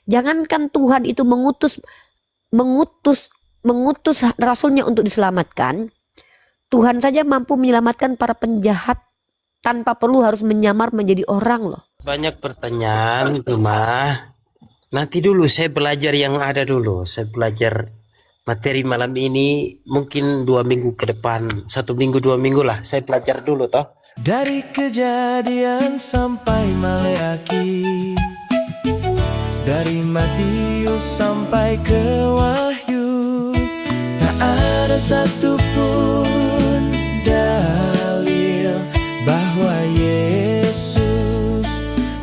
Jangankan Tuhan itu mengutus rasulnya untuk diselamatkan, Tuhan saja mampu menyelamatkan para penjahat tanpa perlu harus menyamar menjadi orang loh. Banyak pertanyaan, cuma nanti dulu saya belajar yang ada dulu. Saya belajar materi malam ini mungkin 2 minggu ke depan, 1 minggu 2 minggu lah. Saya belajar dulu toh. Dari Kejadian sampai Maleakhi, dari Matius sampai ke Wahyu, tak ada satupun dalil bahwa Yesus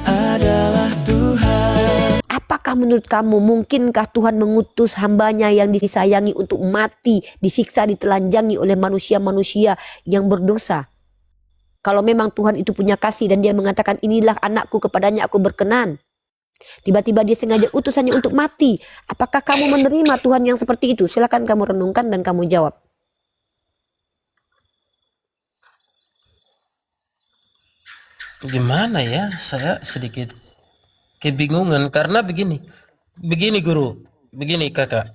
adalah Tuhan. Apakah menurut kamu, mungkinkah Tuhan mengutus hambanya yang disayangi untuk mati, disiksa, ditelanjangi oleh manusia-manusia yang berdosa? Kalau memang Tuhan itu punya kasih dan dia mengatakan inilah anakku, kepadanya aku berkenan, tiba-tiba dia sengaja utusannya untuk mati. Apakah kamu menerima Tuhan yang seperti itu? Silakan kamu renungkan dan kamu jawab. Gimana ya? Saya sedikit kebingungan karena begini guru, begini kakak.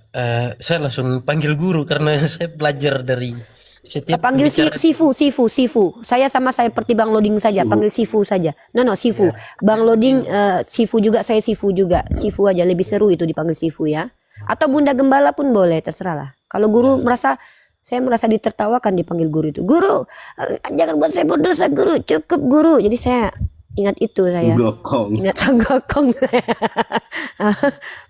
Saya langsung panggil guru karena saya belajar dari setiap Panggil pembicara. Sifu. Saya seperti Bang Loding saja, panggil Sifu saja. No, Sifu. Bang Loding, Sifu juga, saya Sifu juga. Sifu aja, lebih seru itu dipanggil Sifu ya. Atau Bunda Gembala pun boleh, terserah lah. Kalau guru saya merasa ditertawakan dipanggil guru itu. Guru, jangan buat saya berdosa guru, cukup guru. Jadi saya ingat itu saya. Ingat Sanggokong.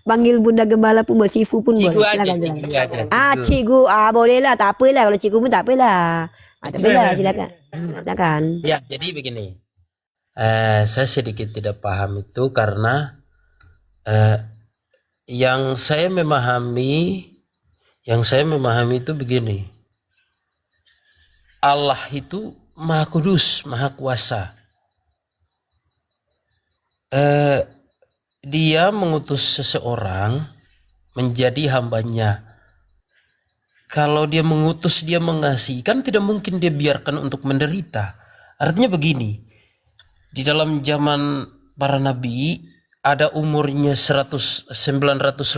Panggil Bunda Gembala pun, Sifu pun Cigu boleh. aja, Silakan. cigu aja. Cigu, boleh lah, tak apa lah. Kalau cigu pun tak apa lah. Tak apa lah, silakan. Ya, jadi begini. Saya sedikit tidak paham itu karena yang saya memahami itu begini. Allah itu Maha Kudus, Maha Kuasa. Dia mengutus seseorang menjadi hambanya. Kalau dia mengutus, dia mengasihi, kan tidak mungkin dia biarkan untuk menderita. Artinya begini, di dalam zaman para nabi ada umurnya 900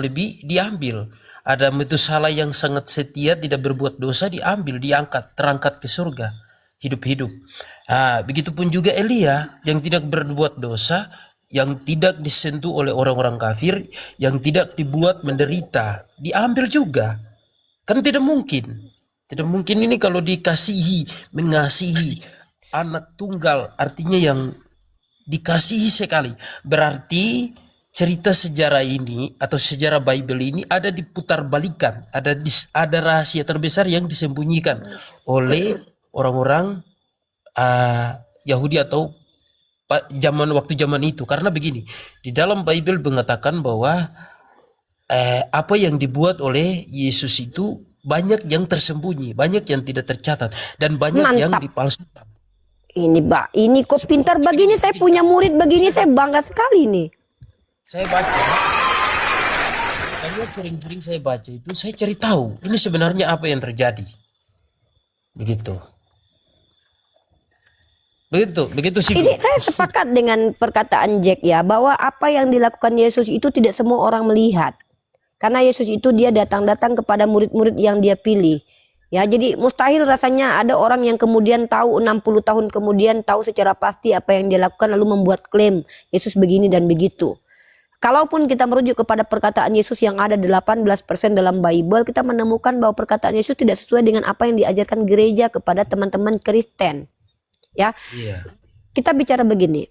lebih, diambil. Ada Metusala yang sangat setia, tidak berbuat dosa, diambil, diangkat, terangkat ke surga, hidup-hidup. Begitupun juga Elia yang tidak berbuat dosa, yang tidak disentuh oleh orang-orang kafir, yang tidak dibuat menderita, diambil juga. Kan tidak mungkin. Tidak mungkin ini kalau dikasihi, mengasihi anak tunggal, artinya yang dikasihi sekali. Berarti cerita sejarah ini atau sejarah Bible ini ada diputar balikan, ada rahasia terbesar yang disembunyikan oleh orang-orang Yahudi atau waktu zaman itu. Karena begini, di dalam Bible mengatakan bahwa apa yang dibuat oleh Yesus itu banyak yang tersembunyi, banyak yang tidak tercatat, dan banyak yang dipalsukan. Ini kok pintar begini, saya punya murid begini, saya bangga sekali nih. Saya baca, sering-sering saya baca itu, saya cari tahu ini sebenarnya apa yang terjadi. Begitu sih. Ini saya sepakat dengan perkataan Jack ya, bahwa apa yang dilakukan Yesus itu tidak semua orang melihat. Karena Yesus itu dia datang kepada murid-murid yang dia pilih. Ya, jadi mustahil rasanya ada orang yang kemudian tahu 60 tahun kemudian tahu secara pasti apa yang dia lakukan lalu membuat klaim Yesus begini dan begitu. Kalaupun kita merujuk kepada perkataan Yesus yang ada 18% dalam Bible, kita menemukan bahwa perkataan Yesus tidak sesuai dengan apa yang diajarkan gereja kepada teman-teman Kristen. Ya. Kita bicara begini.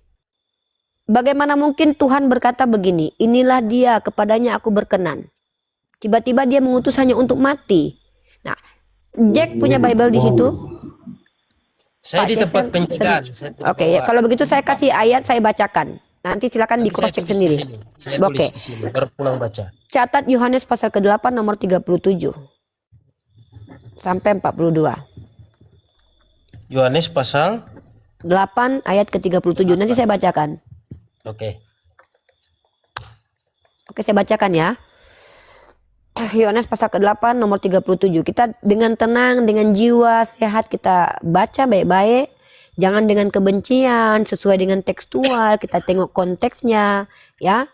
Bagaimana mungkin Tuhan berkata begini, inilah dia, kepadanya aku berkenan. Tiba-tiba dia mengutus hanya untuk mati. Nah, Jack punya Bible di situ. Saya di tempat penjagaan. Oke, ya, kalau begitu saya kasih ayat, saya bacakan. Nanti silakan di cross check sendiri. Oke. Baru pulang baca. Catat Yohanes pasal ke-8 nomor 37 sampai 42. Yohanes pasal 8 ayat ke-37. Nanti saya bacakan. Oke, saya bacakan ya. Yohanes pasal ke-8 nomor 37. Kita dengan tenang, dengan jiwa sehat kita baca baik-baik. Jangan dengan kebencian, sesuai dengan tekstual, kita tengok konteksnya, ya.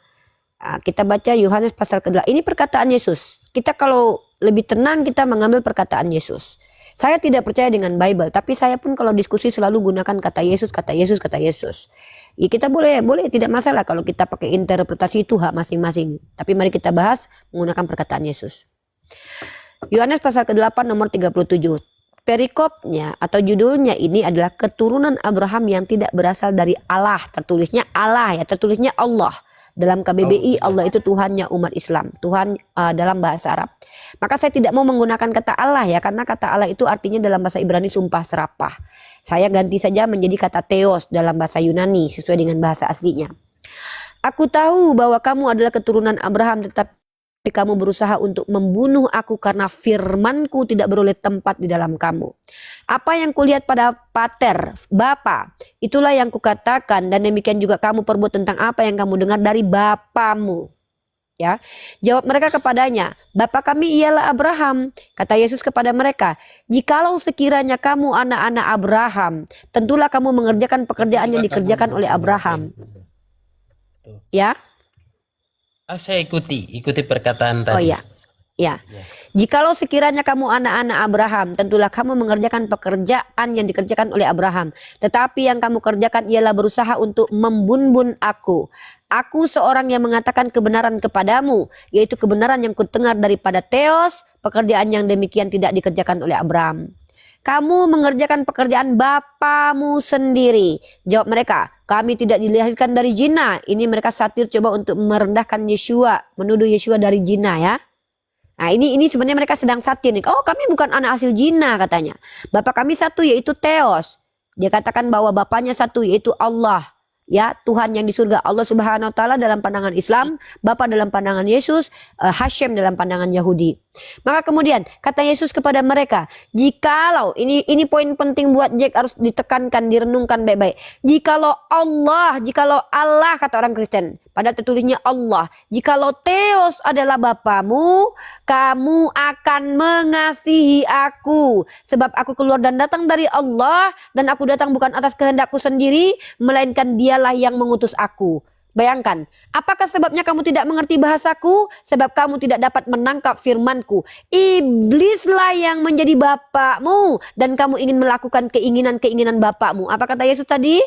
Kita baca Yohanes pasal ke-8. Ini perkataan Yesus. Kita kalau lebih tenang kita mengambil perkataan Yesus. Saya tidak percaya dengan Bible, tapi saya pun kalau diskusi selalu gunakan kata Yesus, kata Yesus, kata Yesus. Ya, kita boleh tidak masalah kalau kita pakai interpretasi, itu hak masing-masing. Tapi mari kita bahas menggunakan perkataan Yesus. Yohanes pasal ke-8 nomor 37. Perikopnya atau judulnya ini adalah keturunan Abraham yang tidak berasal dari Allah. Tertulisnya Allah ya, tertulisnya Allah. Dalam KBBI Allah itu Tuhannya umat Islam, Tuhan dalam bahasa Arab. Maka saya tidak mau menggunakan kata Allah ya, karena kata Allah itu artinya dalam bahasa Ibrani sumpah serapah. Saya ganti saja menjadi kata Theos dalam bahasa Yunani sesuai dengan bahasa aslinya. Aku tahu bahwa kamu adalah keturunan Abraham, tetapi kamu berusaha untuk membunuh aku karena firmanku tidak beroleh tempat di dalam kamu. Apa yang kulihat pada pater, bapa, itulah yang kukatakan, dan demikian juga kamu perbuat tentang apa yang kamu dengar dari bapamu. Ya, jawab mereka kepadanya, Bapa kami ialah Abraham. Kata Yesus kepada mereka, jikalau sekiranya kamu anak-anak Abraham, tentulah kamu mengerjakan pekerjaan yang dikerjakan oleh Abraham. Ya. Saya ikuti perkataan tadi. Oh iya, ya. Jikalau sekiranya kamu anak-anak Abraham, tentulah kamu mengerjakan pekerjaan yang dikerjakan oleh Abraham. Tetapi yang kamu kerjakan ialah berusaha untuk membunbun aku. Aku seorang yang mengatakan kebenaran kepadamu, yaitu kebenaran yang kudengar daripada Theos, pekerjaan yang demikian tidak dikerjakan oleh Abraham. Kamu mengerjakan pekerjaan bapamu sendiri. Jawab mereka, kami tidak dilahirkan dari zina. Ini mereka satir coba untuk merendahkan Yeshua, menuduh Yeshua dari zina ya. Nah ini sebenarnya mereka sedang satir nih. Oh, kami bukan anak hasil zina katanya. Bapak kami satu yaitu Theos. Dia katakan bahwa bapaknya satu yaitu Allah. Ya, Tuhan yang di surga, Allah Subhanahu wa taala dalam pandangan Islam, Bapa dalam pandangan Yesus, Hashem dalam pandangan Yahudi. Maka kemudian kata Yesus kepada mereka, jikalau ini poin penting buat Jack, harus ditekankan, direnungkan baik-baik. Jikalau Allah kata orang Kristen, pada tertulisnya Allah. Jikalau Theos adalah bapamu, kamu akan mengasihi aku. Sebab aku keluar dan datang dari Allah, dan aku datang bukan atas kehendakku sendiri, melainkan dialah yang mengutus aku. Bayangkan, apakah sebabnya kamu tidak mengerti bahasaku? Sebab kamu tidak dapat menangkap firmanku. Iblislah yang menjadi bapakmu, dan kamu ingin melakukan keinginan-keinginan bapakmu. Apa kata Yesus tadi?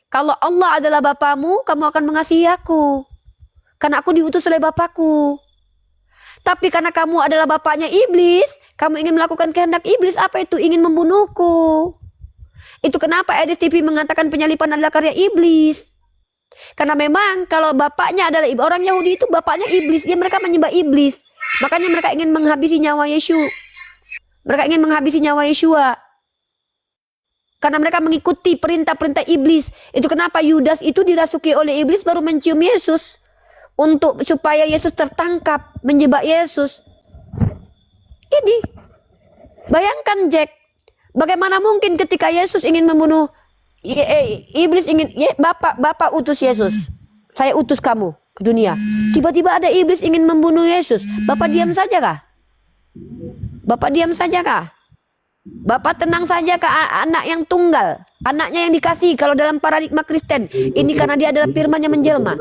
Kalau Allah adalah bapamu, kamu akan mengasihi aku. Karena aku diutus oleh bapakku. Tapi karena kamu adalah bapaknya iblis, kamu ingin melakukan kehendak iblis. Apa itu? Ingin membunuhku. Itu kenapa EDSTV mengatakan penyalipan adalah karya iblis. Karena memang kalau bapaknya adalah orang Yahudi itu bapaknya iblis. Mereka menyembah iblis. Makanya mereka ingin menghabisi nyawa Yesus. Mereka ingin menghabisi nyawa Yeshua. Karena mereka mengikuti perintah-perintah iblis. Itu kenapa Yudas itu dirasuki oleh iblis baru mencium Yesus. Supaya Yesus tertangkap, menjebak Yesus. Ini. Bayangkan Jack. Bagaimana mungkin ketika Yesus ingin membunuh iblis ingin, Bapak utus Yesus. Saya utus kamu ke dunia. Tiba-tiba ada iblis ingin membunuh Yesus. Bapak diam saja kah? Bapak diam saja kah? Bapak tenang saja ke anak yang tunggal, anaknya yang dikasih. Kalau dalam paradigma Kristen, ini karena dia adalah firman yang menjelma.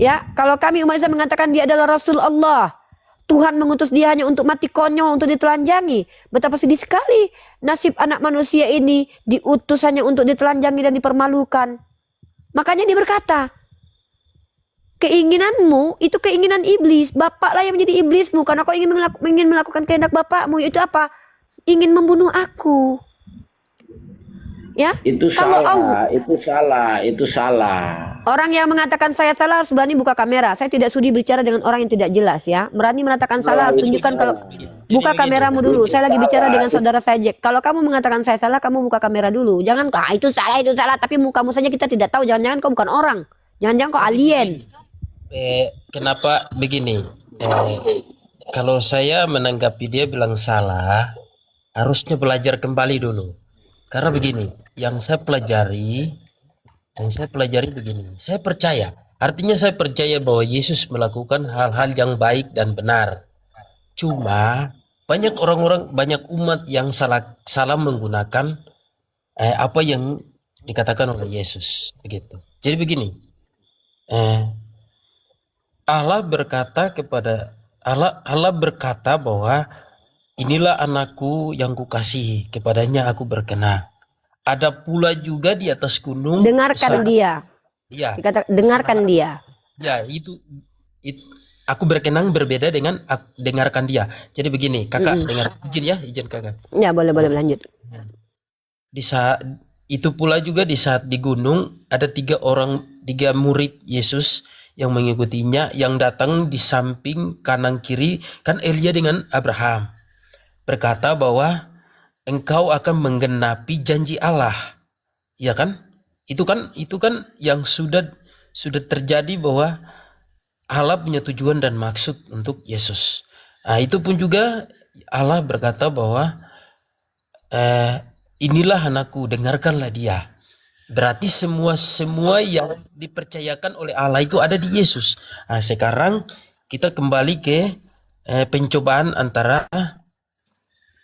Ya, kalau kami umat Islam mengatakan dia adalah Rasul Allah, Tuhan mengutus dia hanya untuk mati konyol, untuk ditelanjangi. Betapa sedih sekali nasib anak manusia ini, diutus hanya untuk ditelanjangi dan dipermalukan. Makanya dia berkata, keinginanmu itu keinginan iblis. Bapaklah yang menjadi iblismu. Karena kau ingin melakukan kehendak bapakmu. Yaitu apa? Ingin membunuh aku. Ya? Itu salah, itu salah. Orang yang mengatakan saya salah harus berani buka kamera. Saya tidak sudi bicara dengan orang yang tidak jelas ya. Berani mengatakan salah, harus tunjukkan kalau buka kameramu dulu. Saya lagi bicara dengan saudara saya Jack. Kalau kamu mengatakan saya salah, kamu buka kamera dulu. Jangan itu salah, tapi mukamu saja kita tidak tahu. Jangan-jangan kau bukan orang. Jangan-jangan kau alien. Kenapa begini? Kalau saya menanggapi dia bilang salah, harusnya belajar kembali dulu. Karena begini, yang saya pelajari begini. Saya percaya, artinya saya percaya bahwa Yesus melakukan hal-hal yang baik dan benar. Cuma banyak orang-orang, banyak umat yang salah menggunakan apa yang dikatakan oleh Yesus, begitu. Jadi begini. Eh, Allah berkata bahwa inilah anakku yang kukasihi, kepadanya aku berkenan. Ada pula juga di atas gunung. Dengarkan dia. Ya, Dengarkan dia. ya itu aku berkenan berbeda dengan dengarkan dia. Jadi begini, kakak dengar, izin kakak. Ya, boleh lanjut. Di saat itu pula juga di saat di gunung ada tiga murid Yesus yang mengikutinya, yang datang di samping kanan kiri kan Elia dengan Abraham, berkata bahwa engkau akan menggenapi janji Allah, ya kan? Itu kan yang sudah terjadi, bahwa Allah punya tujuan dan maksud untuk Yesus. Nah, itu pun juga Allah berkata bahwa inilah anakku, dengarkanlah dia. Berarti semua yang dipercayakan oleh Allah itu ada di Yesus. Nah, sekarang kita kembali ke pencobaan antara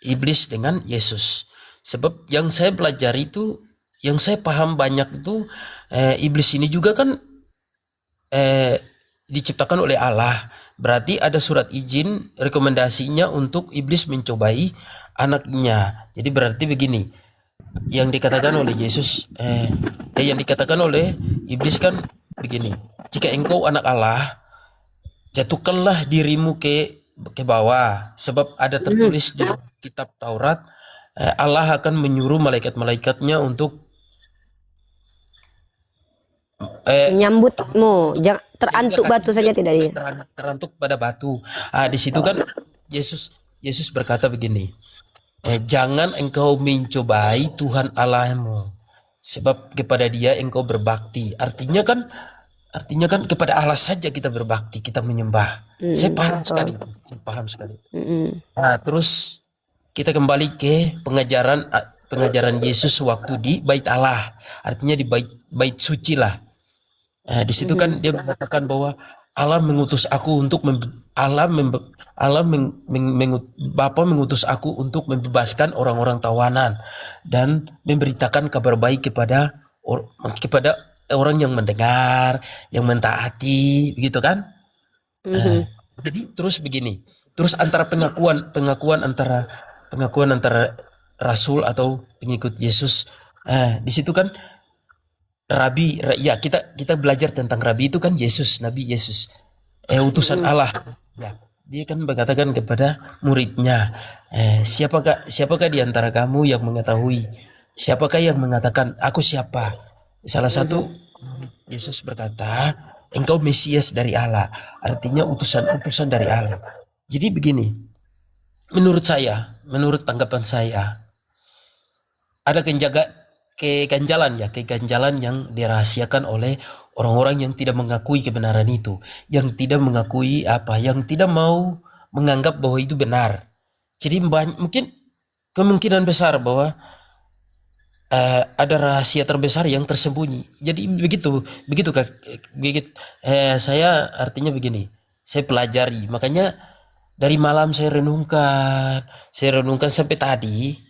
iblis dengan Yesus. Sebab yang saya pelajari itu, yang saya paham banyak itu, iblis ini juga kan diciptakan oleh Allah. Berarti ada surat izin rekomendasinya untuk iblis mencobai anaknya. Jadi berarti begini, yang dikatakan oleh Yesus, yang dikatakan oleh iblis kan begini, jika engkau anak Allah, jatuhkanlah dirimu ke bawah, sebab ada tertulis di kitab Taurat, Allah akan menyuruh malaikat-malaikatnya untuk menyambutmu, jangan terantuk batu saja tidak dia. Terantuk pada batu. Di situ kan Yesus berkata begini, jangan engkau mencobai Tuhan Allahmu, sebab kepada Dia engkau berbakti. Artinya kan kepada Allah saja kita berbakti, kita menyembah. Saya paham sekali. Nah, terus kita kembali ke pengajaran Yesus waktu di Bait Allah, artinya di bait suci lah. Di situ kan dia mengatakan bahwa Allah mengutus aku untuk Bapa mengutus aku untuk membebaskan orang-orang tawanan dan memberitakan kabar baik kepada orang yang mendengar, yang mentaati, begitu kan? Jadi terus begini, terus antara pengakuan antara rasul atau pengikut Yesus, di situ kan Rabi, ya kita belajar tentang Rabi itu kan Yesus, Nabi Yesus, utusan Allah. Ya, dia kan berkatakan kepada muridnya, siapakah di antara kamu yang mengetahui? Siapakah yang mengatakan aku siapa? Salah satu Yesus berkata, engkau Mesias dari Allah, artinya utusan dari Allah. Jadi begini, menurut tanggapan saya, ada keganjalan yang dirahasiakan oleh orang-orang yang tidak mengakui kebenaran itu, yang tidak mau menganggap bahwa itu benar. Jadi mungkin kemungkinan besar bahwa ada rahasia terbesar yang tersembunyi. Jadi begitu saya artinya begini, saya pelajari, makanya dari malam saya renungkan sampai tadi.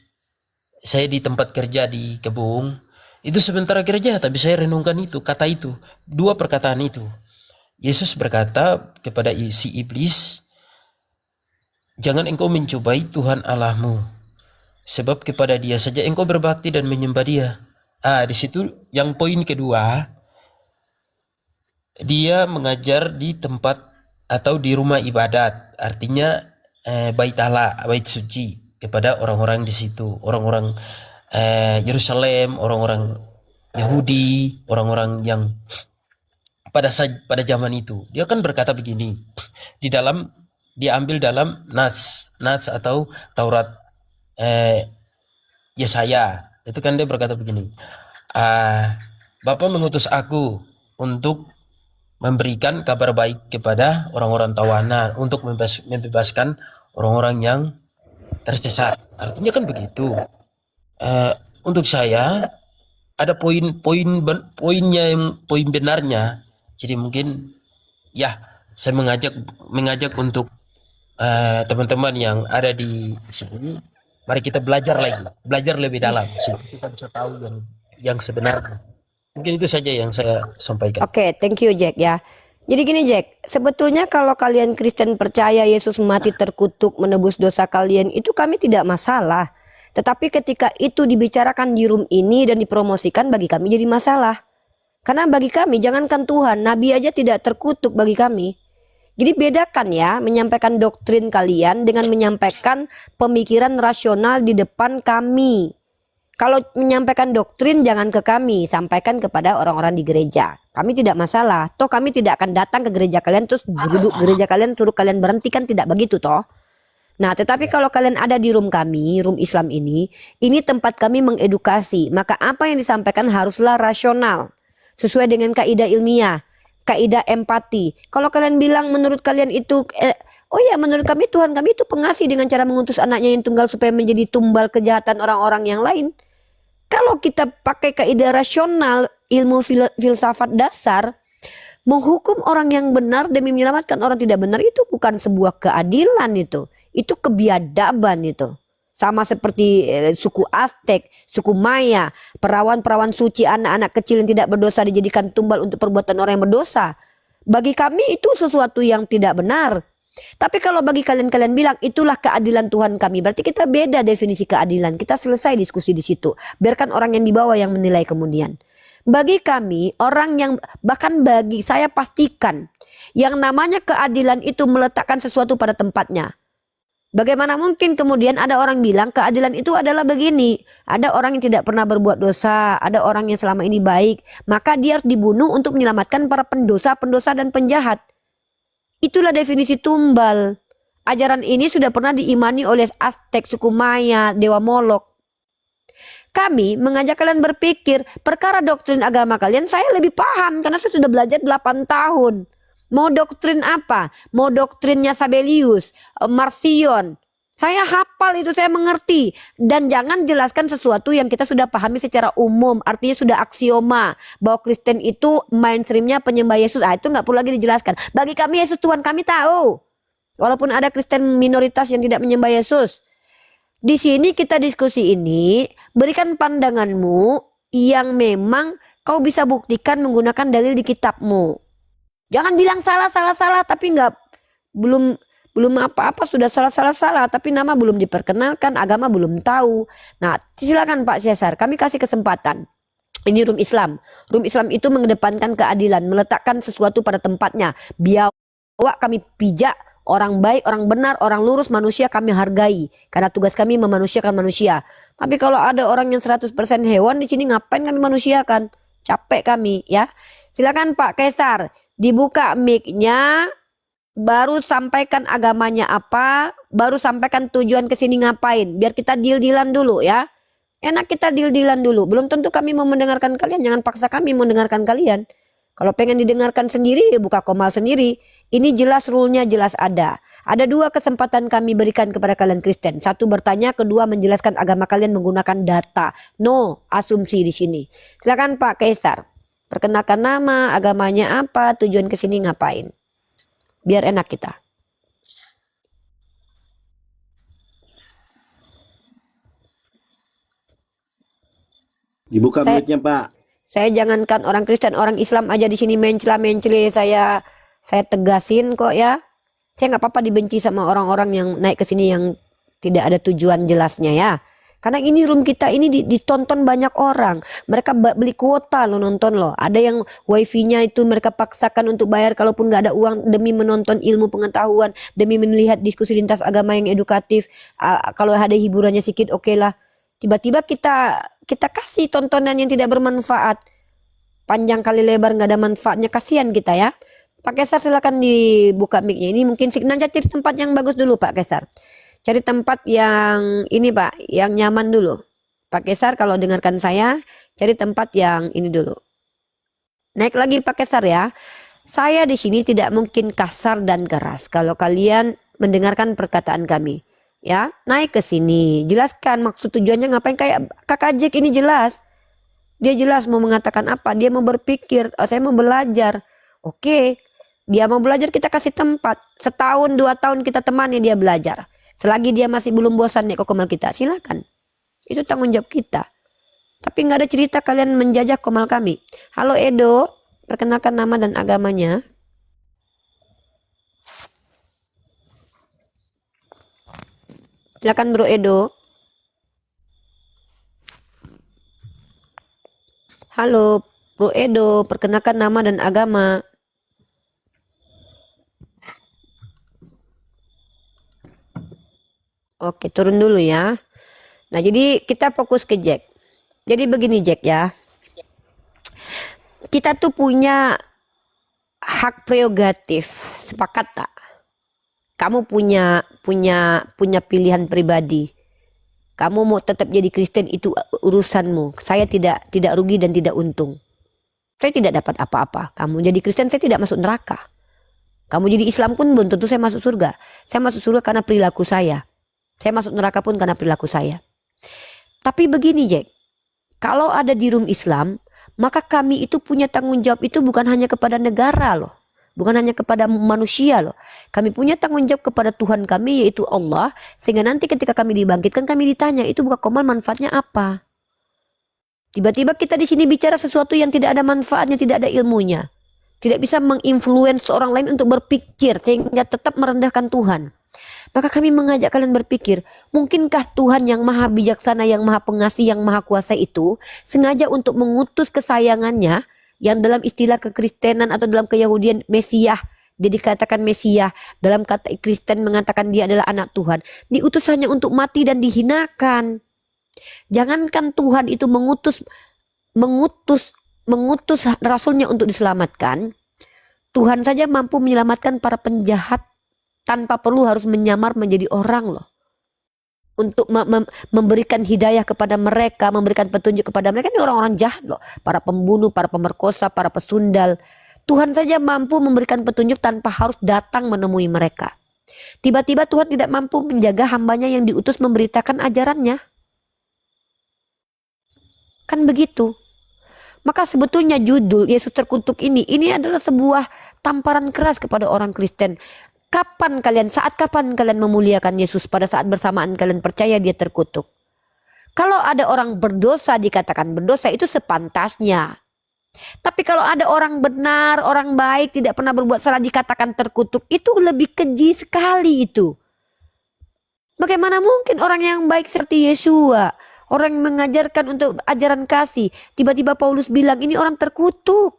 Saya di tempat kerja di Kebun, itu sementara kerja, tapi saya renungkan kata itu, dua perkataan itu. Yesus berkata kepada si iblis, jangan engkau mencobai Tuhan Allahmu, sebab kepada Dia saja engkau berbakti dan menyembah Dia. Di situ yang poin kedua, dia mengajar di tempat atau di rumah ibadat, artinya bait Allah, bait suci, kepada orang-orang di situ, orang-orang Yerusalem, orang-orang Yahudi, orang-orang yang pada zaman itu. Dia kan berkata begini, diambil dalam Nats atau Taurat Yesaya. Itu kan dia berkata begini, Bapa mengutus aku untuk memberikan kabar baik kepada orang-orang tawanan, untuk membebaskan orang-orang yang tersesat. Artinya kan begitu. Untuk saya ada poin benarnya. Jadi mungkin ya saya mengajak untuk teman-teman yang ada di sini, mari kita belajar lebih dalam, sehingga kita bisa tahu yang sebenarnya. Mungkin itu saja yang saya sampaikan. Oke, thank you Jack ya. Jadi gini Jack, sebetulnya kalau kalian Kristen percaya Yesus mati terkutuk menebus dosa kalian, itu kami tidak masalah. Tetapi ketika itu dibicarakan di room ini dan dipromosikan, bagi kami jadi masalah. Karena bagi kami, jangankan Tuhan, Nabi aja tidak terkutuk bagi kami. Jadi bedakan ya, menyampaikan doktrin kalian dengan menyampaikan pemikiran rasional di depan kami. Kalau menyampaikan doktrin jangan ke kami, sampaikan kepada orang-orang di gereja. Kami tidak masalah. Toh kami tidak akan datang ke gereja kalian terus duduk gereja kalian suruh kalian berhentikan, tidak begitu toh. Nah, tetapi kalau kalian ada di room kami, room Islam ini tempat kami mengedukasi. Maka apa yang disampaikan haruslah rasional, sesuai dengan kaidah ilmiah, kaidah empati. Kalau kalian bilang menurut kalian itu oh ya, menurut kami Tuhan kami itu pengasih dengan cara mengutus anaknya yang tunggal supaya menjadi tumbal kejahatan orang-orang yang lain. Kalau kita pakai kaidah rasional, ilmu filsafat dasar, menghukum orang yang benar demi menyelamatkan orang tidak benar itu bukan sebuah keadilan itu. Itu kebiadaban itu. Sama seperti suku Aztek, suku Maya, perawan-perawan suci, anak-anak kecil yang tidak berdosa dijadikan tumbal untuk perbuatan orang yang berdosa. Bagi kami itu sesuatu yang tidak benar. Tapi kalau bagi kalian bilang itulah keadilan Tuhan kami, berarti kita beda definisi keadilan. Kita selesai diskusi di situ. Biarkan orang yang di bawah yang menilai kemudian. Bagi kami, orang yang bahkan bagi saya pastikan yang namanya keadilan itu meletakkan sesuatu pada tempatnya. Bagaimana mungkin kemudian ada orang bilang keadilan itu adalah begini. Ada orang yang tidak pernah berbuat dosa, ada orang yang selama ini baik, maka dia harus dibunuh untuk menyelamatkan para pendosa dan penjahat. Itulah definisi tumbal. Ajaran ini sudah pernah diimani oleh Aztek, suku Maya, Dewa Molok. Kami mengajak kalian berpikir, perkara doktrin agama kalian saya lebih paham karena saya sudah belajar 8 tahun. Mau doktrin apa? Mau doktrinnya Sabelius, Marcion. Saya hafal itu, saya mengerti. Dan jangan jelaskan sesuatu yang kita sudah pahami secara umum. Artinya sudah aksioma. Bahwa Kristen itu mainstreamnya penyembah Yesus. Itu nggak perlu lagi dijelaskan. Bagi kami Yesus Tuhan kami tahu. Walaupun ada Kristen minoritas yang tidak menyembah Yesus. Di sini kita diskusi ini. Berikan pandanganmu yang memang kau bisa buktikan menggunakan dalil di kitabmu. Jangan bilang salah tapi belum apa-apa sudah salah tapi nama belum diperkenalkan, agama belum tahu. Nah, silakan Pak Cesar, kami kasih kesempatan. Ini room Islam. Room Islam itu mengedepankan keadilan, meletakkan sesuatu pada tempatnya. Biawak kami pijak, orang baik, orang benar, orang lurus, manusia kami hargai. Karena tugas kami memanusiakan manusia. Tapi kalau ada orang yang 100% hewan di sini ngapain kami manusiakan? Capek kami ya. Silakan Pak Kaisar, dibuka mic-nya. Baru sampaikan agamanya apa, baru sampaikan tujuan kesini ngapain. Biar kita deal-dealan dulu ya. Enak kita deal-dealan dulu. Belum tentu kami mau mendengarkan kalian. Jangan paksa kami mendengarkan kalian. Kalau pengen didengarkan sendiri, buka komal sendiri. Ini jelas rule-nya jelas ada. Ada 2 kesempatan kami berikan kepada kalian Kristen. 1 bertanya, kedua menjelaskan agama kalian menggunakan data. No asumsi di sini. Silakan Pak Kaisar. Perkenalkan nama, agamanya apa, tujuan kesini ngapain. Biar enak kita. Dibuka mulutnya Pak. Saya jangankan orang Kristen, orang Islam aja di sini mencela-mencela saya tegasin kok ya. Saya nggak apa-apa dibenci sama orang-orang yang naik ke sini yang tidak ada tujuan jelasnya ya. Karena ini room kita ini ditonton banyak orang. Mereka beli kuota lo nonton lo. Ada yang wifi-nya itu mereka paksakan untuk bayar kalaupun nggak ada uang demi menonton ilmu pengetahuan, demi melihat diskusi lintas agama yang edukatif. Kalau ada hiburannya sedikit oke lah. Tiba-tiba kita kasih tontonan yang tidak bermanfaat. Panjang kali lebar nggak ada manfaatnya, kasihan kita ya. Pak Kaisar silakan dibuka mic-nya. Ini mungkin signal cari tempat yang bagus dulu Pak Kaisar. Cari tempat yang ini Pak, yang nyaman dulu. Pak Kaisar kalau dengarkan saya, cari tempat yang ini dulu. Naik lagi Pak Kaisar ya. Saya di sini tidak mungkin kasar dan keras kalau kalian mendengarkan perkataan kami. Ya, naik ke sini, jelaskan maksud tujuannya ngapain. Kayak Kakak Jack ini jelas. Dia jelas mau mengatakan apa, dia mau berpikir, oh, saya mau belajar. Oke, dia mau belajar kita kasih tempat. 1 tahun 2 tahun kita temani dia belajar. Selagi dia masih belum bosan nih kokomal kita, silakan. Itu tanggung jawab kita. Tapi nggak ada cerita kalian menjajah komal kami. Halo Edo, perkenalkan nama dan agamanya. Silakan Bro Edo. Halo Bro Edo, perkenalkan nama dan agama. Oke, turun dulu ya. Nah, jadi kita fokus ke Jack. Jadi begini Jack ya. Kita tuh punya hak prerogatif, sepakat tak? Kamu punya pilihan pribadi. Kamu mau tetap jadi Kristen itu urusanmu. Saya tidak rugi dan tidak untung. Saya tidak dapat apa-apa. Kamu jadi Kristen, saya tidak masuk neraka. Kamu jadi Islam pun belum tentu saya masuk surga. Saya masuk surga karena perilaku saya. Saya masuk neraka pun karena perilaku saya. Tapi begini Jack, kalau ada di room Islam, maka kami itu punya tanggung jawab itu bukan hanya kepada negara loh. Bukan hanya kepada manusia loh. Kami punya tanggung jawab kepada Tuhan kami yaitu Allah. Sehingga nanti ketika kami dibangkitkan kami ditanya itu bukan komal manfaatnya apa. Tiba-tiba kita di sini bicara sesuatu yang tidak ada manfaatnya, tidak ada ilmunya. Tidak bisa menginfluence orang lain untuk berpikir sehingga tetap merendahkan Tuhan. Maka kami mengajak kalian berpikir, mungkinkah Tuhan yang maha bijaksana, yang maha pengasih, yang maha kuasa itu sengaja untuk mengutus kesayangannya yang dalam istilah kekristenan atau dalam keyahudian Mesiah, dia dikatakan Mesiah, dalam kata Kristen mengatakan dia adalah anak Tuhan, diutus hanya untuk mati dan dihinakan. Jangankan Tuhan itu mengutus rasulnya untuk diselamatkan, Tuhan saja mampu menyelamatkan para penjahat tanpa perlu harus menyamar menjadi orang loh. Untuk memberikan hidayah kepada mereka, memberikan petunjuk kepada mereka. Ini orang-orang jahat loh, para pembunuh, para pemerkosa, para pesundal. Tuhan saja mampu memberikan petunjuk tanpa harus datang menemui mereka. Tiba-tiba Tuhan tidak mampu menjaga hambanya yang diutus memberitakan ajarannya. Kan begitu. Maka sebetulnya judul Yesus terkutuk ini adalah sebuah tamparan keras kepada orang Kristen. Saat kapan kalian memuliakan Yesus pada saat bersamaan kalian percaya dia terkutuk? Kalau ada orang berdosa dikatakan berdosa itu sepantasnya. Tapi kalau ada orang benar, orang baik, tidak pernah berbuat salah dikatakan terkutuk, itu lebih keji sekali itu. Bagaimana mungkin orang yang baik seperti Yesua, orang yang mengajarkan untuk ajaran kasih, tiba-tiba Paulus bilang ini orang terkutuk.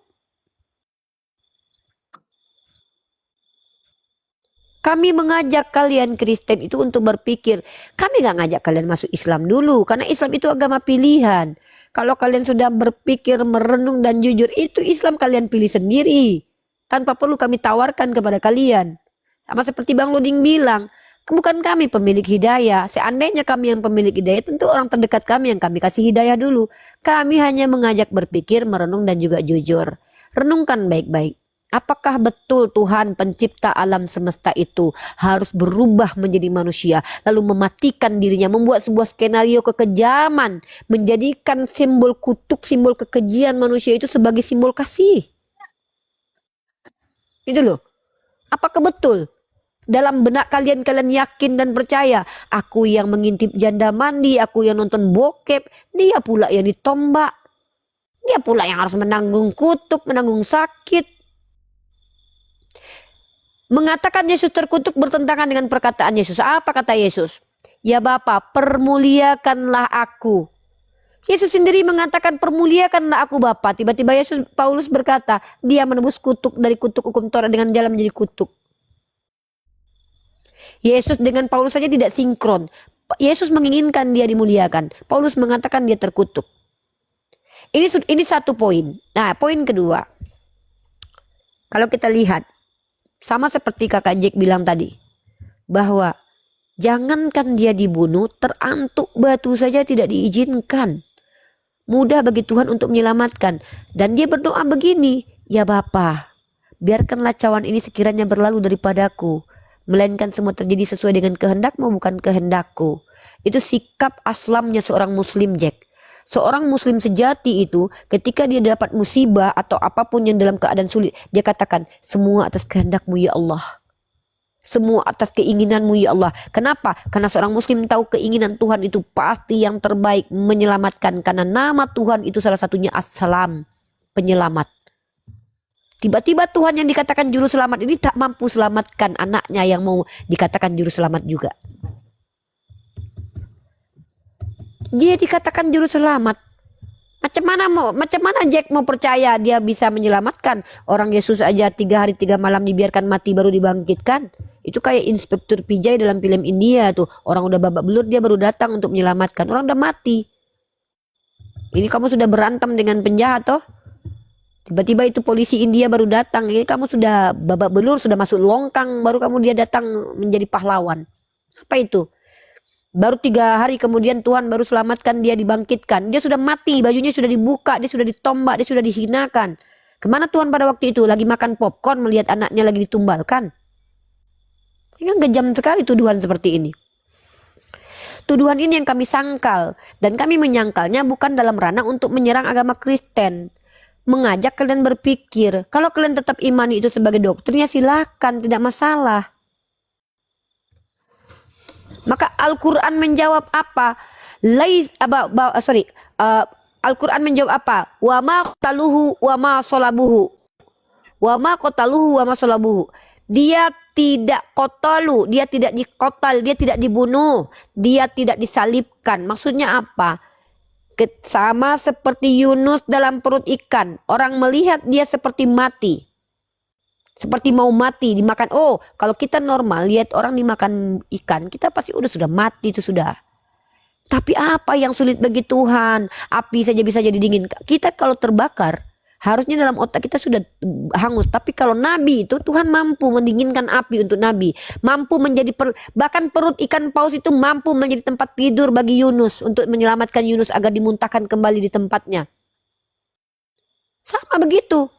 Kami mengajak kalian Kristen itu untuk berpikir. Kami gak ngajak kalian masuk Islam dulu. Karena Islam itu agama pilihan. Kalau kalian sudah berpikir, merenung dan jujur, itu Islam kalian pilih sendiri. Tanpa perlu kami tawarkan kepada kalian. Sama seperti Bang Luding bilang, bukan kami pemilik hidayah. Seandainya kami yang pemilik hidayah, tentu orang terdekat kami yang kami kasih hidayah dulu. Kami hanya mengajak berpikir, merenung dan juga jujur. Renungkan baik-baik. Apakah betul Tuhan pencipta alam semesta itu harus berubah menjadi manusia, lalu mematikan dirinya, membuat sebuah skenario kekejaman, menjadikan simbol kutuk, simbol kekejian manusia itu sebagai simbol kasih? Itu loh. Apakah betul dalam benak kalian yakin dan percaya, aku yang mengintip janda mandi, aku yang nonton bokep, dia pula yang ditombak, dia pula yang harus menanggung kutuk, menanggung sakit. Mengatakan Yesus terkutuk bertentangan dengan perkataan Yesus. Apa kata Yesus? Ya Bapa, permuliakanlah aku. Yesus sendiri mengatakan permuliakanlah aku Bapa. Tiba-tiba Paulus berkata, dia menebus kutuk dari kutuk hukum Taurat dengan jalan menjadi kutuk. Yesus dengan Paulus saja tidak sinkron. Yesus menginginkan dia dimuliakan. Paulus mengatakan dia terkutuk. Ini satu poin. Nah, poin kedua. Kalau kita lihat, sama seperti kakak Jack bilang tadi, bahwa jangankan dia dibunuh, terantuk batu saja tidak diizinkan. Mudah bagi Tuhan untuk menyelamatkan. Dan dia berdoa begini, ya Bapa, biarkanlah cawan ini sekiranya berlalu daripadaku, melainkan semua terjadi sesuai dengan kehendak-Mu bukan kehendakku. Itu sikap aslamnya seorang muslim, Jack. Seorang muslim sejati itu ketika dia dapat musibah atau apapun yang dalam keadaan sulit, dia katakan semua atas kehendak-Mu ya Allah. Semua atas keinginanmu ya Allah. Kenapa? Karena seorang muslim tahu keinginan Tuhan itu pasti yang terbaik, menyelamatkan. Karena nama Tuhan itu salah satunya As-Salam, penyelamat. Tiba-tiba Tuhan yang dikatakan juru selamat ini tak mampu selamatkan anaknya yang mau dikatakan juru selamat juga. Dia dikatakan juru selamat. Macam mana Jack mau percaya dia bisa menyelamatkan orang? Yesus aja 3 hari 3 malam dibiarkan mati baru dibangkitkan. Itu kayak Inspektur Pijay dalam film India tuh. Orang udah babak belur dia baru datang untuk menyelamatkan. Orang udah mati. Ini kamu sudah berantem dengan penjahat toh. Tiba-tiba itu polisi India baru datang. Ini kamu sudah babak belur, sudah masuk longkang, baru kamu dia datang menjadi pahlawan. Apa itu? Baru 3 hari kemudian Tuhan baru selamatkan dia, dibangkitkan. Dia sudah mati, bajunya sudah dibuka, dia sudah ditombak, dia sudah dihinakan. Kemana Tuhan pada waktu itu? Lagi makan popcorn melihat anaknya lagi ditumbalkan. Ini kan kejam sekali tuduhan seperti ini. Tuduhan ini yang kami sangkal. Dan kami menyangkalnya bukan dalam ranah untuk menyerang agama Kristen. Mengajak kalian berpikir. Kalau kalian tetap imani itu sebagai doktrinnya silakan, tidak masalah. Maka Al-Quran menjawab apa? Al-Quran menjawab apa? Wa ma qataluhu wa ma salabuhu. Wa ma qataluhu wa ma salabuhu. Dia tidak kotalu, dia tidak dikotal, dia tidak dibunuh, dia tidak disalibkan. Maksudnya apa? Sama seperti Yunus dalam perut ikan. Orang melihat dia seperti mati. Seperti mau mati dimakan. Oh, kalau kita normal lihat orang dimakan ikan, kita pasti sudah mati itu sudah. Tapi apa yang sulit bagi Tuhan? Api saja bisa jadi dingin. Kita kalau terbakar, harusnya dalam otak kita sudah hangus. Tapi kalau Nabi itu, Tuhan mampu mendinginkan api untuk Nabi. Mampu menjadi, bahkan perut ikan paus itu mampu menjadi tempat tidur bagi Yunus. Untuk menyelamatkan Yunus agar dimuntahkan kembali di tempatnya. Sama begitu.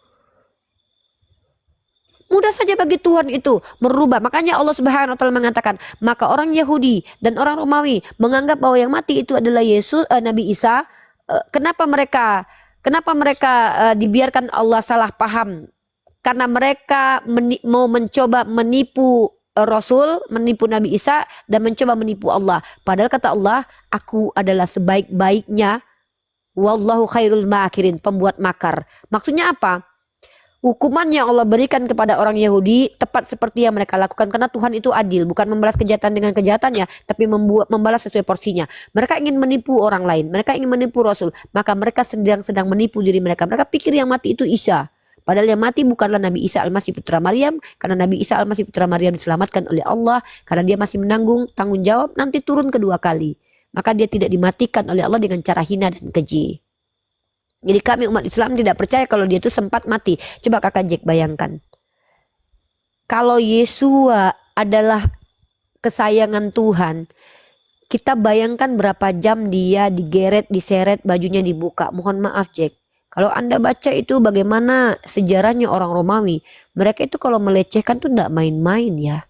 Mudah saja bagi Tuhan itu merubah. Makanya Allah Subhanahu wa taala mengatakan, maka orang Yahudi dan orang Romawi menganggap bahwa yang mati itu adalah Yesus, Nabi Isa. Kenapa mereka dibiarkan Allah salah paham? Karena mereka mau mencoba menipu Rasul, menipu Nabi Isa dan mencoba menipu Allah. Padahal kata Allah, aku adalah sebaik-baiknya, wallahu khairul makirin, pembuat makar. Maksudnya apa? Hukuman yang Allah berikan kepada orang Yahudi tepat seperti yang mereka lakukan, karena Tuhan itu adil, bukan membalas kejahatan dengan kejahatannya, tapi membalas sesuai porsinya. Mereka ingin menipu orang lain, mereka ingin menipu Rasul, maka mereka sedang menipu diri mereka. Mereka pikir yang mati itu Isa, padahal yang mati bukanlah Nabi Isa Al-Masih putra Maryam, karena Nabi Isa Al-Masih putra Maryam diselamatkan oleh Allah karena dia masih menanggung tanggung jawab nanti turun kedua kali. Maka dia tidak dimatikan oleh Allah dengan cara hina dan keji. Jadi kami umat Islam tidak percaya kalau dia itu sempat mati. Coba kakak Jack bayangkan. Kalau Yesua adalah kesayangan Tuhan, kita bayangkan berapa jam dia digeret, diseret, bajunya dibuka. Mohon maaf Jack. Kalau Anda baca itu bagaimana sejarahnya orang Romawi. Mereka itu kalau melecehkan tuh tidak main-main ya.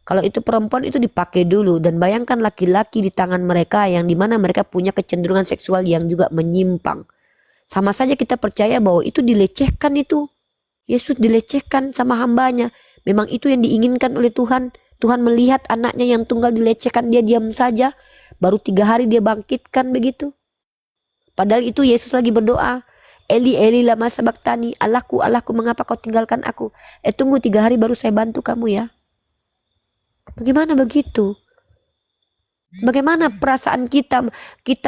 Kalau itu perempuan itu dipakai dulu. Dan bayangkan laki-laki di tangan mereka yang dimana mereka punya kecenderungan seksual yang juga menyimpang. Sama saja kita percaya bahwa itu dilecehkan itu. Yesus dilecehkan sama hambanya. Memang itu yang diinginkan oleh Tuhan. Tuhan melihat anaknya yang tunggal dilecehkan, dia diam saja. Baru 3 hari dia bangkitkan begitu. Padahal itu Yesus lagi berdoa. Eli, Eli lama sabachthani. Allahku, Allahku mengapa kau tinggalkan aku. Tunggu 3 hari baru saya bantu kamu ya. Bagaimana begitu? Bagaimana perasaan kita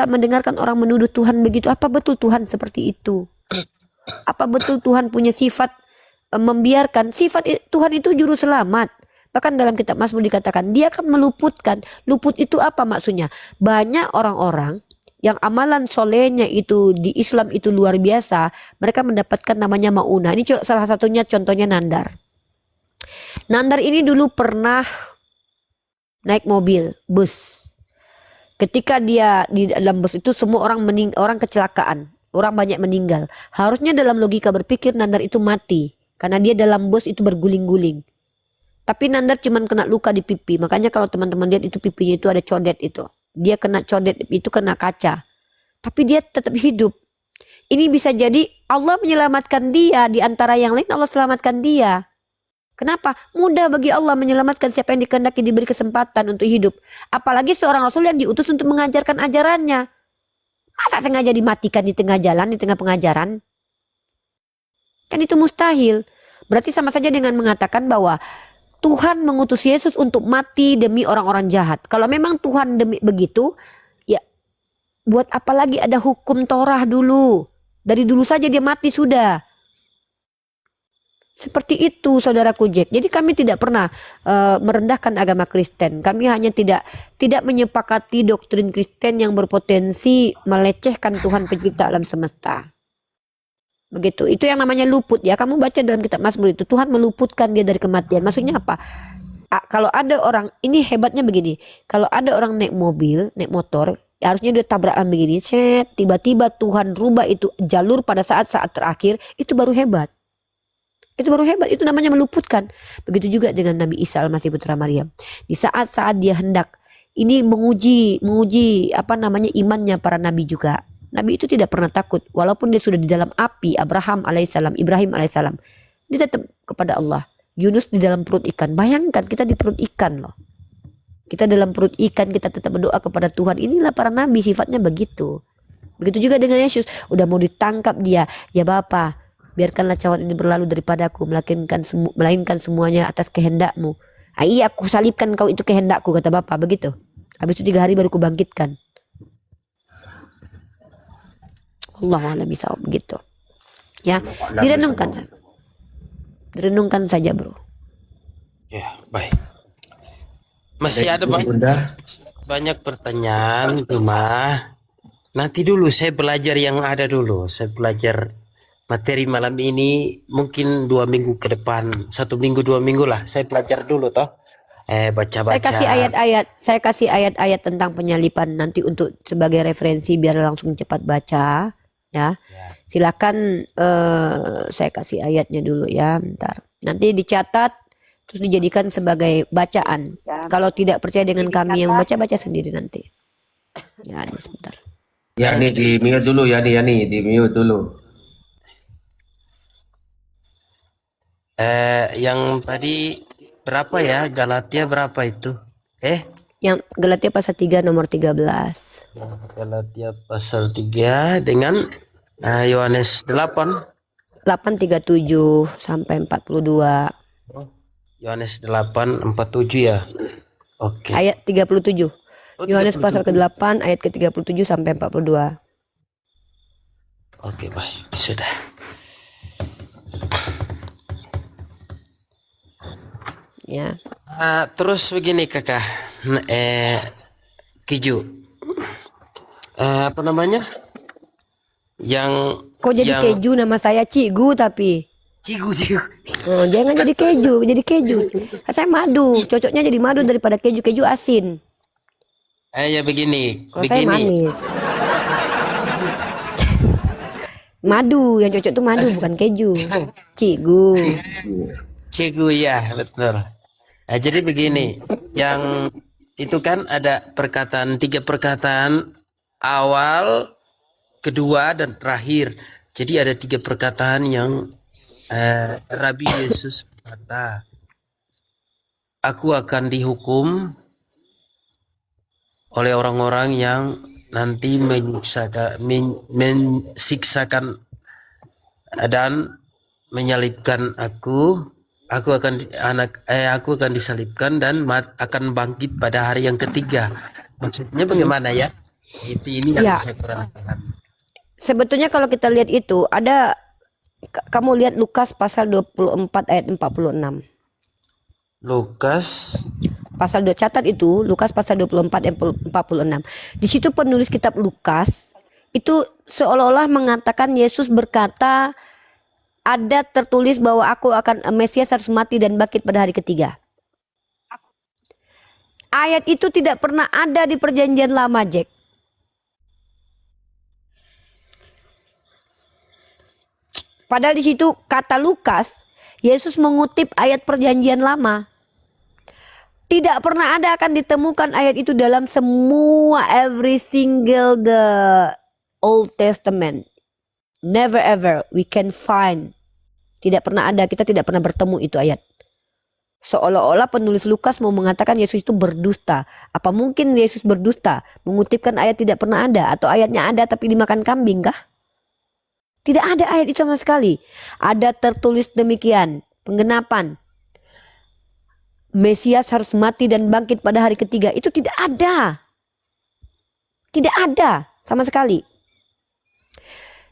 mendengarkan orang menuduh Tuhan begitu? Apa betul Tuhan seperti itu? Apa betul Tuhan punya sifat membiarkan? Sifat Tuhan itu juru selamat. Bahkan dalam kitab Mazmur dikatakan dia akan meluputkan. Luput itu apa maksudnya? Banyak orang-orang yang amalan solehnya itu di Islam itu luar biasa. Mereka mendapatkan namanya maunah. Ini salah satunya contohnya Nandar. Nandar ini dulu pernah naik mobil, bus. Ketika dia di dalam bus itu semua orang kecelakaan, orang banyak meninggal. Harusnya dalam logika berpikir Nandar itu mati karena dia dalam bus itu berguling-guling. Tapi Nandar cuma kena luka di pipi. Makanya kalau teman-teman lihat itu pipinya itu ada codet itu. Dia kena codet itu kena kaca. Tapi dia tetap hidup. Ini bisa jadi Allah menyelamatkan dia, di antara yang lain Allah selamatkan dia. Kenapa? Mudah bagi Allah menyelamatkan siapa yang dikehendaki diberi kesempatan untuk hidup. Apalagi seorang Rasul yang diutus untuk mengajarkan ajarannya. Masa sengaja dimatikan di tengah jalan, di tengah pengajaran? Kan itu mustahil. Berarti sama saja dengan mengatakan bahwa Tuhan mengutus Yesus untuk mati demi orang-orang jahat. Kalau memang Tuhan demi begitu, ya buat apa lagi ada hukum Torah dulu? Dari dulu saja dia mati sudah. Seperti itu saudaraku Jack. Jadi kami tidak pernah merendahkan agama Kristen. Kami hanya tidak menyepakati doktrin Kristen yang berpotensi melecehkan Tuhan pencipta alam semesta. Begitu. Itu yang namanya luput ya. Kamu baca dalam kitab Mazmur itu, Tuhan meluputkan dia dari kematian. Maksudnya apa? Kalau ada orang, ini hebatnya begini. Kalau ada orang naik mobil, naik motor, harusnya dia tabrakan begini, tiba-tiba Tuhan rubah itu jalur pada saat-saat terakhir, itu baru hebat. Itu baru hebat, itu namanya meluputkan. Begitu juga dengan Nabi Isa Al-Masih Putra Maryam. Di saat-saat dia hendak ini menguji imannya para nabi juga. Nabi itu tidak pernah takut walaupun dia sudah di dalam api. Abraham alaihissalam, Ibrahim alaihissalam, dia tetap kepada Allah. Yunus di dalam perut ikan. Bayangkan kita di perut ikan loh. Kita dalam perut ikan, kita tetap berdoa kepada Tuhan. Inilah para nabi, sifatnya begitu. Begitu juga dengan Yesus. Udah mau ditangkap dia, ya Bapa, biarkanlah cawan ini berlalu daripadaku, melainkan semuanya atas kehendakmu. Iya, aku salibkan kau, itu kehendakku, kata Bapa. Begitu. Habis itu 3 hari baru kubangkitkan. Allah bisa begitu. Ya, direnungkan. Direnungkan saja, bro. Ya, baik. Masih ada banyak pertanyaan, cuma nanti dulu saya belajar yang ada dulu. Saya belajar materi malam ini mungkin 2 minggu ke depan, 1 minggu 2 minggu lah. Saya belajar dulu toh. Baca-baca. Saya kasih ayat-ayat tentang penyalipan nanti untuk sebagai referensi biar langsung cepat baca. Ya. Silakan saya kasih ayatnya dulu ya, bentar. Nanti dicatat terus dijadikan sebagai bacaan. Ya. Kalau tidak percaya dengan kami yang baca sendiri nanti. Ya, ini sebentar. Ya, ini di mute dulu ya, nih di mute dulu. Yang tadi berapa ya? Galatia berapa itu? Yang Galatia pasal 3 nomor 13. Galatia pasal 3 dengan Yohanes 8 8:37 sampai 42. Yohanes 8:47 ya. Oke. Ayat 37. Yohanes 37. pasal ke-8 ayat ke-37 sampai 42. Oke, baik. Sudah. Ya. Terus begini Kakak. Kiju. Apa namanya? Yang Kok jadi keju nama saya Cigu tapi. Cigu. Oh, jangan jadi keju. Saya madu, cocoknya jadi madu daripada keju asin. Ya begini. Kalau saya manis. Madu, yang cocok tuh madu bukan keju. Cigu ya, betul. Jadi begini, yang itu kan ada 3 perkataan awal, kedua dan terakhir. Jadi ada 3 perkataan yang Rabi Yesus berkata, aku akan dihukum oleh orang-orang yang nanti mensiksakan dan menyalibkan aku. Aku akan disalibkan dan akan bangkit pada hari yang ketiga. Maksudnya bagaimana ya? Ini yang saya kurang paham. Sebetulnya kalau kita lihat itu ada, kamu lihat Lukas pasal 24 ayat 46. Lukas pasal 2, catat itu Lukas pasal 24 ayat 46. Di situ penulis kitab Lukas itu seolah-olah mengatakan Yesus berkata, ada tertulis bahwa Mesias harus mati dan bangkit pada hari ketiga. Ayat itu tidak pernah ada di perjanjian lama, Jack. Padahal di situ kata Lukas, Yesus mengutip ayat perjanjian lama. Tidak pernah ada akan ditemukan ayat itu dalam semua every single the Old Testament. Never ever we can find. Tidak pernah ada, kita tidak pernah bertemu itu ayat. Seolah-olah penulis Lukas mau mengatakan Yesus itu berdusta. Apa mungkin Yesus berdusta? Mengutipkan ayat tidak pernah ada, atau ayatnya ada tapi dimakan kambing kah? Tidak ada ayat itu sama sekali. Ada tertulis demikian, penggenapan. Mesias harus mati dan bangkit pada hari ketiga. Itu tidak ada. Tidak ada sama sekali.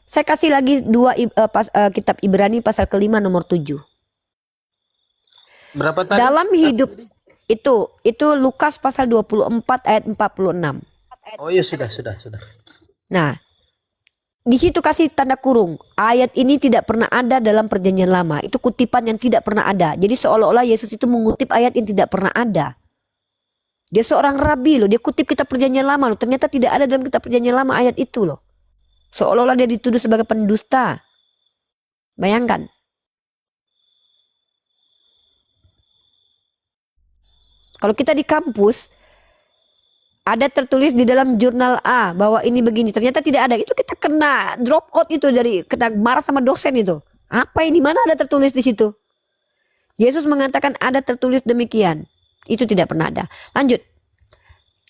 Saya kasih lagi kitab Ibrani pasal ke-5 nomor 7. Berapa tadi? Dalam hidup itu Lukas pasal 24 ayat 46. Oh iya, sudah. Nah, di situ kasih tanda kurung. Ayat ini tidak pernah ada dalam perjanjian lama. Itu kutipan yang tidak pernah ada. Jadi seolah-olah Yesus itu mengutip ayat yang tidak pernah ada. Dia seorang rabi loh. Dia kutip kitab perjanjian lama loh. Ternyata tidak ada dalam kitab perjanjian lama ayat itu loh. Seolah-olah dia dituduh sebagai pendusta. Bayangkan. Kalau kita di kampus, ada tertulis di dalam jurnal A bahwa ini begini, ternyata tidak ada. Itu kita kena drop out itu, kena marah sama dosen itu. Apa ini? Mana ada tertulis di situ? Yesus mengatakan ada tertulis demikian. Itu tidak pernah ada. Lanjut.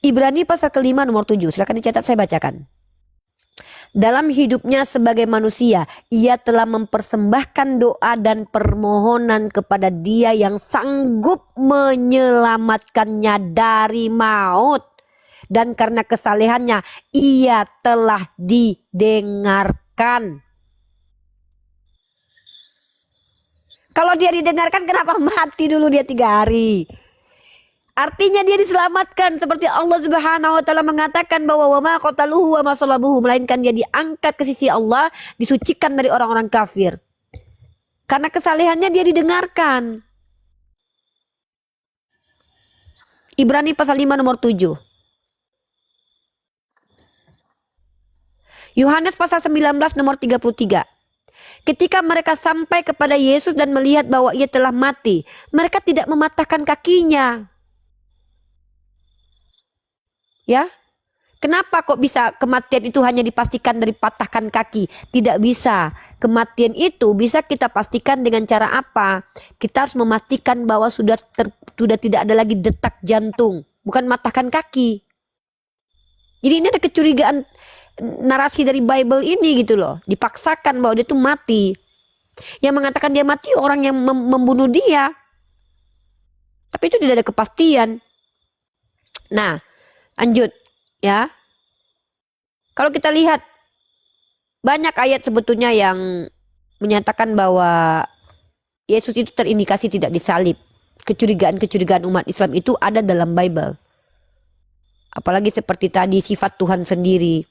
Ibrani pasal ke-5 nomor 7. Silakan dicatat, saya bacakan. Dalam hidupnya sebagai manusia, ia telah mempersembahkan doa dan permohonan kepada Dia yang sanggup menyelamatkannya dari maut. Dan karena kesalehannya, ia telah didengarkan. Kalau dia didengarkan, kenapa mati dulu dia 3 hari? Artinya dia diselamatkan, seperti Allah Subhanahu wa taala mengatakan bahwa wa ma qataluhu wa ma salabuhu, melainkan dia diangkat ke sisi Allah, disucikan dari orang-orang kafir. Karena kesalehannya dia didengarkan. Ibrani pasal 5 nomor 7. Yohanes pasal 19 nomor 33. Ketika mereka sampai kepada Yesus dan melihat bahwa ia telah mati, mereka tidak mematahkan kakinya. Ya, kenapa kok bisa kematian itu hanya dipastikan dari patahkan kaki? Tidak bisa. Kematian itu bisa kita pastikan dengan cara apa? Kita harus memastikan bahwa sudah tidak ada lagi detak jantung, bukan matahkan kaki. Jadi ini ada kecurigaan narasi dari Bible ini gitu loh. Dipaksakan bahwa dia itu mati. Yang mengatakan dia mati orang yang membunuh dia. Tapi itu tidak ada kepastian. Nah, lanjut ya. Kalau kita lihat banyak ayat sebetulnya yang menyatakan bahwa Yesus itu terindikasi tidak disalib. Kecurigaan-kecurigaan umat Islam itu ada dalam Bible. Apalagi seperti tadi sifat Tuhan sendiri.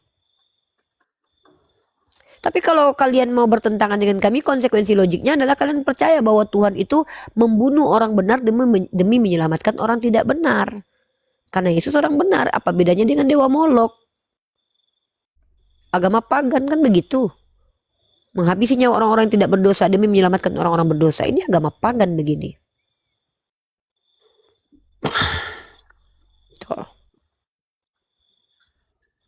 Tapi kalau kalian mau bertentangan dengan kami, konsekuensi logiknya adalah kalian percaya bahwa Tuhan itu membunuh orang benar demi menyelamatkan orang tidak benar. Karena Yesus orang benar, apa bedanya dengan dewa Molok? Agama pagan kan begitu. Menghabisi nyawa orang-orang yang tidak berdosa demi menyelamatkan orang-orang berdosa. Ini agama pagan begini. Tuh.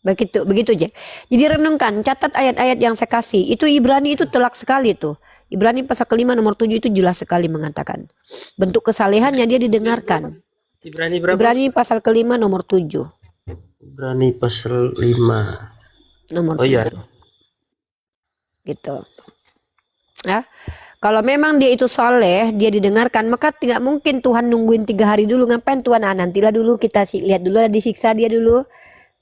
Begitu Jack. Jadi renungkan, catat ayat-ayat yang saya kasih. Itu Ibrani itu telak sekali tuh. Ibrani pasal ke-5 nomor 7 itu jelas sekali mengatakan. Bentuk kesalehannya dia didengarkan. Ibrani berapa? Ibrani pasal ke-5 nomor 7. Ibrani pasal 5. Nomor 7. Oh iya. Gitu. Ya. Kalau memang dia itu soleh, dia didengarkan, maka tidak mungkin Tuhan nungguin 3 hari dulu. Ngapain Tuhan? Nantilah dulu kita lihat dulu, disiksa dia dulu.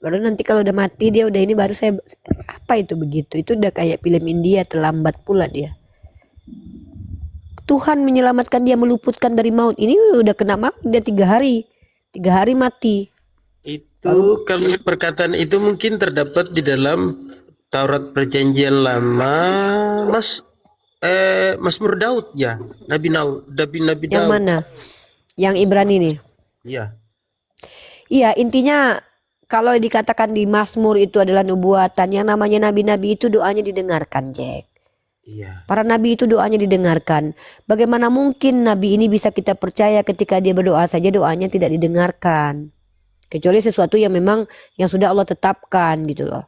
Baru nanti kalau udah mati dia udah ini baru saya, apa itu begitu? Itu udah kayak film India, terlambat pula dia. Tuhan menyelamatkan dia, meluputkan dari maut. Ini udah kena maut dia 3 hari. 3 hari mati. Itu kalau perkataan itu mungkin terdapat di dalam Taurat Perjanjian Lama, Mazmur Daud ya, Nabi Daud. Yang mana? Yang Ibrani nih. Iya. Iya, intinya kalau dikatakan di Mazmur itu adalah nubuatan, yang namanya nabi-nabi itu doanya didengarkan, Jack. Iya. Para nabi itu doanya didengarkan. Bagaimana mungkin nabi ini bisa kita percaya ketika dia berdoa saja doanya tidak didengarkan? Kecuali sesuatu yang memang yang sudah Allah tetapkan gitu loh.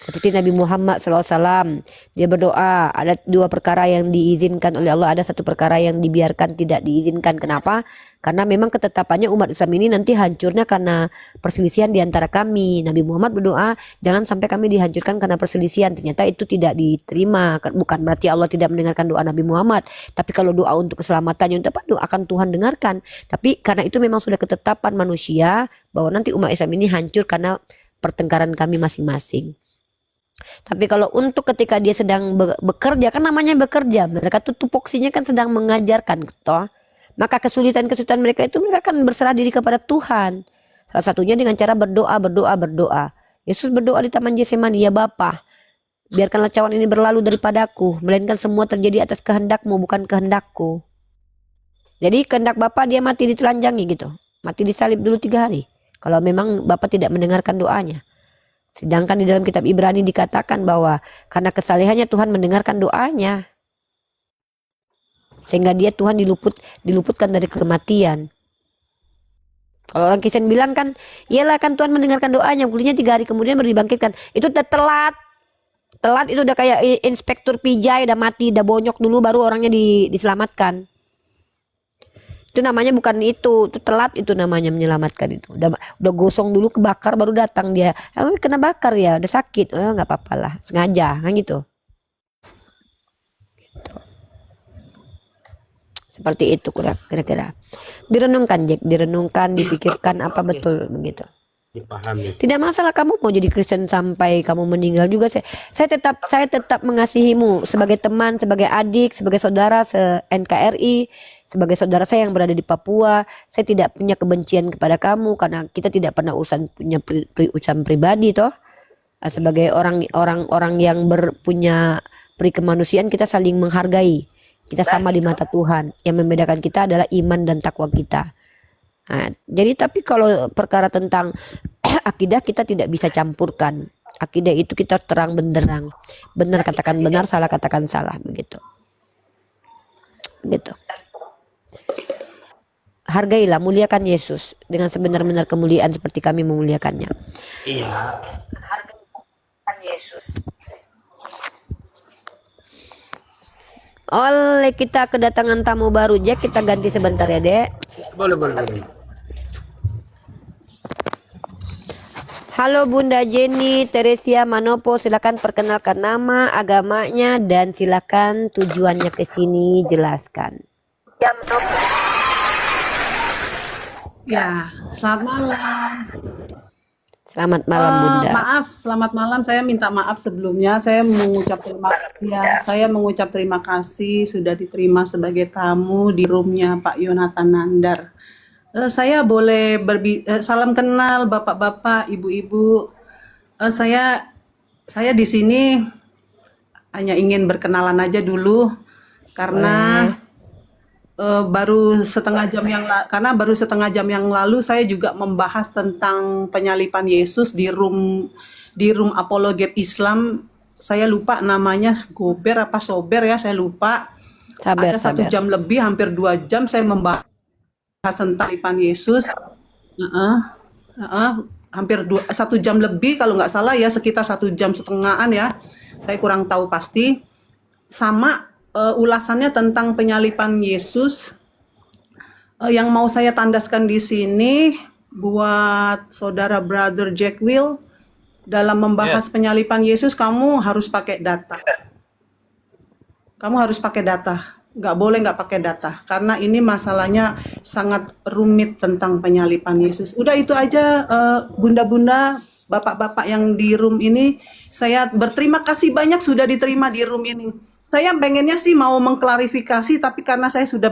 Seperti Nabi Muhammad SAW, dia berdoa, ada 2 perkara yang diizinkan oleh Allah, ada 1 perkara yang dibiarkan tidak diizinkan. Kenapa? Karena memang ketetapannya umat Islam ini nanti hancurnya karena perselisihan di antara kami. Nabi Muhammad berdoa, jangan sampai kami dihancurkan karena perselisihan. Ternyata itu tidak diterima. Bukan berarti Allah tidak mendengarkan doa Nabi Muhammad, tapi kalau doa untuk keselamatannya, untuk apa? Doakan Tuhan dengarkan. Tapi karena itu memang sudah ketetapan manusia bahwa nanti umat Islam ini hancur karena pertengkaran kami masing-masing. Tapi kalau untuk ketika dia sedang bekerja, kan namanya bekerja, mereka tuh tupoksinya kan sedang mengajarkan, toh. Maka kesulitan-kesulitan mereka itu mereka akan berserah diri kepada Tuhan. Salah satunya dengan cara berdoa. Yesus berdoa di Taman Getsemani, ya Bapa, biarkanlah cawan ini berlalu daripadaku, melainkan semua terjadi atas kehendakmu, bukan kehendakku. Jadi kehendak Bapa dia mati ditelanjangi gitu, mati disalib dulu 3 hari. Kalau memang Bapa tidak mendengarkan doanya. Sedangkan di dalam kitab Ibrani dikatakan bahwa karena kesalehannya Tuhan mendengarkan doanya. Sehingga dia Tuhan diluputkan dari kematian. Kalau orang Kristen bilang kan, iyalah kan Tuhan mendengarkan doanya, kulitnya 3 hari kemudian baru dibangkitkan. Itu udah telat. Telat itu udah kayak inspektur pijai, udah mati, udah bonyok dulu baru orangnya diselamatkan. Itu namanya bukan itu telat, itu namanya menyelamatkan itu. Udah gosong dulu kebakar baru datang dia. Kena bakar ya, udah sakit. Nggak apa-apa lah, sengaja kan gitu. Seperti itu kira-kira. Direnungkan Jack, direnungkan, dipikirkan apa betul begitu. Dipahami. Tidak masalah kamu mau jadi Kristen sampai kamu meninggal juga. Saya tetap mengasihimu sebagai teman, sebagai adik, sebagai saudara se-NKRI, sebagai saudara saya yang berada di Papua. Saya tidak punya kebencian kepada kamu karena kita tidak pernah punya urusan pribadi toh. Sebagai orang yang punya peri kemanusiaan, kita saling menghargai. Kita sama di mata Tuhan. Yang membedakan kita adalah iman dan takwa kita. Nah, jadi tapi kalau perkara tentang akidah kita tidak bisa campurkan. Akidah itu kita terang benderang. Benar katakan benar, salah katakan salah, begitu. Gitu. Hargailah, muliakan Yesus dengan sebenar-benar kemuliaan seperti kami memuliakannya. Iya. Hargailah Yesus. Oleh kita kedatangan tamu baru, Jack, kita ganti sebentar ya, Dek. Boleh. Halo Bunda Jenny, Teresia Manopo, silakan perkenalkan nama, agamanya, dan silakan tujuannya ke sini jelaskan. Ya, selamat malam. Selamat malam Bunda. Maaf, selamat malam. Saya minta maaf sebelumnya. Saya mengucap terima kasih sudah diterima sebagai tamu di roomnya Pak Yonatan Nandar. Saya boleh salam kenal bapak-bapak, ibu-ibu. Saya di sini hanya ingin berkenalan aja dulu karena baru setengah jam yang lalu saya juga membahas tentang penyalipan Yesus di room apologet Islam. Saya lupa namanya, Gober apa Sober ya, saya lupa. Ada 1 jam lebih, hampir 2 jam saya membahas tentang penyalipan Yesus. Hampir 1 jam lebih kalau nggak salah ya, sekitar 1 jam setengahan ya. Saya kurang tahu pasti. Sama ulasannya tentang penyalipan Yesus. Yang mau saya tandaskan di sini buat saudara brother Jack Will, dalam membahas penyalipan Yesus kamu harus pakai data. Kamu harus pakai data. Nggak boleh nggak pakai data karena ini masalahnya sangat rumit tentang penyalipan Yesus. Udah itu aja, bunda-bunda, bapak-bapak yang di room ini, saya berterima kasih banyak sudah diterima di room ini. Saya pengennya sih mau mengklarifikasi, tapi karena saya sudah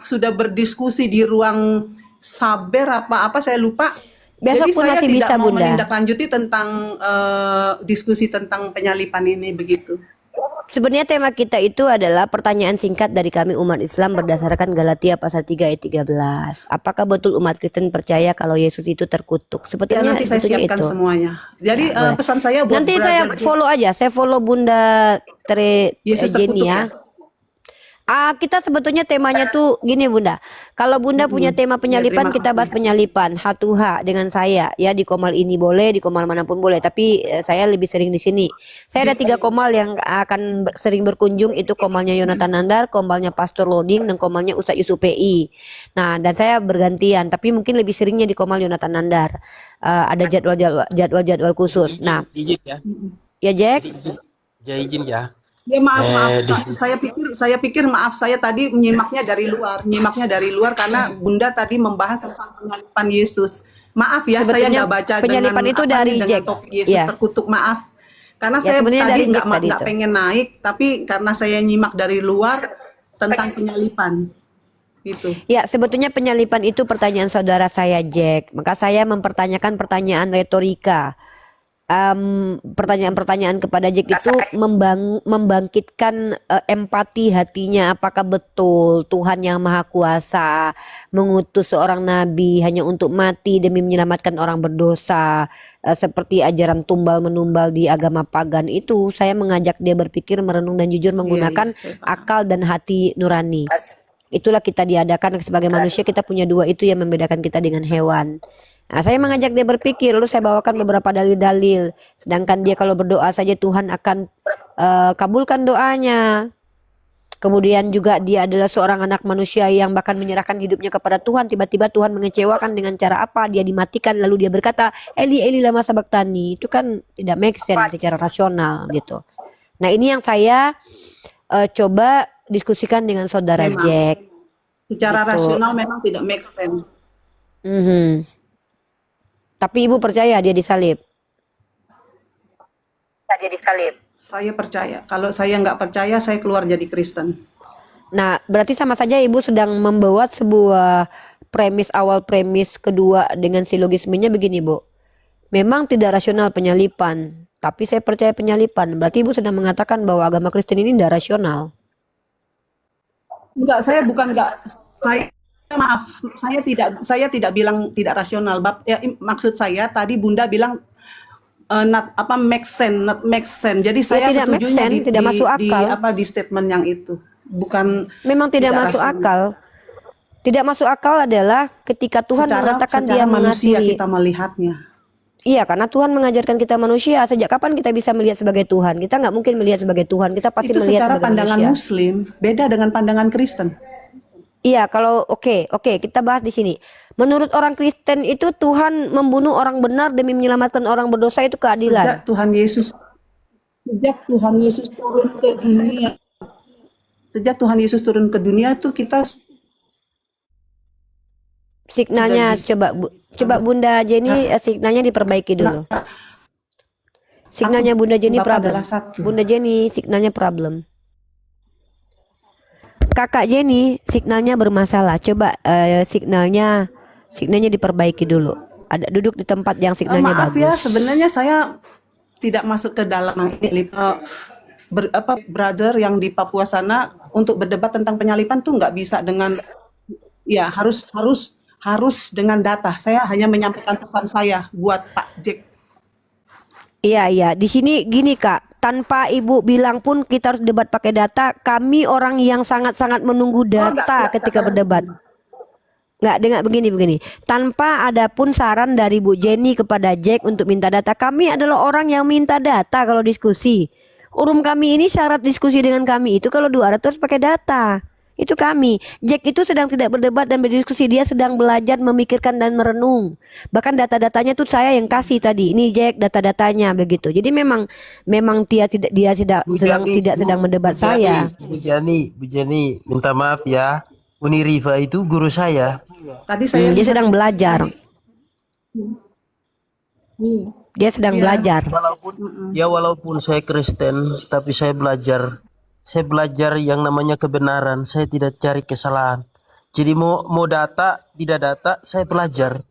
sudah berdiskusi di ruang saber apa saya lupa. Besok Jadi pun saya masih tidak bisa, mau Bunda. menindaklanjuti tentang diskusi tentang penyalipan ini begitu. Sebenarnya tema kita itu adalah pertanyaan singkat dari kami umat Islam berdasarkan Galatia pasal 3 ayat 13. Apakah betul umat Kristen percaya kalau Yesus itu terkutuk? Ya, Sebetulnya nanti saya sebetulnya siapkan itu. semuanya. Jadi Boleh. pesan saya buat Nanti saya follow aja, saya follow Bunda Yesus Jenny terkutuk ya. Kita sebetulnya temanya tuh gini Bunda. Kalau Bunda punya tema Ya, penyalipan, terima kita bahas kasih. penyalipan H2H dengan saya ya, di komal ini boleh, di komal manapun boleh. Tapi saya lebih sering di sini. Saya ada 3 komal yang akan sering berkunjung, itu komalnya Yonatan Nandar, komalnya Pastor Loading, dan komalnya Ustadz Yusuf PI. Nah, dan saya bergantian, tapi mungkin lebih seringnya di komal Yonatan Nandar. Ada jadwal khusus. Nah, Izin ya. ya Jack. Jadi izin ya. Ya maaf, Di sini. saya pikir maaf saya tadi nyimaknya dari luar karena Bunda tadi membahas tentang penyalipan Yesus. Maaf ya, saya Sebetulnya nggak baca penyalipan dengan itu apa dari nih, dengan Jack. topik Yesus Ya. terkutuk, maaf. Karena Ya, saya sebenarnya tadi dari nggak Jack tadi nggak itu. pengen naik, tapi karena saya nyimak dari luar tentang penyalipan gitu. Ya, sebetulnya penyalipan itu pertanyaan saudara saya Jack. Maka saya mempertanyakan pertanyaan retorika. Pertanyaan-pertanyaan kepada Jack itu membangkitkan empati hatinya. Apakah betul Tuhan yang Maha Kuasa mengutus seorang nabi hanya untuk mati demi menyelamatkan orang berdosa, seperti ajaran tumbal menumbal di agama pagan itu? Saya mengajak dia berpikir, merenung, dan jujur menggunakan Saya paham. akal dan hati nurani. Itulah kita diadakan sebagai manusia, kita punya dua itu yang membedakan kita dengan hewan. Nah, saya mengajak dia berpikir, lalu saya bawakan beberapa dalil-dalil. Sedangkan dia kalau berdoa saja Tuhan akan kabulkan doanya. Kemudian juga dia adalah seorang anak manusia yang bahkan menyerahkan hidupnya kepada Tuhan. Tiba-tiba Tuhan mengecewakan dengan cara apa? Dia dimatikan, lalu dia berkata, Eli Eli lama sabaktani. Itu kan tidak make sense secara rasional gitu. Nah, ini yang saya coba diskusikan dengan saudara Memang. Jack. Secara Gitu. rasional memang tidak make sense. Tapi ibu percaya dia disalib? Saya percaya. Kalau saya nggak percaya, saya keluar jadi Kristen. Nah, berarti sama saja ibu sedang membuat sebuah awal premis kedua dengan silogismenya begini, Bu. Memang tidak rasional penyalipan, tapi saya percaya penyalipan. Berarti ibu sedang mengatakan bahwa agama Kristen ini tidak rasional. Enggak, saya bukan enggak. Maaf, saya tidak bilang tidak rasional. Maksud saya tadi Bunda bilang not make sense. Jadi saya tidak make setujunya sense, tidak masuk akal. di statement yang itu. Bukan Memang tidak masuk rasional. akal. Tidak masuk akal adalah ketika Tuhan mengatakan dia manusia mengasihi. kita melihatnya. Iya, karena Tuhan mengajarkan kita manusia. Sejak kapan kita bisa melihat sebagai Tuhan? Kita nggak mungkin melihat sebagai Tuhan. Kita pasti Itu melihat secara sebagai pandangan manusia. Muslim, beda dengan pandangan Kristen. Iya, kalau oke, kita bahas di sini. Menurut orang Kristen itu Tuhan membunuh orang benar demi menyelamatkan orang berdosa, itu keadilan. Sejak Tuhan Yesus turun ke dunia. Sejak Tuhan Yesus turun ke dunia itu kita Signalnya coba Bunda Jenny, signalnya diperbaiki dulu. Signalnya Bunda Jenny Bapak problem. adalah satu. Bunda Jenny signalnya problem. Kakak Jenny signalnya bermasalah. Coba signalnya diperbaiki dulu. Ada duduk di tempat yang signalnya maaf bagus. ya, sebenarnya saya tidak masuk ke dalam ini. Brother yang di Papua sana untuk berdebat tentang penyalipan tuh nggak bisa dengan ya harus dengan data. Saya hanya menyampaikan pesan saya buat Pak Jack. Iya. Di sini gini Kak, tanpa Ibu bilang pun kita harus debat pakai data. Kami orang yang sangat-sangat menunggu data ketika berdebat. Nggak, dengar begini. Tanpa ada pun saran dari Bu Jenny kepada Jack untuk minta data. Kami adalah orang yang minta data kalau diskusi. Urum kami ini syarat diskusi dengan kami itu kalau dua harus pakai data. Itu kami. Jack itu sedang tidak berdebat dan berdiskusi. Dia sedang belajar, memikirkan dan merenung. Bahkan data-datanya tuh saya yang kasih tadi. Ini Jack data-datanya begitu. Jadi memang dia tidak sedang mendebat saya. Bu Jani, minta maaf ya. Uni Riva itu guru saya. Tadi saya Dia sedang belajar. Dia sedang belajar. Walaupun saya Kristen, tapi saya belajar. Saya belajar yang namanya kebenaran. Saya tidak cari kesalahan. Jadi mau data, tidak data, saya belajar.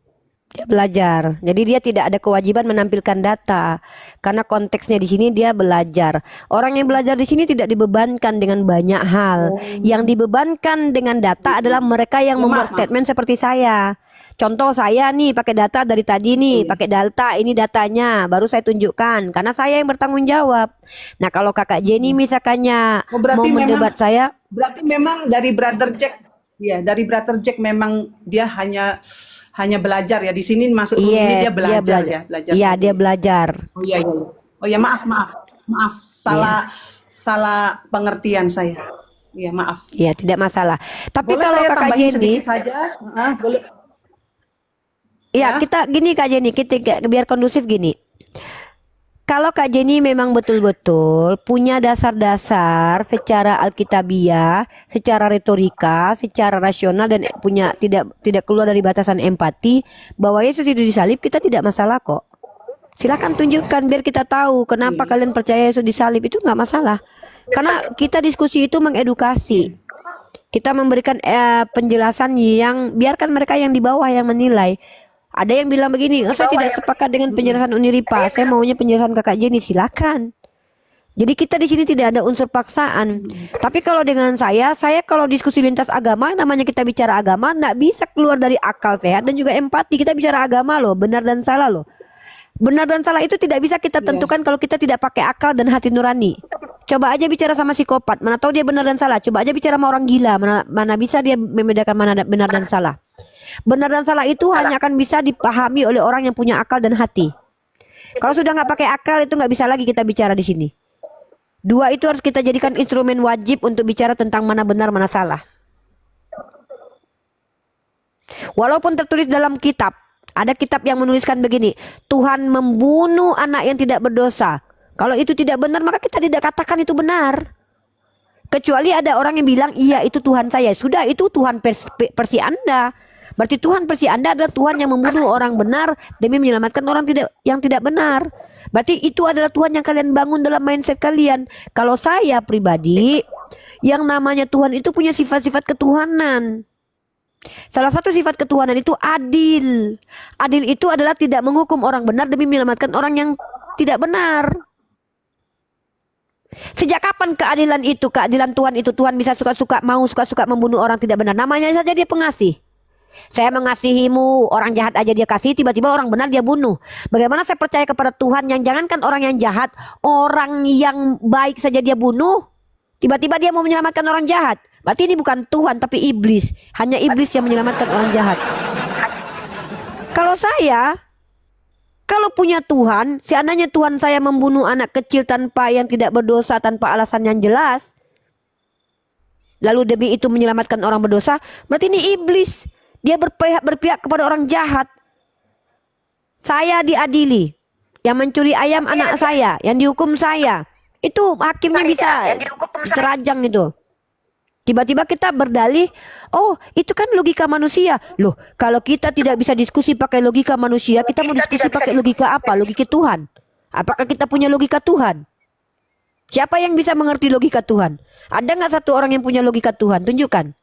Dia belajar. Jadi dia tidak ada kewajiban menampilkan data. Karena konteksnya di sini dia belajar. Orang yang belajar di sini tidak dibebankan dengan banyak hal. Yang dibebankan dengan data adalah mereka yang membuat statement seperti saya. Contoh saya nih pakai data dari tadi nih, pakai data ini datanya, baru saya tunjukkan. Karena saya yang bertanggung jawab. Nah kalau kakak Jenny misalkannya Oh, berarti mau mendebat saya, Berarti memang dari Brother Jack, ya dari Brother Jack memang dia hanya belajar ya. Di sini masuk room ini dia belajar ya, belajar. Iya, sendiri. dia belajar. Oh iya iya. Oh ya maaf, salah pengertian saya. Iya maaf. Iya, tidak masalah. Tapi Boleh kalau saya kakak tambahin Jenny, sedikit saja? Boleh. iya Ya. kita gini kak Jenny, kita biar kondusif gini. Kalau Kak Jenny memang betul-betul punya dasar-dasar secara alkitabiah, secara retorika, secara rasional dan punya tidak keluar dari batasan empati bahwa Yesus itu disalib, kita tidak masalah kok. Silakan tunjukkan biar kita tahu kenapa kalian percaya Yesus disalib, itu nggak masalah. Karena kita diskusi itu mengedukasi. Kita memberikan penjelasan yang biarkan mereka yang di bawah yang menilai. Ada yang bilang begini, oh, saya tidak sepakat dengan penjelasan Uniripa, saya maunya penjelasan kakak Jenny, silakan. Jadi kita di sini tidak ada unsur paksaan. Tapi kalau dengan saya kalau diskusi lintas agama, namanya kita bicara agama, nggak bisa keluar dari akal sehat dan juga empati. Kita bicara agama loh, benar dan salah loh. Benar dan salah itu tidak bisa kita tentukan kalau kita tidak pakai akal dan hati nurani. Coba aja bicara sama psikopat, mana tahu dia benar dan salah. Coba aja bicara sama orang gila, mana bisa dia membedakan mana benar dan salah. Benar dan salah itu hanya akan bisa dipahami oleh orang yang punya akal dan hati. Kalau sudah nggak pakai akal itu nggak bisa lagi kita bicara di sini. Dua itu harus kita jadikan instrumen wajib untuk bicara tentang mana benar mana salah. Walaupun tertulis dalam kitab, ada kitab yang menuliskan begini, Tuhan membunuh anak yang tidak berdosa. Kalau itu tidak benar maka kita tidak katakan itu benar. Kecuali ada orang yang bilang iya itu Tuhan saya. Sudah, itu Tuhan versi Anda. Berarti Tuhan versi Anda adalah Tuhan yang membunuh orang benar demi menyelamatkan orang yang tidak benar. Berarti itu adalah Tuhan yang kalian bangun dalam mindset kalian. Kalau saya pribadi, yang namanya Tuhan itu punya sifat-sifat ketuhanan. Salah satu sifat ketuhanan itu adil. Adil itu adalah tidak menghukum orang benar demi menyelamatkan orang yang tidak benar. Sejak kapan keadilan itu, keadilan Tuhan itu, Tuhan bisa suka-suka membunuh orang tidak benar? Namanya saja dia pengasih. Saya mengasihimu, orang jahat aja dia kasih, tiba-tiba orang benar dia bunuh. Bagaimana saya percaya kepada Tuhan yang jangankan orang yang jahat, orang yang baik saja dia bunuh, tiba-tiba dia mau menyelamatkan orang jahat. Berarti ini bukan Tuhan tapi iblis. Hanya iblis yang menyelamatkan orang jahat. Kalau punya Tuhan, seandainya Tuhan saya membunuh anak kecil tanpa yang tidak berdosa, tanpa alasan yang jelas, lalu demi itu menyelamatkan orang berdosa, berarti ini iblis. Dia berpihak kepada orang jahat. Saya diadili. Yang mencuri ayam anak saya, yang dihukum saya. Itu hakimnya bisa cerajang itu. Tiba-tiba kita berdalih, oh itu kan logika manusia. Loh, kalau kita tidak bisa diskusi pakai logika manusia, kita mau diskusi pakai logika apa? Logika Tuhan. Apakah kita punya logika Tuhan? Siapa yang bisa mengerti logika Tuhan? Ada nggak satu orang yang punya logika Tuhan? Tunjukkan.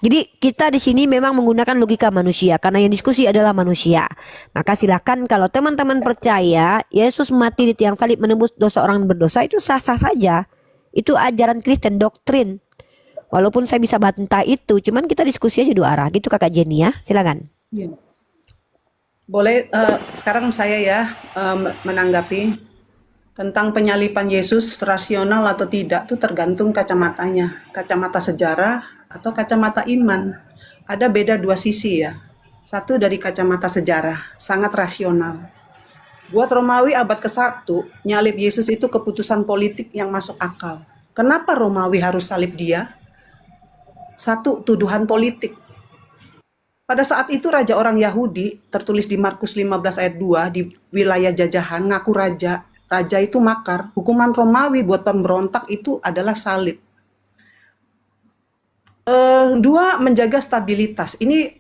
Jadi kita di sini memang menggunakan logika manusia karena yang diskusi adalah manusia. Maka silakan kalau teman-teman percaya Yesus mati di tiang salib menebus dosa orang berdosa, itu sah-sah saja. Itu ajaran Kristen, doktrin. Walaupun saya bisa bantah itu, cuman kita diskusi aja dua arah gitu kakak Jenny ya. Silakan. Iya. Boleh sekarang saya ya menanggapi tentang penyalipan Yesus rasional atau tidak itu tergantung kacamatanya. Kacamata sejarah atau kacamata iman. Ada beda dua sisi ya. Satu dari kacamata sejarah, sangat rasional. Buat Romawi abad ke-1, nyalib Yesus itu keputusan politik yang masuk akal. Kenapa Romawi harus salib dia? Satu, tuduhan politik. Pada saat itu raja orang Yahudi, tertulis di Markus 15 ayat 2, di wilayah jajahan, ngaku raja. Raja itu makar. Hukuman Romawi buat pemberontak itu adalah salib. Dua, menjaga stabilitas. Ini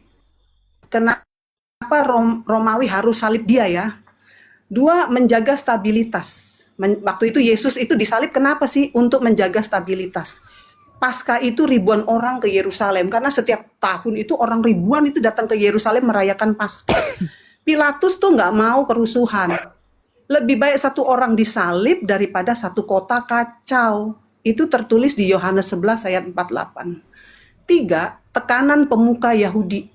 kenapa Romawi harus salib dia ya? Dua, menjaga stabilitas. Waktu itu Yesus itu disalib kenapa sih? Untuk menjaga stabilitas. Paskah itu ribuan orang ke Yerusalem karena setiap tahun itu orang ribuan itu datang ke Yerusalem merayakan Paskah. Pilatus tuh nggak mau kerusuhan. Lebih baik satu orang disalib daripada satu kota kacau. Itu tertulis di Yohanes 11 ayat 48. 3. Tekanan pemuka Yahudi.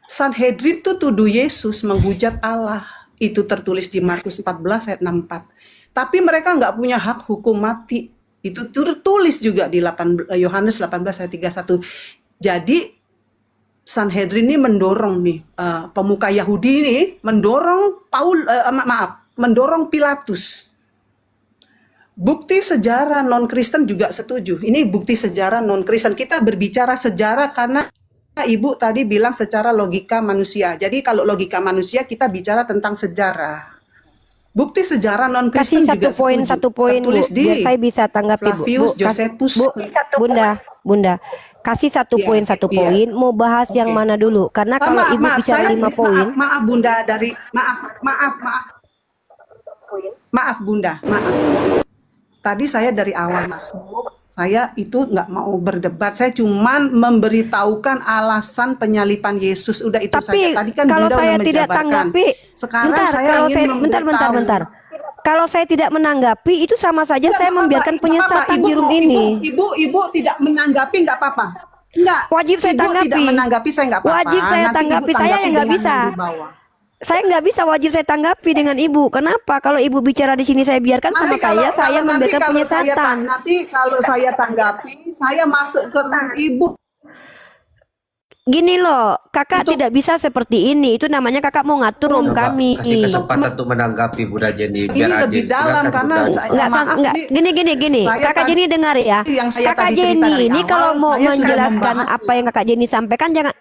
Sanhedrin itu tuduh Yesus menghujat Allah. Itu tertulis di Markus 14 ayat 64. Tapi mereka nggak punya hak hukum mati. Itu tertulis juga di Yohanes 18 ayat 31. Jadi Sanhedrin ini mendorong nih pemuka Yahudi ini mendorong mendorong Pilatus. Bukti sejarah non-Kristen juga setuju. Ini bukti sejarah non-Kristen. Kita berbicara sejarah karena Ibu tadi bilang secara logika manusia. Jadi kalau logika manusia kita bicara tentang sejarah. Bukti sejarah non-Kristen Kasih juga setuju. satu poin Bu, Tertulis di biar saya bisa tanggapi Bu. Flavius Josephus. Bunda, kasih satu Iya, poin iya. poin. Mau bahas yang Oke. mana dulu? Karena kalau Ibu bicara 5 poin, maaf Bunda dari maaf Bunda, maaf. Tadi saya dari awal masuk, saya itu nggak mau berdebat. Saya cuman memberitahukan alasan penyalipan Yesus. Udah itu tapi saja. Tadi kan kalau Bunda saya udah tidak menjabarkan. tanggapi, Sekarang saya ingin memberitahu. bentar. Kalau saya tidak menanggapi, itu sama saja Nggak saya apa-apa, membiarkan nggak penyesatan apa-apa. di room ini. Ibu tidak menanggapi nggak apa-apa. Enggak. Wajib saya Ibu tanggapi. tidak menanggapi saya nggak apa-apa. Wajib saya Nanti tanggapi. Ibu Saya yang nggak dengan bisa. yang di bawah. Saya nggak bisa wajib saya tanggapi dengan Ibu. Kenapa? Kalau Ibu bicara di sini saya biarkan sama saya membiarkan penyesatan. Nanti kalau saya tanggapi, saya masuk ke room Ibu. Gini loh, kakak tidak bisa seperti ini. Itu namanya kakak mau ngatur room Coba kami. kasih kesempatan untuk menanggapi Bunda Jenny Ini biar lebih adil. dalam Silakan, karena Bunda. saya maaf Enggak, ini gini. saya Kakak tadi- Jenny dengar ya. yang saya Kakak tadi cerita Jenny dari ini awal, kalau mau saya sudah menjelaskan membahas apa yang Kakak Jenny sampaikan jangan.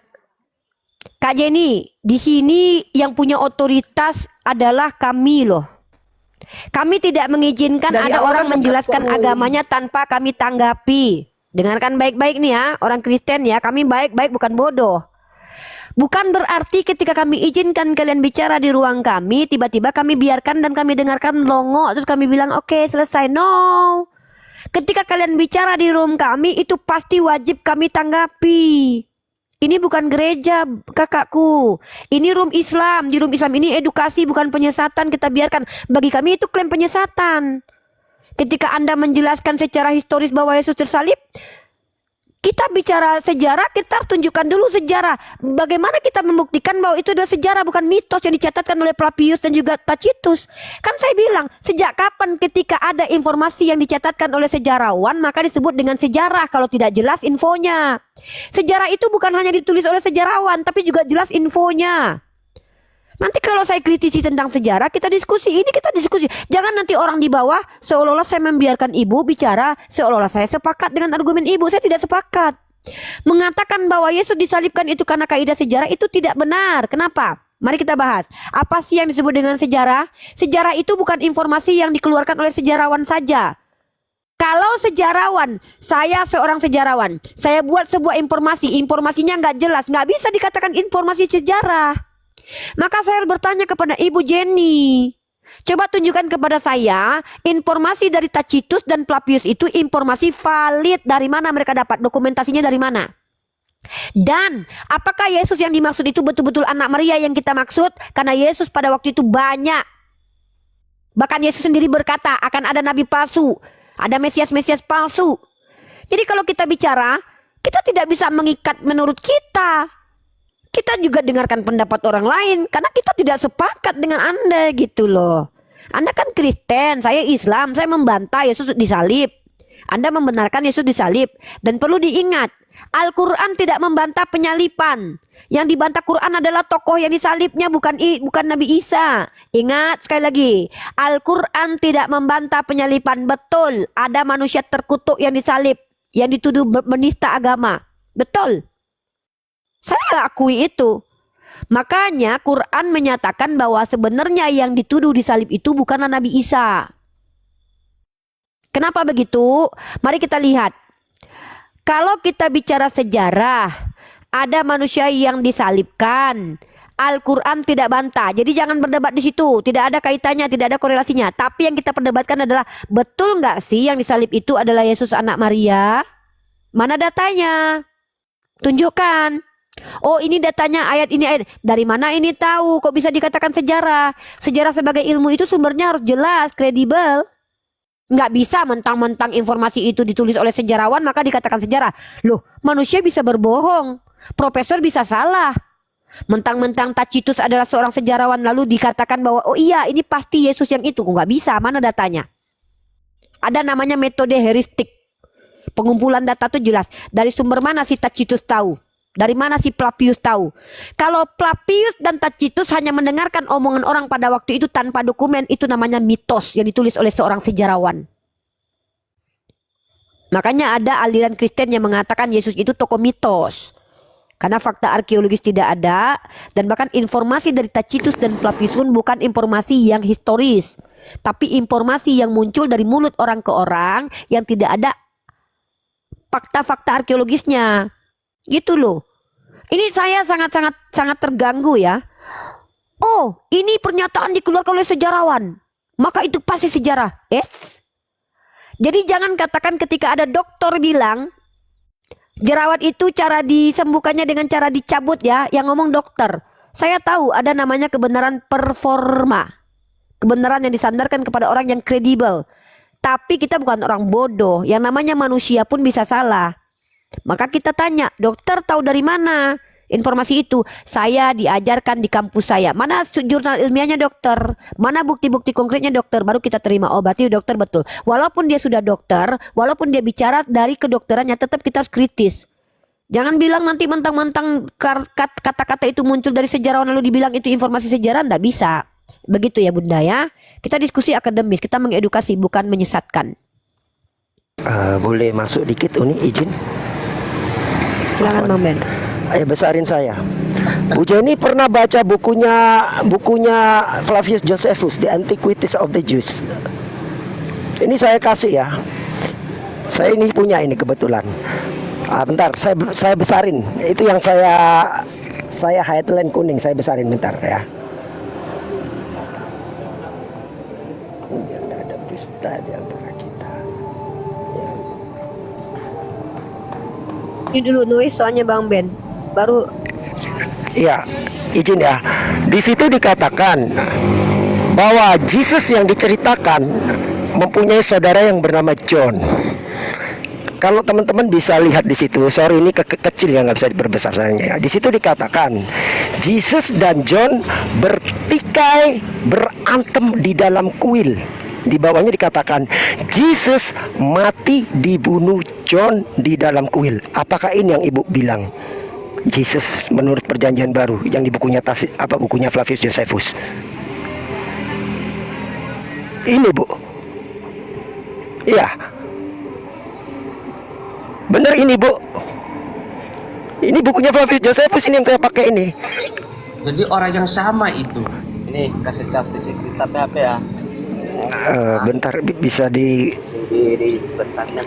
Kak Jenny, di sini yang punya otoritas adalah kami loh. Kami tidak mengizinkan Dari ada awal orang kan menjelaskan sejak- agamanya tanpa kami tanggapi. Dengarkan baik-baik nih ya, orang Kristen ya. Kami baik-baik bukan bodoh. Bukan berarti ketika kami izinkan kalian bicara di ruang kami, tiba-tiba kami biarkan dan kami dengarkan longo, terus kami bilang oke selesai. No. Ketika kalian bicara di room kami, itu pasti wajib kami tanggapi. Ini bukan gereja, kakakku. Ini room Islam. Di room Islam ini edukasi, bukan penyesatan. Kita biarkan. Bagi kami itu klaim penyesatan. Ketika Anda menjelaskan secara historis bahwa Yesus tersalib, kita bicara sejarah, kita harus tunjukkan dulu sejarah. Bagaimana kita membuktikan bahwa itu adalah sejarah, bukan mitos yang dicatatkan oleh Flavius dan juga Tacitus. Kan saya bilang, sejak kapan ketika ada informasi yang dicatatkan oleh sejarawan, maka disebut dengan sejarah kalau tidak jelas infonya. Sejarah itu bukan hanya ditulis oleh sejarawan, tapi juga jelas infonya. Nanti kalau saya kritisi tentang sejarah, kita diskusi. Ini kita diskusi. Jangan nanti orang di bawah seolah-olah saya membiarkan Ibu bicara, seolah-olah saya sepakat dengan argumen Ibu. Saya tidak sepakat. Mengatakan bahwa Yesus disalibkan itu karena kaidah sejarah itu tidak benar. Kenapa? Mari kita bahas. Apa sih yang disebut dengan sejarah? Sejarah itu bukan informasi yang dikeluarkan oleh sejarawan saja. Kalau sejarawan, saya seorang sejarawan, saya buat sebuah informasi, informasinya nggak jelas, nggak bisa dikatakan informasi sejarah. Maka saya bertanya kepada Ibu Jenny, coba tunjukkan kepada saya informasi dari Tacitus dan Flavius itu informasi valid. Dari mana mereka dapat? Dokumentasinya dari mana? Dan apakah Yesus yang dimaksud itu betul-betul anak Maria yang kita maksud? Karena Yesus pada waktu itu banyak. Bahkan Yesus sendiri berkata akan ada nabi palsu, ada Mesias-Mesias palsu. Jadi kalau kita bicara, kita tidak bisa mengikat menurut kita. Kita juga dengarkan pendapat orang lain karena kita tidak sepakat dengan Anda gitu loh. Anda kan Kristen, saya Islam, saya membantah Yesus disalib. Anda membenarkan Yesus disalib. Dan perlu diingat, Al-Quran tidak membantah penyalipan. Yang dibantah Quran adalah tokoh yang disalibnya, bukan Nabi Isa. Ingat sekali lagi, Al-Quran tidak membantah penyalipan. Betul, ada manusia terkutuk yang disalib, yang dituduh menista agama. Betul. Saya akui itu. Makanya Quran menyatakan bahwa sebenarnya yang dituduh disalib itu bukan Nabi Isa. Kenapa begitu? Mari kita lihat. Kalau kita bicara sejarah, ada manusia yang disalibkan. Al-Quran tidak bantah. Jadi jangan berdebat di situ. Tidak ada kaitannya, tidak ada korelasinya. Tapi yang kita perdebatkan adalah betul nggak sih yang disalib itu adalah Yesus anak Maria? Mana datanya? Tunjukkan. Oh, ini datanya ayat ini ayat. Dari mana ini tahu? Kok bisa dikatakan sejarah? Sejarah sebagai ilmu itu sumbernya harus jelas, kredibel. Nggak bisa mentang-mentang informasi itu ditulis oleh sejarawan maka dikatakan sejarah. Loh, manusia bisa berbohong. Profesor bisa salah. Mentang-mentang Tacitus adalah seorang sejarawan lalu dikatakan bahwa oh iya ini pasti Yesus yang itu. Nggak bisa, mana datanya? Ada namanya metode heuristik. Pengumpulan data itu jelas. Dari sumber mana si Tacitus tahu? Dari mana si Flavius tahu? Kalau Flavius dan Tacitus hanya mendengarkan omongan orang pada waktu itu tanpa dokumen, itu namanya mitos yang ditulis oleh seorang sejarawan. Makanya ada aliran Kristen yang mengatakan Yesus itu tokoh mitos. Karena fakta arkeologis tidak ada, dan bahkan informasi dari Tacitus dan Flavius pun bukan informasi yang historis, tapi informasi yang muncul dari mulut orang ke orang yang tidak ada fakta-fakta arkeologisnya. Gitu loh. Ini saya sangat terganggu ya. Oh, ini pernyataan dikeluarkan oleh sejarawan. Maka itu pasti sejarah. Yes. Jadi jangan katakan ketika ada dokter bilang jerawat itu cara disembuhkannya dengan cara dicabut ya. Yang ngomong dokter. Saya tahu ada namanya kebenaran performa. Kebenaran yang disandarkan kepada orang yang kredibel. Tapi kita bukan orang bodoh. Yang namanya manusia pun bisa salah. Maka kita tanya, dokter tahu dari mana informasi itu? Saya diajarkan di kampus saya. Mana jurnal ilmiahnya dokter? Mana bukti-bukti konkretnya dokter? Baru kita terima. Oh berarti dokter betul. Walaupun dia sudah dokter, walaupun dia bicara dari kedokterannya, tetap kita harus kritis. Jangan bilang nanti mentang-mentang kata-kata itu muncul dari sejarawan lalu dibilang itu informasi sejarah. Nggak bisa. Begitu ya Bunda ya. Kita diskusi akademis, kita mengedukasi bukan menyesatkan. Boleh masuk dikit Uni, izin? Silakan Bang Ben. Ayo besarin saya. Bu Jenny pernah baca bukunya Flavius Josephus, The Antiquities of the Jews. Ini saya kasih ya. Saya ini punya ini kebetulan. Bentar, saya besarin. Itu yang saya headline kuning, saya besarin bentar ya. Biar ada dusta di antara kita. Ya. Ini dulu nulis soalnya Bang Ben. Baru Ya, izin ya. Di situ dikatakan bahwa Yesus yang diceritakan mempunyai saudara yang bernama John. Kalau teman-teman bisa lihat di situ, sorry ini kecil ya nggak bisa diperbesar sayangnya. Di situ dikatakan Yesus dan John bertikai berantem di dalam kuil. Di bawahnya dikatakan Yesus mati dibunuh John di dalam kuil. Apakah ini yang ibu bilang? Yesus menurut perjanjian baru yang di bukunya bukunya Flavius Josephus. Ini Bu. Iya. Benar ini Bu. Ini bukunya Flavius Josephus ini yang saya pakai ini. Jadi orang yang sama itu. Ini kasih cas di situ tapi apa ya? Bentar bisa di bertanya.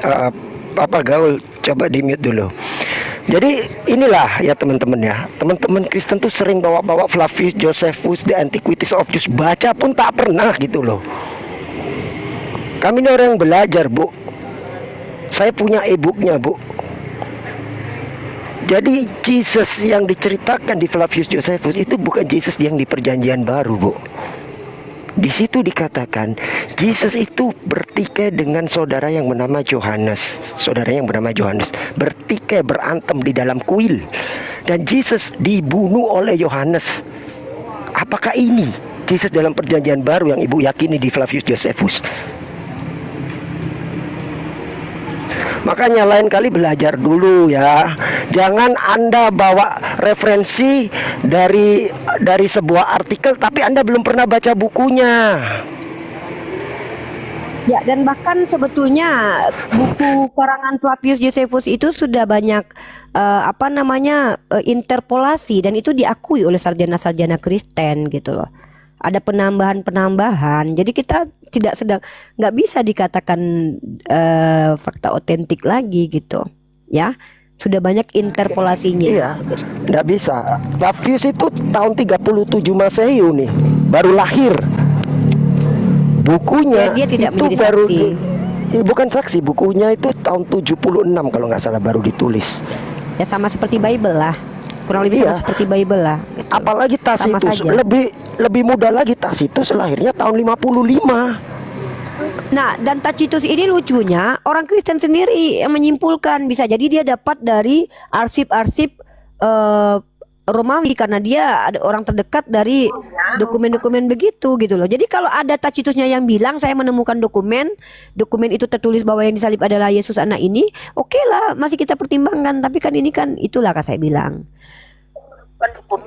apa gaul coba di mute dulu. Jadi inilah ya teman-teman ya. Teman-teman Kristen tuh sering bawa-bawa Flavius Josephus, The Antiquities of Jews, baca pun tak pernah gitu loh. Kami ini orang yang belajar Bu. Saya punya e-booknya Bu. Jadi Jesus yang diceritakan di Flavius Josephus itu bukan Jesus yang di perjanjian baru Bu. Di situ dikatakan Jesus itu bertikai dengan saudara yang bernama Yohanes. Saudaranya yang bernama Yohanes bertikai berantem di dalam kuil. Dan Jesus dibunuh oleh Yohanes. Apakah ini Jesus dalam perjanjian baru yang ibu yakini di Flavius Josephus? Makanya lain kali belajar dulu ya. Jangan Anda bawa referensi dari sebuah artikel tapi Anda belum pernah baca bukunya. ya, dan bahkan sebetulnya buku karangan Flavius Josephus itu sudah banyak interpolasi dan itu diakui oleh sarjana-sarjana Kristen gitu loh. Ada penambahan-penambahan. Jadi kita nggak bisa dikatakan fakta otentik lagi gitu. Ya, sudah banyak interpolasinya. Iya, nggak bisa. Flavius itu tahun 37 Masehi nih, baru lahir. Bukunya dia tidak itu menjadi baru saksi. bukan saksi, bukunya itu tahun 76 kalau nggak salah baru ditulis. Ya sama seperti Bible lah. Kurang lebih sama Iya. seperti Bible lah. Gitu. Apalagi Sama Tacitus, saja. lebih muda lagi. Tacitus lahirnya tahun 55. Nah, dan Tacitus ini lucunya orang Kristen sendiri yang menyimpulkan, bisa jadi dia dapat dari arsip-arsip Romawi karena dia ada orang terdekat dari dokumen-dokumen begitu gitu loh. Jadi kalau ada Tacitusnya yang bilang saya menemukan dokumen itu tertulis bahwa yang disalib adalah Yesus anak ini, oke lah, masih kita pertimbangkan. Tapi kan ini kan itulah kan saya bilang.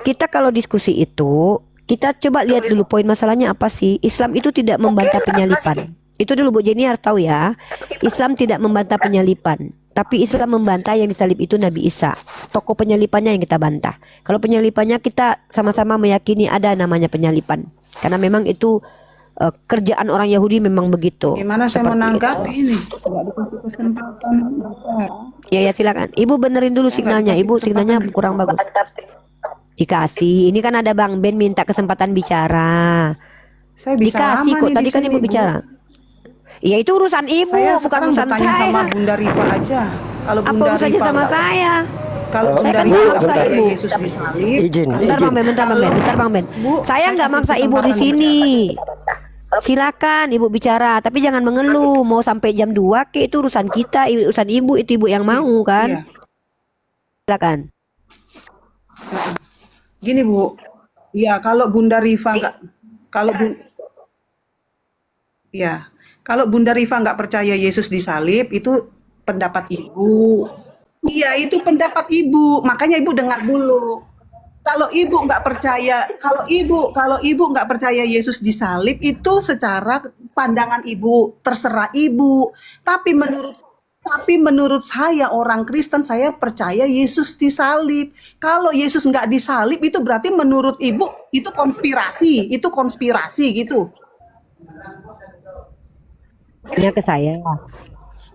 Kita kalau diskusi itu, kita coba lihat dulu poin masalahnya apa sih. Islam itu tidak membantah penyalipan. Itu dulu Bu Jenny harus tahu ya. Islam tidak membantah penyalipan. Tapi Islam membantah yang disalib itu Nabi Isa. Tokoh penyalipannya yang kita bantah. Kalau penyalipannya kita sama-sama meyakini ada namanya penyalipan. Karena memang itu kerjaan orang Yahudi memang begitu. Gimana saya Seperti menanggapi ini? Nggak dikasih kesempatan. Ya silakan. Ibu benerin dulu signalnya. Ibu signalnya kurang bagus. Dikasih. Ini kan ada Bang Ben minta kesempatan bicara. Saya bisa Dikasih lama kok. nih Tadi di kan sini, Ibu Bu. bicara. Ya itu urusan ibu, Saya bukan sekarang urusan bertanya saya. sama Bunda Rifa aja. Kalau Apa Bunda urusannya Rifa sama nggak- saya? Kalau Oh, Bunda kan Rifa nggak nggak maksa, percaya Ibu. Yesus disalib, Izin, Bentar Bang Ben, bentar Bang Ben. Bu, Saya saya nggak kasih maksa ibu di kesempatan sini. Silakan ibu bicara, tapi jangan mengeluh. Mau sampai jam 2 ke itu urusan kita, urusan ibu, itu ibu yang mau kan. Iya. Silakan. Gini Bu, ya kalau Bunda Rifa nggak, kalau Bu, ya kalau Bunda Rifa nggak percaya Yesus disalib itu pendapat Ibu. Iya itu pendapat Ibu, makanya Ibu dengar dulu. Kalau Ibu nggak percaya, kalau Ibu nggak percaya Yesus disalib itu secara pandangan Ibu terserah Ibu. Tapi menurut saya orang Kristen saya percaya Yesus disalib. Kalau Yesus nggak disalib itu berarti menurut Ibu itu konspirasi gitu. Ya ke saya.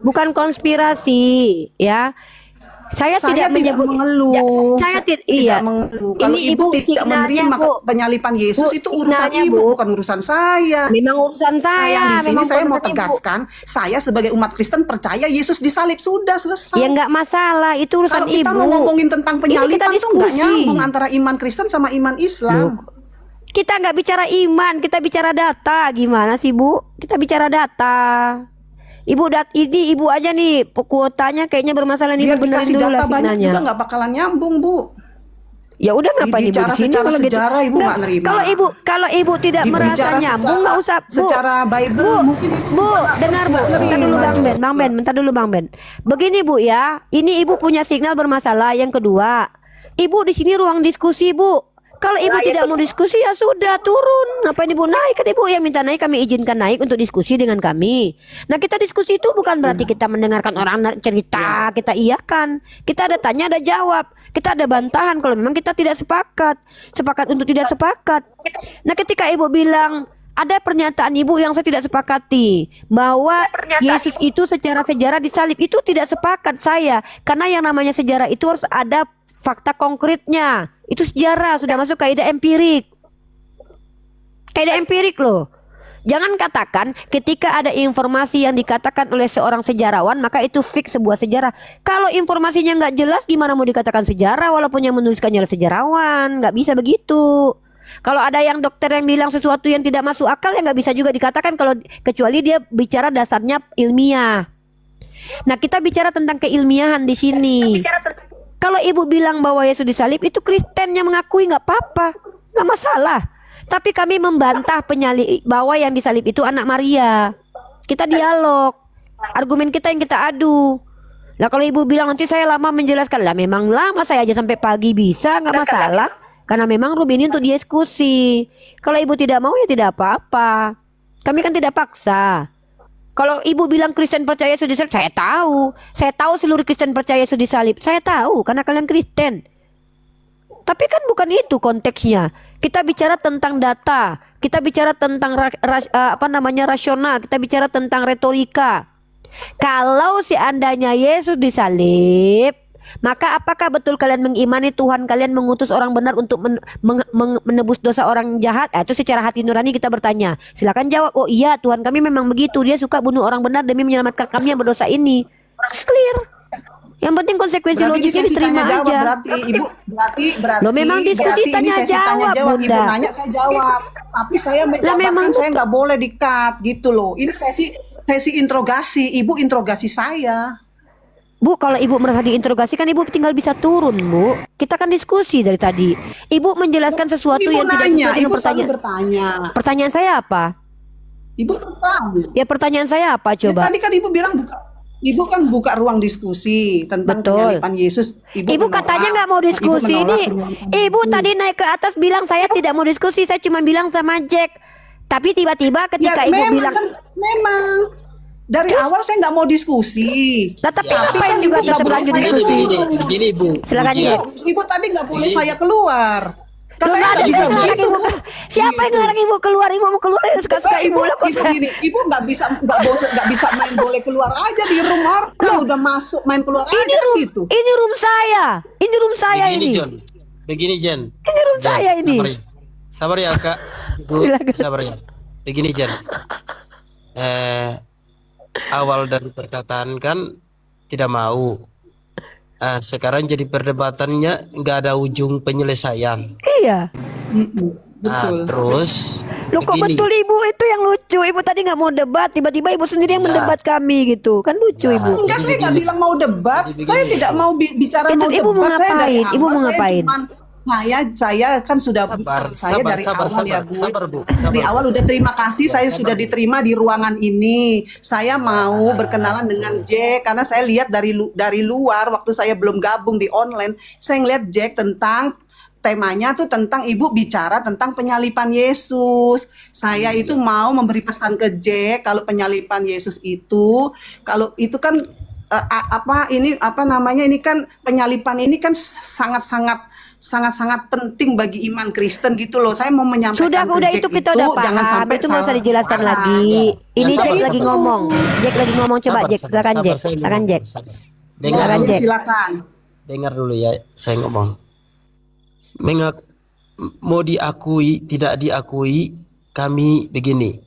Bukan konspirasi, ya. Saya tidak menyebut mengeluh. Ya, saya tidak iya. mengeluh. Kalau Ini Ibu Ibu tidak signalnya, menerima Bu. penyalipan Yesus Bu, itu urusan signalnya, Ibu, Bu. bukan urusan saya. Memang urusan saya. Yang di sini memang saya mau urusan ibu. tegaskan, saya sebagai umat Kristen percaya Yesus disalib, sudah selesai. Ya nggak masalah, itu urusan Kalau kita ibu. mau ngomongin tentang Ini kita penyalipan tuh nggak diskusi. nyambung antara iman Kristen sama iman Islam. Kita nggak bicara iman, kita bicara data. Gimana sih Bu? Kita bicara data. Ibu ini ibu aja nih kuotanya kayaknya bermasalah nih. Biar Ibu benerin dikasih dulu lah data banyak signalnya. juga nggak bakalan nyambung, Bu. Ya udah ngapain ibu Bicara di sini secara kalau gitu? sejarah, Ibu Udah, nggak nerima. Kalau ibu tidak merasa Bicara nyambung nggak usah Bu. secara Bible Bu, mungkin Ibu Bu, nggak dengar Bu, nerima bentar dulu Bang juga. Ben, Bang Ben, bentar dulu Bang Ben. Begini Bu ya, ini ibu punya signal bermasalah. Yang kedua, ibu di sini ruang diskusi Bu. Kalau ibu tidak mau diskusi ya sudah turun. Ngapain ibu naik? Kan ibu yang minta naik, kami izinkan naik untuk diskusi dengan kami. Nah kita diskusi itu bukan berarti kita mendengarkan orang cerita, kita iyakan. Kita ada tanya, ada jawab. Kita ada bantahan kalau memang kita tidak sepakat. Sepakat untuk tidak sepakat. Nah ketika ibu bilang ada pernyataan ibu yang saya tidak sepakati, bahwa Yesus itu secara sejarah disalib, itu tidak sepakat saya. Karena yang namanya sejarah itu harus ada fakta konkretnya. Itu sejarah, sudah masuk kaidah empirik. Kaidah empirik loh. Jangan katakan ketika ada informasi yang dikatakan oleh seorang sejarawan maka itu fix sebuah sejarah. Kalau informasinya nggak jelas gimana mau dikatakan sejarah walaupun yang menuliskannya adalah sejarawan? Nggak bisa begitu. Kalau ada yang dokter yang bilang sesuatu yang tidak masuk akal ya nggak bisa juga dikatakan kalau kecuali dia bicara dasarnya ilmiah. Nah kita bicara tentang keilmiahan di sini. Kalau ibu bilang bahwa Yesus disalib itu Kristen yang mengakui nggak apa-apa, nggak masalah. Tapi kami membantah bahwa yang disalib itu anak Maria. Kita dialog, argumen kita yang kita adu. Nah kalau ibu bilang nanti saya lama menjelaskan, lah memang lama saya aja sampai pagi bisa nggak masalah. Karena memang room ini untuk diskusi. Kalau ibu tidak mau ya tidak apa-apa. Kami kan tidak paksa. Kalau ibu bilang Kristen percaya Yesus disalib, saya tahu. Saya tahu seluruh Kristen percaya Yesus disalib. Saya tahu karena kalian Kristen. Tapi kan bukan itu konteksnya. Kita bicara tentang data. Kita bicara tentang rasional. Kita bicara tentang retorika. Kalau seandainya Yesus disalib, Maka apakah betul kalian mengimani Tuhan kalian mengutus orang benar untuk menebus dosa orang jahat? Itu secara hati nurani kita bertanya. Silakan jawab. Oh iya, Tuhan kami memang begitu. Dia suka bunuh orang benar demi menyelamatkan kami yang berdosa ini. Clear. Yang penting konsekuensi Berarti logiknya sesi diterima tanya jawab, aja. berarti Ibu berarti Loh, memang diskusi berarti ini tanya sesi tanya jawab, jawab. Ibu Bunda. nanya saya jawab. Tapi saya menjabarkan memang saya nggak boleh di-cut gitu loh. Ini sesi interogasi. Ibu interogasi saya. Bu, kalau ibu merasa diinterogasi kan ibu tinggal bisa turun, Bu. Kita kan diskusi dari tadi. Ibu menjelaskan sesuatu Ibu yang tidak nanya, sesuai dengan Ibu selalu pertanyaan. bertanya. Pertanyaan saya apa? Ibu bertanya. Ya pertanyaan saya apa Ya, coba? tadi kan Ibu bilang Ibu kan buka ruang diskusi tentang Betul. penyalipan Yesus. Ibu katanya nggak mau diskusi ini. Ibu tadi naik ke atas bilang saya tidak mau diskusi, saya cuma bilang sama Jack. Tapi tiba-tiba ketika ibu memang, bilang, memang dari awal saya nggak mau diskusi. nah, tapi Ya, apa yang Ibu juga nggak tetap boleh lanjut saya diskusi? Begini Bu. Silakan, Ujian. Jack. Ibu tadi nggak boleh saya keluar. Loh, Katanya nggak ada nggak bisa yang ngelarang begitu. ibu. Siapa yang ngelarang ibu keluar? Ibu mau keluar ya suka-suka ibu lah kok. Gini, ibu nggak bisa main boleh keluar aja di rumah orang udah masuk main keluar Ini aja room, gitu. ini room saya. Ini room saya Begini ini. John. Begini Jen. Ini room Jen, saya ini. Sabar ya Kak. Ibu, Silakan. sabar ya. Begini Jen. Awal dari perkataan kan tidak mau. Sekarang jadi perdebatannya nggak ada ujung penyelesaian. Iya. Betul. Terus Loh kok begini. betul ibu itu yang lucu. Ibu tadi nggak mau debat, tiba-tiba ibu sendiri yang Ya. mendebat kami gitu. Kan lucu Ya. ibu. Enggak, saya nggak begini. bilang mau debat. Jadi Saya begini. tidak mau bicara Itu mau ibu mau debat. Saya dari ngapain? Ibu awal mau saya ngapain? cuman saya kan sudah saya dari awal ya Bu. sabar Bu. Dari awal udah terima kasih saya sabar, sudah Bu. diterima di ruangan ini. Saya mau berkenalan dengan Jack karena saya lihat dari luar waktu saya belum gabung di online, saya ngeliat Jack tentang temanya tuh tentang ibu bicara tentang penyalipan Yesus. Saya itu mau memberi pesan ke Jack kalau penyalipan Yesus itu kalau itu kan ini kan penyalipan ini kan sangat penting bagi iman Kristen gitu loh. Saya mau menyampaikan Udah ke Jack itu kita udah paham. jangan sampai Itu nggak usah salah dijelaskan paham. lagi. Ini Ya, Jack sabar, lagi sabar. ngomong. Jack lagi ngomong coba Sabar, Jack. sabar, Silakan sabar, Jack. saya Silakan ngomong, Jack. sabar. Dengar, Silakan, Jack. Silakan. dengar dulu ya, saya ngomong. Mau diakui, tidak diakui, kami begini.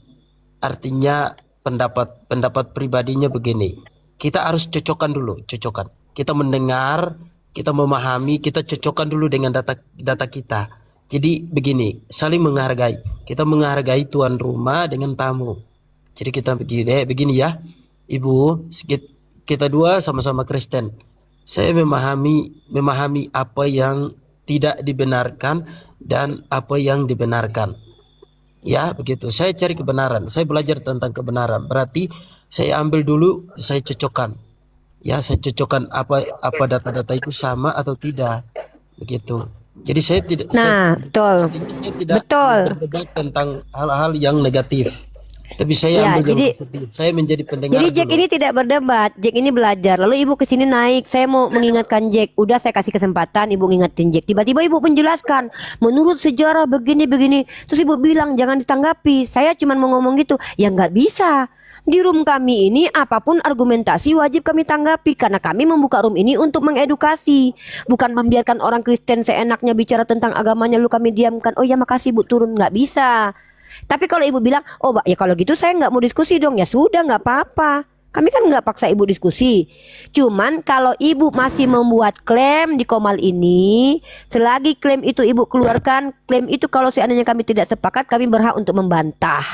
Artinya pendapat pribadinya begini. Kita harus cocokkan dulu, cocokkan. Kita mendengar, kita memahami, kita cocokkan dulu dengan data kita. Jadi begini, saling menghargai. Kita menghargai tuan rumah dengan tamu. Jadi kita begini ya, Ibu, kita dua sama-sama Kristen. Saya memahami apa yang tidak dibenarkan dan apa yang dibenarkan. Ya, begitu. Saya cari kebenaran. Saya belajar tentang kebenaran. Berarti saya ambil dulu, saya cocokkan. Ya, saya cocokkan apa data-data itu sama atau tidak. Begitu. Jadi saya tidak Betul. saya tidak Betul. berdebat tentang hal-hal yang negatif. Tapi saya Ya, ambil yang jadi- positif. Saya menjadi pendengar. Jadi Jack dulu. ini tidak berdebat, Jack ini belajar. Lalu ibu kesini naik, saya mau mengingatkan Jack. Udah saya kasih kesempatan, ibu ngingetin Jack. Tiba-tiba ibu menjelaskan, menurut sejarah begini-begini. Terus ibu bilang jangan ditanggapi. Saya cuma mau ngomong gitu. Ya nggak bisa. Di room kami ini apapun argumentasi wajib kami tanggapi karena kami membuka room ini untuk mengedukasi, bukan membiarkan orang Kristen seenaknya bicara tentang agamanya lalu kami diamkan. Oh ya makasih Bu turun, nggak bisa. Tapi kalau ibu bilang, oh ya kalau gitu saya nggak mau diskusi dong, ya sudah nggak apa-apa. Kami kan nggak paksa ibu diskusi. Cuman kalau ibu masih membuat klaim di Komal ini, selagi klaim itu ibu keluarkan, klaim itu kalau seandainya kami tidak sepakat, kami berhak untuk membantah.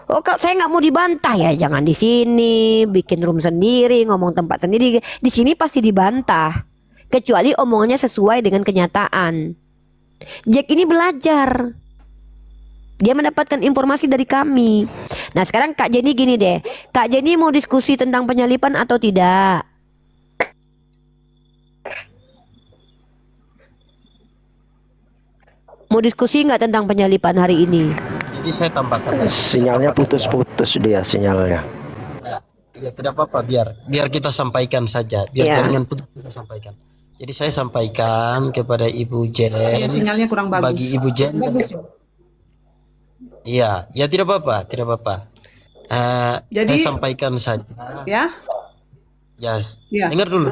Oh kak, saya nggak mau dibantah ya, jangan di sini, bikin room sendiri, ngomong tempat sendiri. Di sini pasti dibantah, kecuali omongannya sesuai dengan kenyataan. Jack ini belajar. Dia mendapatkan informasi dari kami. Nah sekarang Kak Jenny gini deh. Kak Jenny mau diskusi tentang penyalipan atau tidak? Mau diskusi nggak tentang penyalipan hari ini? Jadi saya tambahkan. Sinyalnya putus-putus dia sinyalnya. Ya tidak apa-apa, biar kita sampaikan saja, biar Ya. jaringan putus kita sampaikan. Jadi saya sampaikan kepada Ibu Jen, Ya, sinyalnya kurang bagus. bagi Ibu Jen. Bagus. Iya, ya tidak apa-apa, tidak apa-apa. Jadi- Saya sampaikan saja. Ya. Iya. dengar dulu.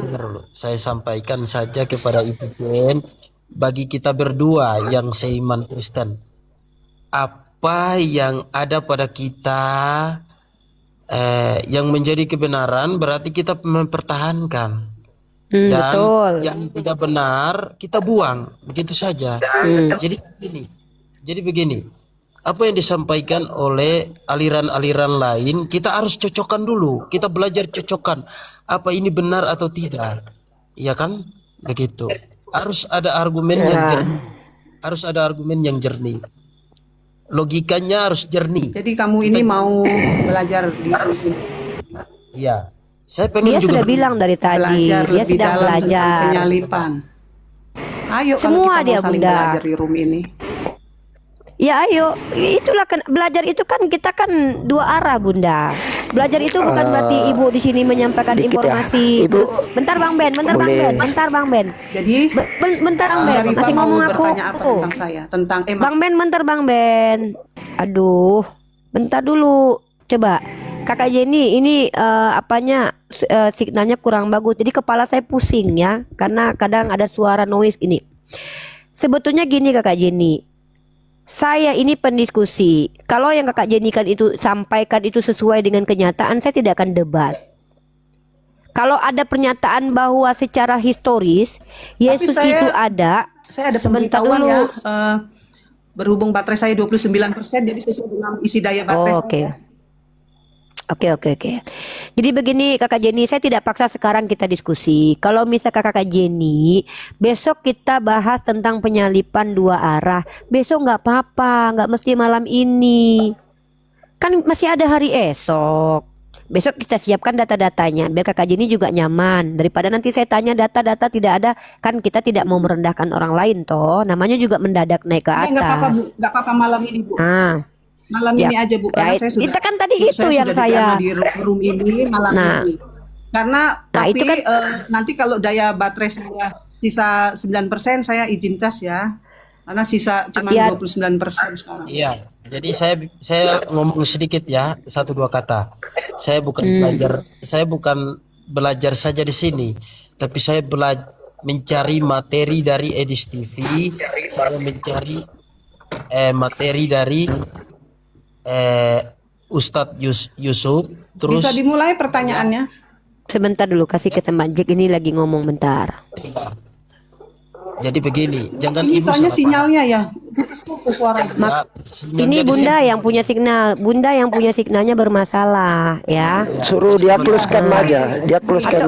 Saya sampaikan saja kepada Ibu Jen, bagi kita berdua yang seiman Kristen, apa yang ada pada kita yang menjadi kebenaran berarti kita mempertahankan. Dan Betul. yang tidak benar kita buang, begitu saja. Jadi begini, apa yang disampaikan oleh aliran-aliran lain kita harus cocokkan dulu. Kita belajar cocokkan apa ini benar atau tidak. Iya kan? Begitu. Harus ada argumen yang jernih. Harus ada argumen yang jernih. Logikanya harus jernih. Jadi kamu ini mau belajar di sini, Iya. Saya pengen Dia juga sudah bilang dari tadi, belajar dia lebih sedang dalam tentang belajar. penyalipan. Ayo Semua kalau kita dia, mau saling Bunda. belajar di room ini. Ya ayo, itulah belajar itu kan kita kan dua arah Bunda. Belajar itu bukan berarti Ibu di sini menyampaikan dikit ya. informasi. Ibu, Bentar Bang Ben, bentar Bang boleh. Ben, bentar Bang Ben. Jadi Bentar Bang Ben, Arifah masih mau ngomong aku. bertanya apa tentang saya? Tentang Bang Ben, bentar Bang Ben. Aduh, bentar dulu. Coba, Kakak Jenny, ini signalnya kurang bagus. Jadi kepala saya pusing ya, karena kadang ada suara noise ini. Sebetulnya gini Kakak Jenny, saya ini pendiskusi. Kalau yang Kakak Jenny kan itu sampaikan itu sesuai dengan kenyataan, saya tidak akan debat. Kalau ada pernyataan bahwa secara historis Yesus saya- itu ada, saya ada sebentar pemberitahuan dulu. ya. Berhubung baterai saya 29%, jadi sesuai dengan isi daya baterai. Oh, oke. Oke. Jadi begini Kakak Jenny, saya tidak paksa sekarang kita diskusi. Kalau misalkan Kakak Jenny, besok kita bahas tentang penyalipan dua arah. Besok nggak apa-apa, nggak mesti malam ini. Kan masih ada hari esok. Besok kita siapkan data-datanya biar Kakak Jenny juga nyaman. Daripada nanti saya tanya data-data tidak ada, kan kita tidak mau merendahkan orang lain toh. Namanya juga mendadak naik ke Ini nggak apa-apa Bu, atas. nggak apa-apa malam ini Bu. Ah, Malam siap. ini aja Bu, karena Ya, saya sudah. kita kan tadi saya itu yang sudah saya. diterima di room ini malam Nah. ini. Karena Nah, tapi itu kan- nanti kalau daya baterai saya sisa 9%, saya izin cas ya. Karena sisa cuma Ya. 29% sekarang. Iya, jadi saya ngomong sedikit ya, satu dua kata. Saya bukan belajar saja di sini, tapi saya mencari materi dari Edis TV, saya mencari materi dari Ustadz Yusuf, terus Bisa dimulai pertanyaannya. Sebentar dulu, kasih kesempatan Jack ini lagi ngomong bentar. jadi begini, jangan Ini ibu soalnya salah sinyalnya ya, putus suara. paham. Ya, sinyalnya Ini di Bunda sini. yang punya signal, Bunda yang punya signalnya bermasalah ya. Suruh dia close-kan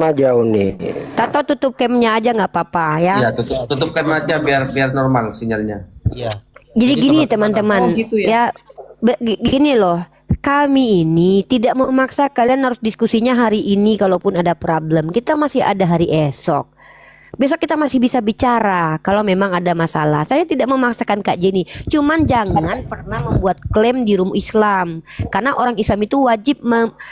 aja, Uni. Tato tutup camnya aja nggak apa-apa ya. Ya, tutupkan aja biar normal sinyalnya. Iya. Jadi gini teman-teman, Oh, gitu ya. gini loh. Kami ini tidak memaksa kalian harus diskusinya hari ini kalaupun ada problem. Kita masih ada hari esok. Besok kita masih bisa bicara kalau memang ada masalah. Saya tidak memaksakan Kak Jenny. Cuman jangan pernah membuat klaim di room Islam. Karena orang Islam itu wajib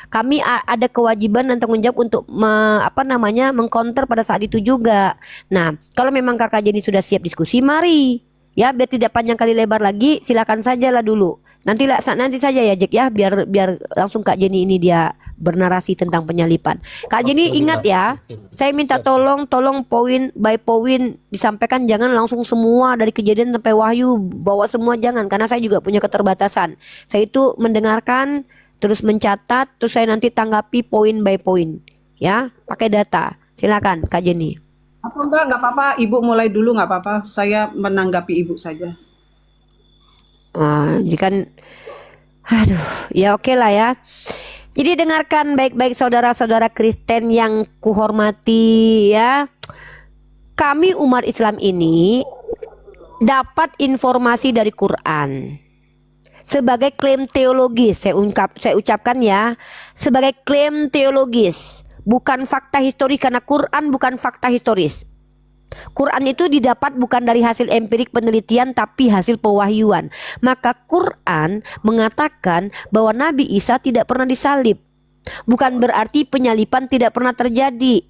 kami ada kewajiban dan tanggung jawab untuk mengcounter pada saat itu juga. Nah, kalau memang Kakak Jenny sudah siap diskusi, mari. Ya, biar tidak panjang kali lebar lagi, silakan sajalah dulu. Nanti saja ya Jack ya, biar langsung Kak Jenny ini dia bernarasi tentang penyalipan. Kak Jenny ingat ya, saya minta tolong poin by poin disampaikan, jangan langsung semua dari kejadian sampai wahyu bawa semua, jangan, karena saya juga punya keterbatasan. Saya itu mendengarkan, terus mencatat, terus saya nanti tanggapi poin by poin. Ya, pakai data. Silakan Kak Jenny. Apa enggak apa-apa, Ibu mulai dulu nggak apa-apa. Saya menanggapi Ibu saja. Jadi kan, aduh, ya oke lah ya. Jadi dengarkan baik-baik saudara-saudara Kristen yang kuhormati ya. Kami umat Islam ini dapat informasi dari Quran sebagai klaim teologis. Saya ucapkan ya, sebagai klaim teologis, bukan fakta historis, karena Quran bukan fakta historis. Quran itu didapat bukan dari hasil empirik penelitian tapi hasil pewahyuan. Maka Quran mengatakan bahwa Nabi Isa tidak pernah disalib. Bukan berarti penyalipan tidak pernah terjadi.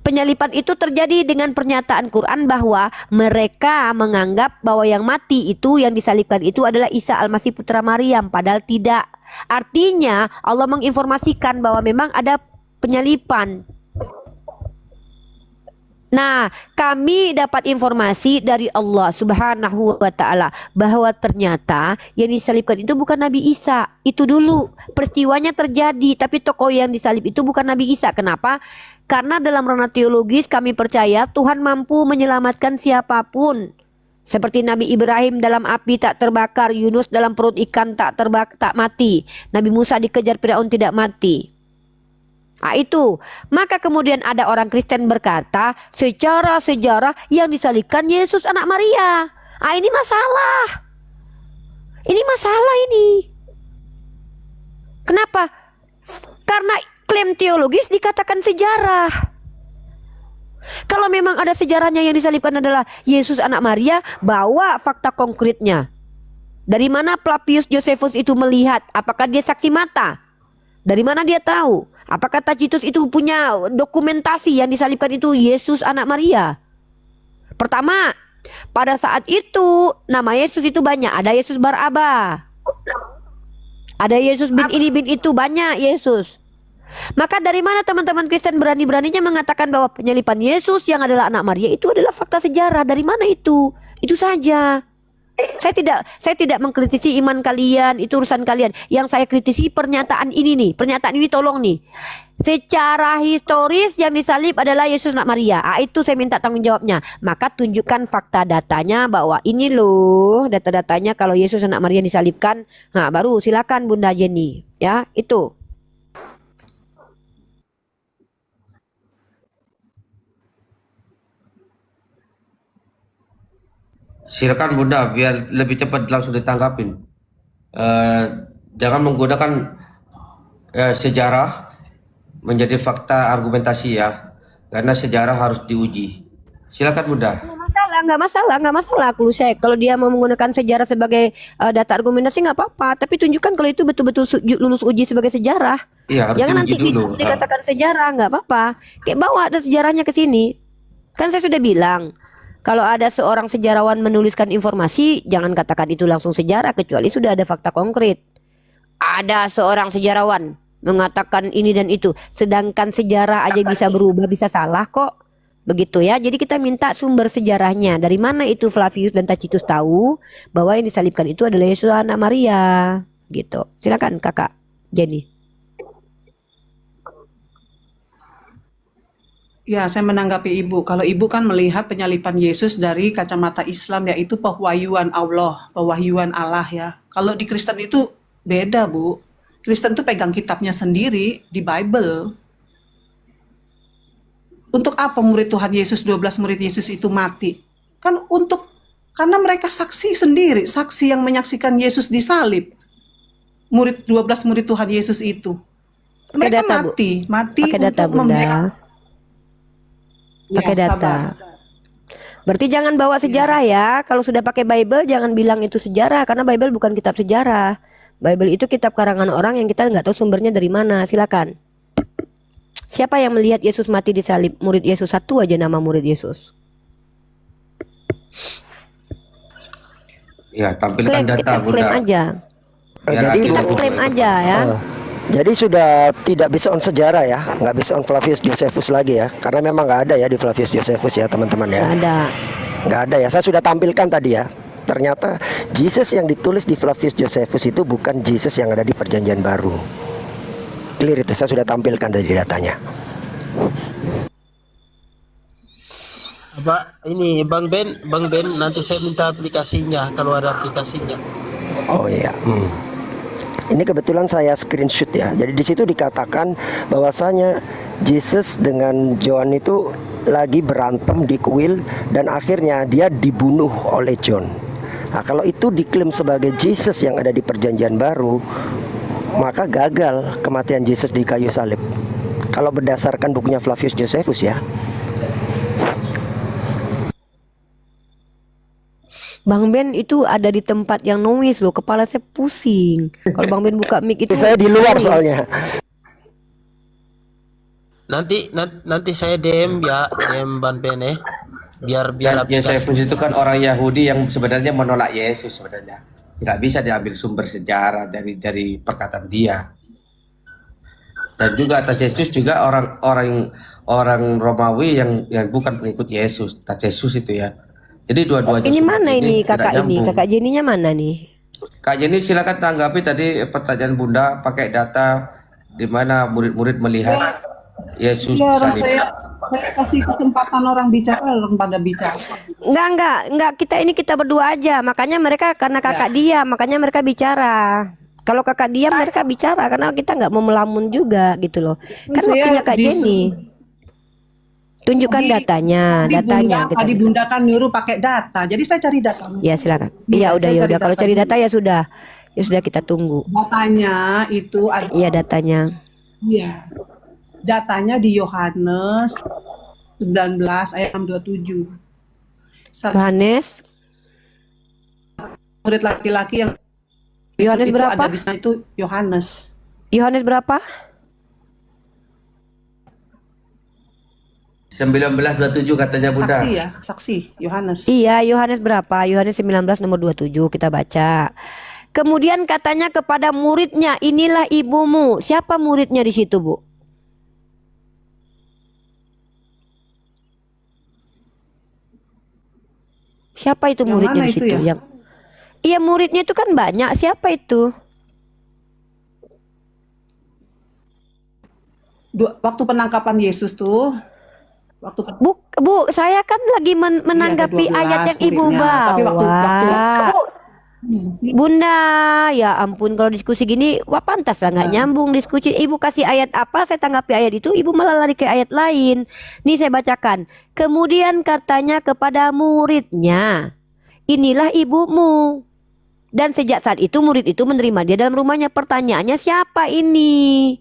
Penyalipan itu terjadi dengan pernyataan Quran bahwa mereka menganggap bahwa yang mati itu, yang disalibkan itu adalah Isa Al-Masih putra Maryam, padahal tidak. Artinya Allah menginformasikan bahwa memang ada penyalipan. Nah, kami dapat informasi dari Allah Subhanahu wa Ta'ala bahwa ternyata yang disalibkan itu bukan Nabi Isa. Itu dulu peristiwanya terjadi, tapi tokoh yang disalib itu bukan Nabi Isa. Kenapa? Karena dalam ranah teologis kami percaya Tuhan mampu menyelamatkan siapapun. Seperti Nabi Ibrahim dalam api tak terbakar, Yunus dalam perut ikan tak mati, Nabi Musa dikejar Firaun tidak mati. Nah, itu. Maka kemudian ada orang Kristen berkata, secara sejarah yang disalibkan Yesus anak Maria. Ah, ini masalah. Ini masalah ini. Kenapa? Karena klaim teologis dikatakan sejarah. Kalau memang ada sejarahnya yang disalibkan adalah Yesus anak Maria, bawa fakta konkretnya. Dari mana Flavius Josephus itu melihat? Apakah dia saksi mata? Dari mana dia tahu? Apakah Tacitus itu punya dokumentasi yang disalibkan itu Yesus anak Maria? Pertama, pada saat itu nama Yesus itu banyak. Ada Yesus Baraba, ada Yesus bin ini bin itu, banyak Yesus. Maka dari mana teman-teman Kristen berani-beraninya mengatakan bahwa penyalipan Yesus yang adalah anak Maria itu adalah fakta sejarah? Dari mana itu? Itu saja. Saya tidak mengkritisi iman kalian, itu urusan kalian. Yang saya kritisi pernyataan ini nih. Pernyataan ini tolong nih. Secara historis yang disalib adalah Yesus anak Maria. Itu saya minta tanggung jawabnya. Maka tunjukkan fakta datanya bahwa ini loh data-datanya kalau Yesus anak Maria disalibkan. Nah, baru silakan Bunda Jenny. Ya, itu. Silakan Bunda, biar lebih cepat langsung ditanggapin. Jangan menggunakan sejarah menjadi fakta argumentasi ya, karena sejarah harus diuji. Silakan Bunda. Nggak masalah. Kalau dia mau menggunakan sejarah sebagai data argumentasi nggak apa-apa. Tapi tunjukkan kalau itu betul-betul lulus uji sebagai sejarah. Iya, harus Jangan diuji nanti dulu. dikatakan sejarah, nggak apa-apa. Kayak bawa ada sejarahnya ke sini. Kan saya sudah bilang. Kalau ada seorang sejarawan menuliskan informasi, jangan katakan itu langsung sejarah kecuali sudah ada fakta konkret. Ada seorang sejarawan mengatakan ini dan itu, sedangkan sejarah aja bisa berubah, bisa salah kok. Begitu ya. Jadi kita minta sumber sejarahnya. Dari mana itu Flavius dan Tacitus tahu bahwa yang disalibkan itu adalah Yesus anak Maria? Gitu. Silakan Kakak Jenny. Ya, saya menanggapi Ibu. Kalau Ibu kan melihat penyalipan Yesus dari kacamata Islam, yaitu pewahyuan Allah, pewahyuan Allah ya. Kalau di Kristen itu beda, Bu. Kristen itu pegang kitabnya sendiri di Bible. Untuk apa murid Tuhan Yesus, 12 murid Yesus itu mati? Kan karena mereka saksi sendiri, saksi yang menyaksikan Yesus disalib. 12 murid Tuhan Yesus itu. Mereka data, mati Pakai data, untuk Bunda. Pakai Ya, data. sabar. Berarti jangan bawa sejarah ya. Kalau sudah pakai Bible jangan bilang itu sejarah, karena Bible bukan kitab sejarah. Bible itu kitab karangan orang yang kita nggak tahu sumbernya dari mana. Silakan. Siapa yang melihat Yesus mati disalib? Murid Yesus, satu aja nama murid Yesus. Ya, tampilkan data Kita Bunda. klaim aja. Biar Jadi Kita adil. klaim aja ya. Jadi sudah tidak bisa on sejarah ya, nggak bisa on Flavius Josephus lagi ya, karena memang nggak ada ya di Flavius Josephus ya teman-teman ya. Nggak ada. Nggak ada ya, saya sudah tampilkan tadi ya. Ternyata Jesus yang ditulis di Flavius Josephus itu bukan Jesus yang ada di Perjanjian Baru. Clear itu, saya sudah tampilkan tadi datanya. Pak, ini Bang Ben nanti saya minta aplikasinya kalau ada aplikasinya. Oh iya. Ini kebetulan saya screenshot ya. Jadi di situ dikatakan bahwasanya Jesus dengan John itu lagi berantem di kuil dan akhirnya dia dibunuh oleh John. Nah, kalau itu diklaim sebagai Jesus yang ada di Perjanjian Baru, maka gagal kematian Jesus di kayu salib. Kalau berdasarkan bukunya Flavius Josephus ya. Bang Ben itu ada di tempat yang noise loh, kepala saya pusing. Kalau Bang Ben buka mic itu Saya di luar noise. soalnya. Nanti saya DM ya, DM Bang Ben biar Yesus itu kan orang Yahudi yang sebenarnya menolak Yesus sebenarnya. Tidak bisa diambil sumber sejarah dari perkataan dia. Dan juga atas Yesus juga orang Romawi yang bukan pengikut Yesus, atas Yesus itu ya. Jadi dua-duanya Ini sumber mana ini tidak kakak ini? nyambung. Kakak Jeninya mana nih? Kak Jenny silakan tanggapi tadi pertanyaan Bunda pakai data di mana murid-murid melihat Yesus Ya, orang disalib. saya kasih kesempatan orang bicara, orang pada bicara. Enggak. Kita berdua aja. Makanya mereka karena kakak diam, makanya mereka bicara. Kalau kakak diam mereka bicara karena kita nggak mau melamun juga gitu loh. Kan Saya waktunya Kak Jenny. Tunjukkan datanya. Tadi Bunda kan nyuruh pakai data, jadi saya cari data. Ya silakan. Iya, Iya saya cari udah. Kalau data cari dulu. data ya sudah kita tunggu. Datanya itu ada. Iya datanya. Iya. Datanya di Yohanes 19 ayat 627. Yohanes Murid laki-laki yang Yohanes itu berapa? ada di sana itu Yohanes. Yohanes berapa? 1927 katanya Bunda. Saksi ya, saksi Yohanes. Iya, Yohanes berapa? Yohanes 19 nomor 27 kita baca. Kemudian katanya kepada muridnya, inilah ibumu. Siapa muridnya di situ, Bu? Siapa itu Yang muridnya mana di itu situ? ya? Iya, muridnya itu kan banyak. Siapa itu? Waktu penangkapan Yesus tuh, Bu, saya kan lagi menanggapi Iya, ada 12 ayat yang Ibu muridnya. bawa. Tapi waktu Bunda, ya ampun kalau diskusi gini, wah pantas lah nggak nyambung diskusi. Ibu kasih ayat apa, saya tanggapi ayat itu, Ibu malah lari ke ayat lain. Nih saya bacakan. Kemudian katanya kepada muridnya, inilah ibumu. Dan sejak saat itu murid itu menerima dia dalam rumahnya. Pertanyaannya siapa ini?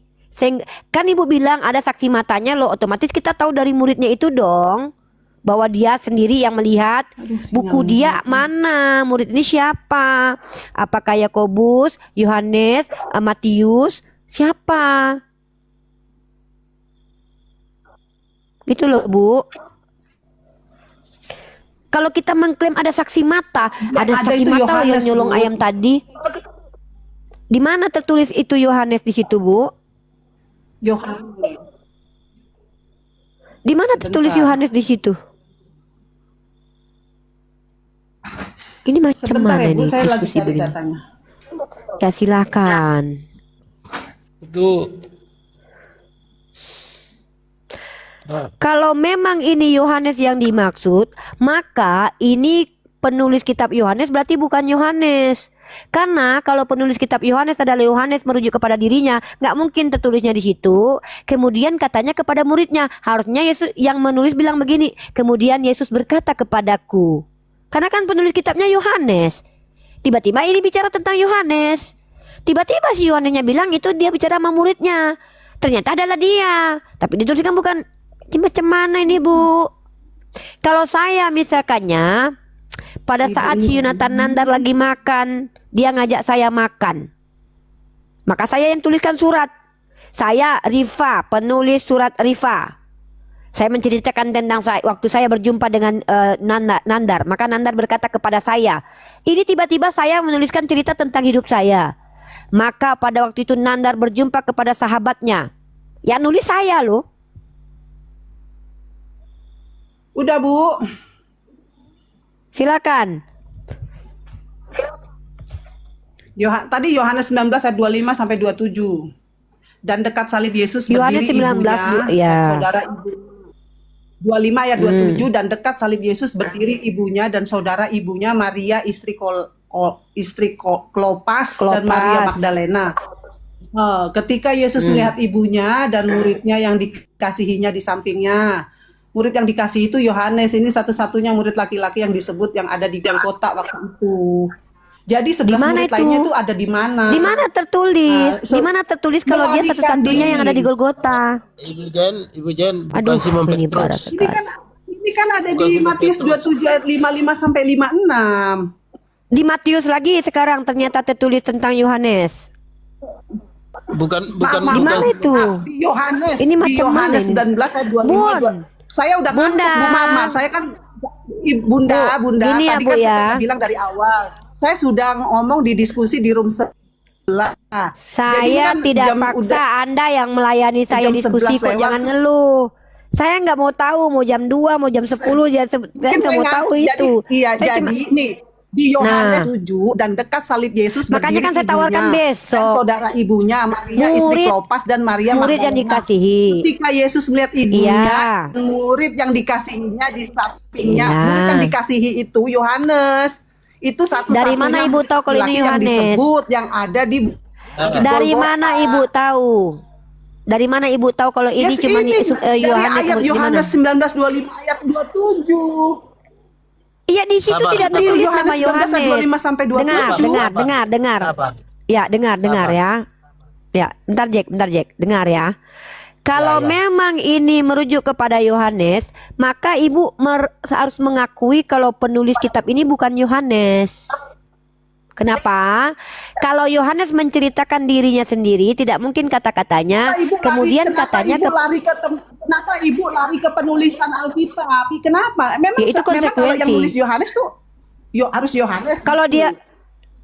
Kan Ibu bilang ada saksi matanya loh, otomatis kita tahu dari muridnya itu dong. Bahwa dia sendiri yang melihat. Buku dia mana? Murid ini siapa? Apakah Yakobus, Yohanes, Matius? Siapa? Gitu loh, Bu. Kalau kita mengklaim ada saksi mata, ada saksi itu mata yang Yohanes, nyolong Bu. ayam tadi. Di mana tertulis itu Yohanes di situ, Bu? Yohanes. Di mana tertulis Sebentar. Yohanes di situ? Ini macam Sebentar mana ya Bu, nih saya lagi diskusi cari begini? datanya. Ya silakan. Itu Kalau memang ini Yohanes yang dimaksud, maka ini penulis kitab Yohanes berarti bukan Yohanes. Karena kalau penulis kitab Yohanes adalah Yohanes merujuk kepada dirinya, nggak mungkin tertulisnya di situ. Kemudian katanya kepada muridnya, harusnya Yesus yang menulis bilang begini. Kemudian Yesus berkata kepadaku. Karena kan penulis kitabnya Yohanes. Tiba-tiba ini bicara tentang Yohanes. Tiba-tiba si Yohanesnya bilang itu dia bicara sama muridnya. Ternyata adalah dia. Tapi dituliskan bukan. Ini macam mana ini, Bu? Kalau saya misalkannya pada saat si Yonatan Nandar lagi makan, dia ngajak saya makan. Maka saya yang tuliskan surat. Saya Rifa, penulis surat Rifa. Saya menceritakan tentang waktu saya berjumpa dengan Nandar. Maka Nandar berkata kepada saya, ini tiba-tiba saya menuliskan cerita tentang hidup saya. Maka pada waktu itu Nandar berjumpa kepada sahabatnya. Ya nulis saya loh. Udah Bu. Silakan. Tadi Yohanes 19 ayat 25 sampai 27. Dan dekat salib Yesus Yohanes berdiri 19, ibunya ya. dan saudara ibu. 25 ayat 27 dan dekat salib Yesus berdiri ibunya dan saudara ibunya Maria istri Klopas dan Maria Magdalena. Ketika Yesus melihat ibunya dan muridnya yang dikasihinya di sampingnya. Murid yang dikasih itu Yohanes, ini satu-satunya murid laki-laki yang disebut yang ada di Golgota waktu itu. Jadi 11 murid lainnya itu ada di mana? Di mana tertulis? Di mana tertulis kalau dia melarikan satu-satunya diri. yang ada di Golgota? Ibu Jen, Aduh, bukan Simon ini Petrus. parah sekali. Ini kan ada Bukan di Simon Matius Petrus. 27 ayat 55 sampai 56. Di Matius lagi sekarang ternyata tertulis tentang Yohanes. Bukan Di mana itu? Di Yohanes. Ini di macam mana Yohanes ini? 19 ayat 25. Bun. Saya udah Bunda. ngantuk, Bu, maaf. Saya kan Bunda, Bu, gini ya, tadi Bu, kan ya. saya bilang dari awal. Saya sudah ngomong di diskusi di room Saya kan tidak jam paksa Anda yang melayani saya jam diskusi 11 kok, lewat. jangan ngeluh. Saya nggak mau tahu mau jam 2, mau jam 10, saya nggak mau tahu itu. Iya, Saya jadi cuma- nih di Yohanes Nah. 7 dan dekat salib Yesus Makanya berdiri kan saya tawarkan ibunya besok. dan saudara ibunya Maria istri Murid- Klopas dan Maria murid yang Magdalena. dikasihi. Ketika Yesus melihat ibunya, Iya. murid yang dikasihinya di sampingnya, Iya. murid yang dikasihi itu Yohanes. Itu satu Dari mana Ibu tahu kalau ini yang Yohanes? disebut yang ada di Dari Golgota. mana Ibu tahu? Dari mana Ibu tahu kalau ini Yes, cuma ini dari Yohanes? ayat Gimana? Yohanes 19:25 ayat 27. Iya, di situ Sabar. tidak Di tertulis Yohanes nama 19 ayat 25 sampai 27. Dengar. Sabar. Ya, dengar ya. Ya, bentar Jack, dengar ya. Kalau Ya. memang ini merujuk kepada Yohanes, maka Ibu harus mengakui kalau penulis kitab ini bukan Yohanes. Kenapa? Kalau Yohanes menceritakan dirinya sendiri, tidak mungkin kata-katanya, kemudian katanya Kenapa ibu lari ke penulisan Alkitab? Kenapa? Memang, Ya, itu memang kalau yang konsekuensi. nulis Yohanes tuh harus Yohanes. kalau dia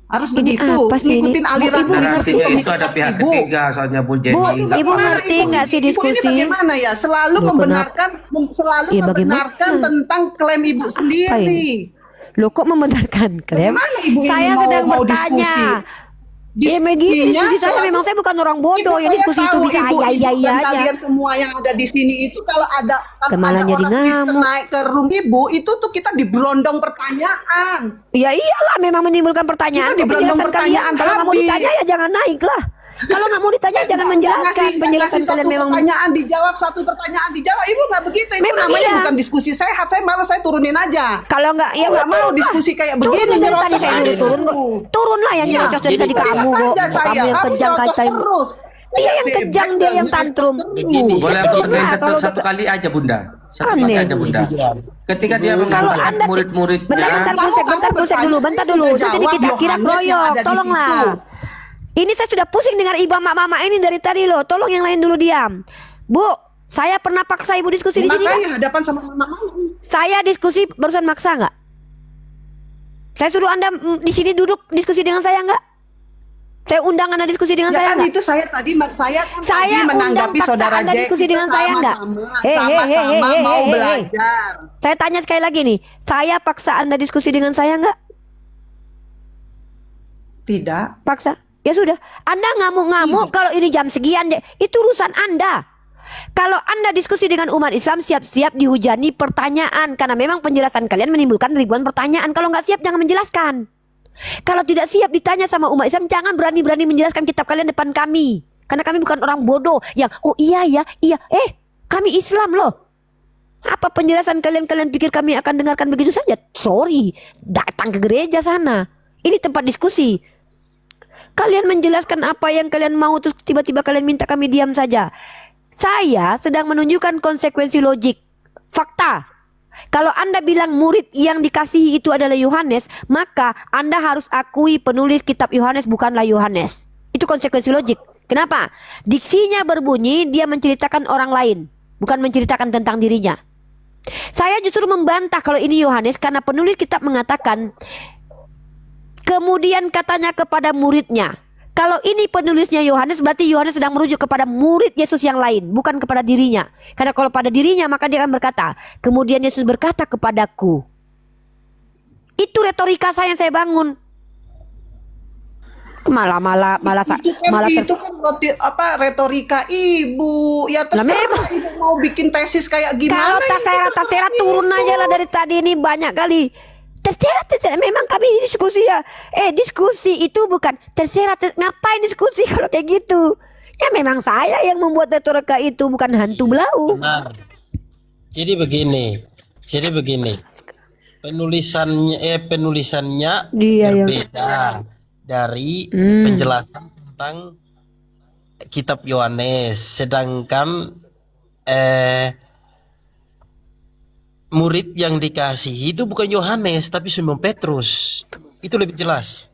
harus Ini begitu, apa sih ini? ngikutin aliran Ibu Narasinya pemikiran itu ada pihak ibu. ketiga soalnya Bu Jenny. Nggak Ibu apa-apa. ngerti nggak sih Ibu ini diskusi? bagaimana ya? Selalu Ya, membenarkan Ya, bagaimana? tentang klaim ibu sendiri. Loh, kok membenarkan klaim? Bagaimana ibu ini Saya mau sedang mau bertanya. diskusi? Ya begini Diskusinya diskusi saya, selalu- memang saya bukan orang bodoh. Ya Ibu, diskusi saya itu tahu bisa ibu iya dan aja. kalian semua yang ada di sini itu kalau ada Kemalan jadi orang Kristen ngamuk. naik ke room ibu itu tuh kita diberondong pertanyaan. Ya iyalah, memang menimbulkan pertanyaan. Itu di belakang Penjelasan kalian. pertanyaan Kalau nggak mau habis. ditanya ya jangan naik lah. Kalau nggak mau ditanya jangan menjelaskan. Penjelasan kalian satu memang pertanyaan dijawab, satu pertanyaan dijawab. Ibu nggak begitu. Itu Memang namanya iya. bukan diskusi sehat. Saya malas, saya turunin aja. kalau nggak ya Nggak mau turun lah. diskusi kayak Turun begini, dari tadi nyerocos saya aja. dulu turun kok. Turun lah yang Iya, nyerocos dari tadi gini, kamu kok. Aja Kamu saya. yang Kamu kejang nyerocos katain. terus. Dia yang Bebek kejang, dia yang dan tantrum. Begini. Boleh aku Betul tegain lah, satu, kalau satu kali aja Bunda. Satu kali Aneh. aja Bunda. Ketika dia Kalau mengatakan Anda murid-muridnya, bentar Kamu Bulsek dulu, bentar bertanya, dulu. saya Itu sudah jadi kita jawab kira Yohanes yang kroyok, ada di tolonglah. situ. Ini saya sudah pusing dengar ibu mama ini dari tadi loh. Tolong yang lain dulu diam. Bu, saya pernah paksa ibu diskusi di sini nggak? Makanya hadapan sama mama. Saya diskusi barusan maksa nggak? Saya suruh Anda di sini duduk diskusi dengan saya nggak? Saya undang Anda diskusi dengan Ya saya kan nggak? itu saya tadi Saya tadi undang menanggapi paksa saudara Anda Jack. diskusi dengan saya nggak? Sama-sama mau belajar. Saya tanya sekali lagi nih. Saya paksa Anda diskusi dengan saya nggak? Tidak. Paksa. Ya sudah. Anda ngamuk-ngamuk kalau ini jam sekian. Itu urusan Anda. Kalau Anda diskusi dengan umat Islam, siap-siap dihujani pertanyaan. Karena memang penjelasan kalian menimbulkan ribuan pertanyaan. Kalau nggak siap, jangan menjelaskan. Kalau tidak siap ditanya sama umat Islam, jangan berani-berani menjelaskan kitab kalian depan kami. Karena kami bukan orang bodoh yang, oh iya ya, iya. Kami Islam loh. Apa penjelasan kalian pikir kami akan dengarkan begitu saja? Sorry, datang ke gereja sana. Ini tempat diskusi. Kalian menjelaskan apa yang kalian mau, terus tiba-tiba kalian minta kami diam saja. Saya sedang menunjukkan konsekuensi logik, fakta. Kalau Anda bilang murid yang dikasihi itu adalah Yohanes, maka Anda harus akui penulis kitab Yohanes bukanlah Yohanes. Itu konsekuensi logik. Kenapa? Diksinya berbunyi dia menceritakan orang lain, bukan menceritakan tentang dirinya. Saya justru membantah kalau ini Yohanes karena penulis kitab mengatakan, kemudian katanya kepada muridnya. Kalau ini penulisnya Yohanes, berarti Yohanes sedang merujuk kepada murid Yesus yang lain, bukan kepada dirinya. Karena kalau pada dirinya, maka dia akan berkata, kemudian Yesus berkata kepadaku. Itu retorika saya yang saya bangun. Malah Itu kan retorika ibu. Ya terserah memang. ibu mau bikin tesis kayak Kalau gimana. tasera turun aja lah dari tadi ini banyak kali. Terserah, memang kami diskusi ya. Diskusi itu bukan terserah, ngapain diskusi kalau kayak gitu? Ya memang saya yang membuat retorika itu, bukan hantu belau. Nah, jadi begini. Penulisannya Dia yang- berbeda dari penjelasan tentang kitab Yohanes, sedangkan murid yang dikasihi itu bukan Yohanes tapi Simon Petrus. Itu lebih jelas.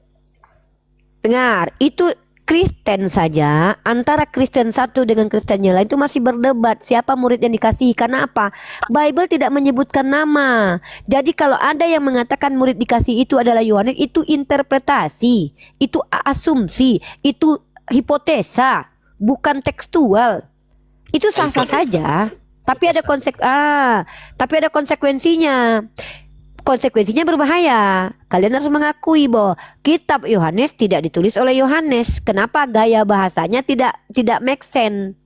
Dengar, itu Kristen saja, antara Kristen satu dengan Kristen yang lain itu masih berdebat siapa murid yang dikasihi. Karena apa? Bible tidak menyebutkan nama. Jadi kalau ada yang mengatakan murid dikasihi itu adalah Yohanes, itu interpretasi, itu asumsi, itu hipotesa, bukan tekstual. Itu sah-sah saja. Tapi ada konsekuensinya. Konsekuensinya berbahaya. Kalian harus mengakui bahwa kitab Yohanes tidak ditulis oleh Yohanes. Kenapa? Gaya bahasanya tidak make sense.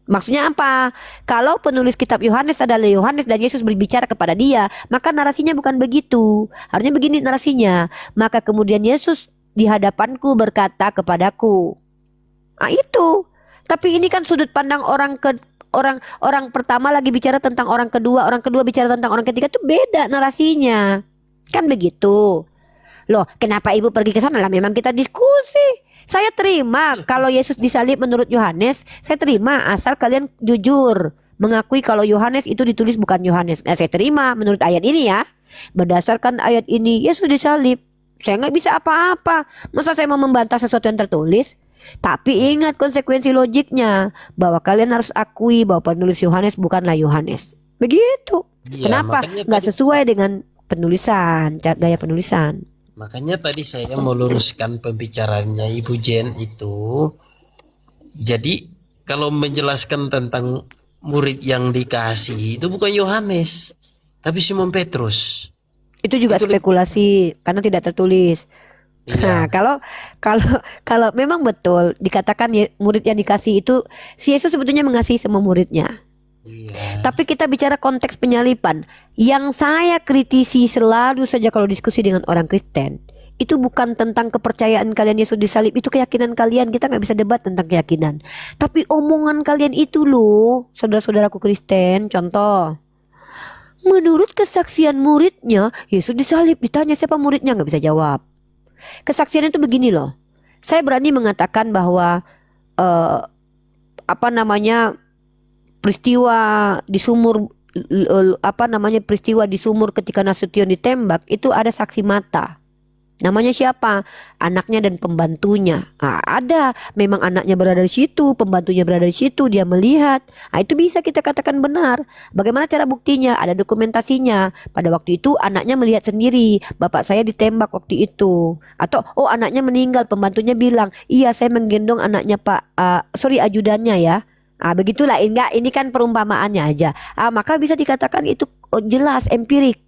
Maksudnya apa? Kalau penulis kitab Yohanes adalah Yohanes dan Yesus berbicara kepada dia, maka narasinya bukan begitu. Harusnya begini narasinya. Maka kemudian Yesus di hadapanku berkata kepadaku. Itu. Tapi ini kan sudut pandang orang pertama lagi bicara tentang orang kedua bicara tentang orang ketiga, itu beda narasinya. Kan begitu. Loh, kenapa ibu pergi ke sana? Lah memang kita diskusi. Saya terima kalau Yesus disalib menurut Yohanes, saya terima asal kalian jujur mengakui kalau Yohanes itu ditulis bukan Yohanes. Saya terima menurut ayat ini ya. Berdasarkan ayat ini Yesus disalib. Saya nggak bisa apa-apa. Masa saya mau membantah sesuatu yang tertulis? Tapi ingat konsekuensi logiknya, bahwa kalian harus akui bahwa penulis Yohanes bukanlah Yohanes. Begitu. Kenapa? Nggak sesuai dengan penulisan, gaya penulisan. Makanya tadi saya mau luruskan pembicaraannya Ibu Jen itu. Jadi kalau menjelaskan tentang murid yang dikasihi itu bukan Yohanes, tapi Simon Petrus. Itu juga spekulasi karena tidak tertulis. Nah, kalau memang betul dikatakan murid yang dikasihi itu, si Yesus sebetulnya mengasihi semua muridnya. Tapi kita bicara konteks penyalipan. Yang saya kritisi selalu saja kalau diskusi dengan orang Kristen, itu bukan tentang kepercayaan kalian Yesus disalib, itu keyakinan kalian. Kita nggak bisa debat tentang keyakinan. Tapi omongan kalian itu loh, saudara-saudaraku Kristen. Contoh, menurut kesaksian muridnya Yesus disalib. Ditanya siapa muridnya, nggak bisa jawab. Kesaksiannya itu begini loh. Saya berani mengatakan bahwa peristiwa di sumur peristiwa di sumur ketika Nasution ditembak itu ada saksi mata. Namanya siapa? Anaknya dan pembantunya. Ada, memang anaknya berada di situ, pembantunya berada di situ, dia melihat. Itu bisa kita katakan benar. Bagaimana cara buktinya? Ada dokumentasinya. Pada waktu itu anaknya melihat sendiri, bapak saya ditembak waktu itu. Atau anaknya meninggal, pembantunya bilang, iya saya menggendong anaknya ajudannya ya. Begitulah, enggak, ini kan perumpamaannya aja. Maka bisa dikatakan itu jelas empirik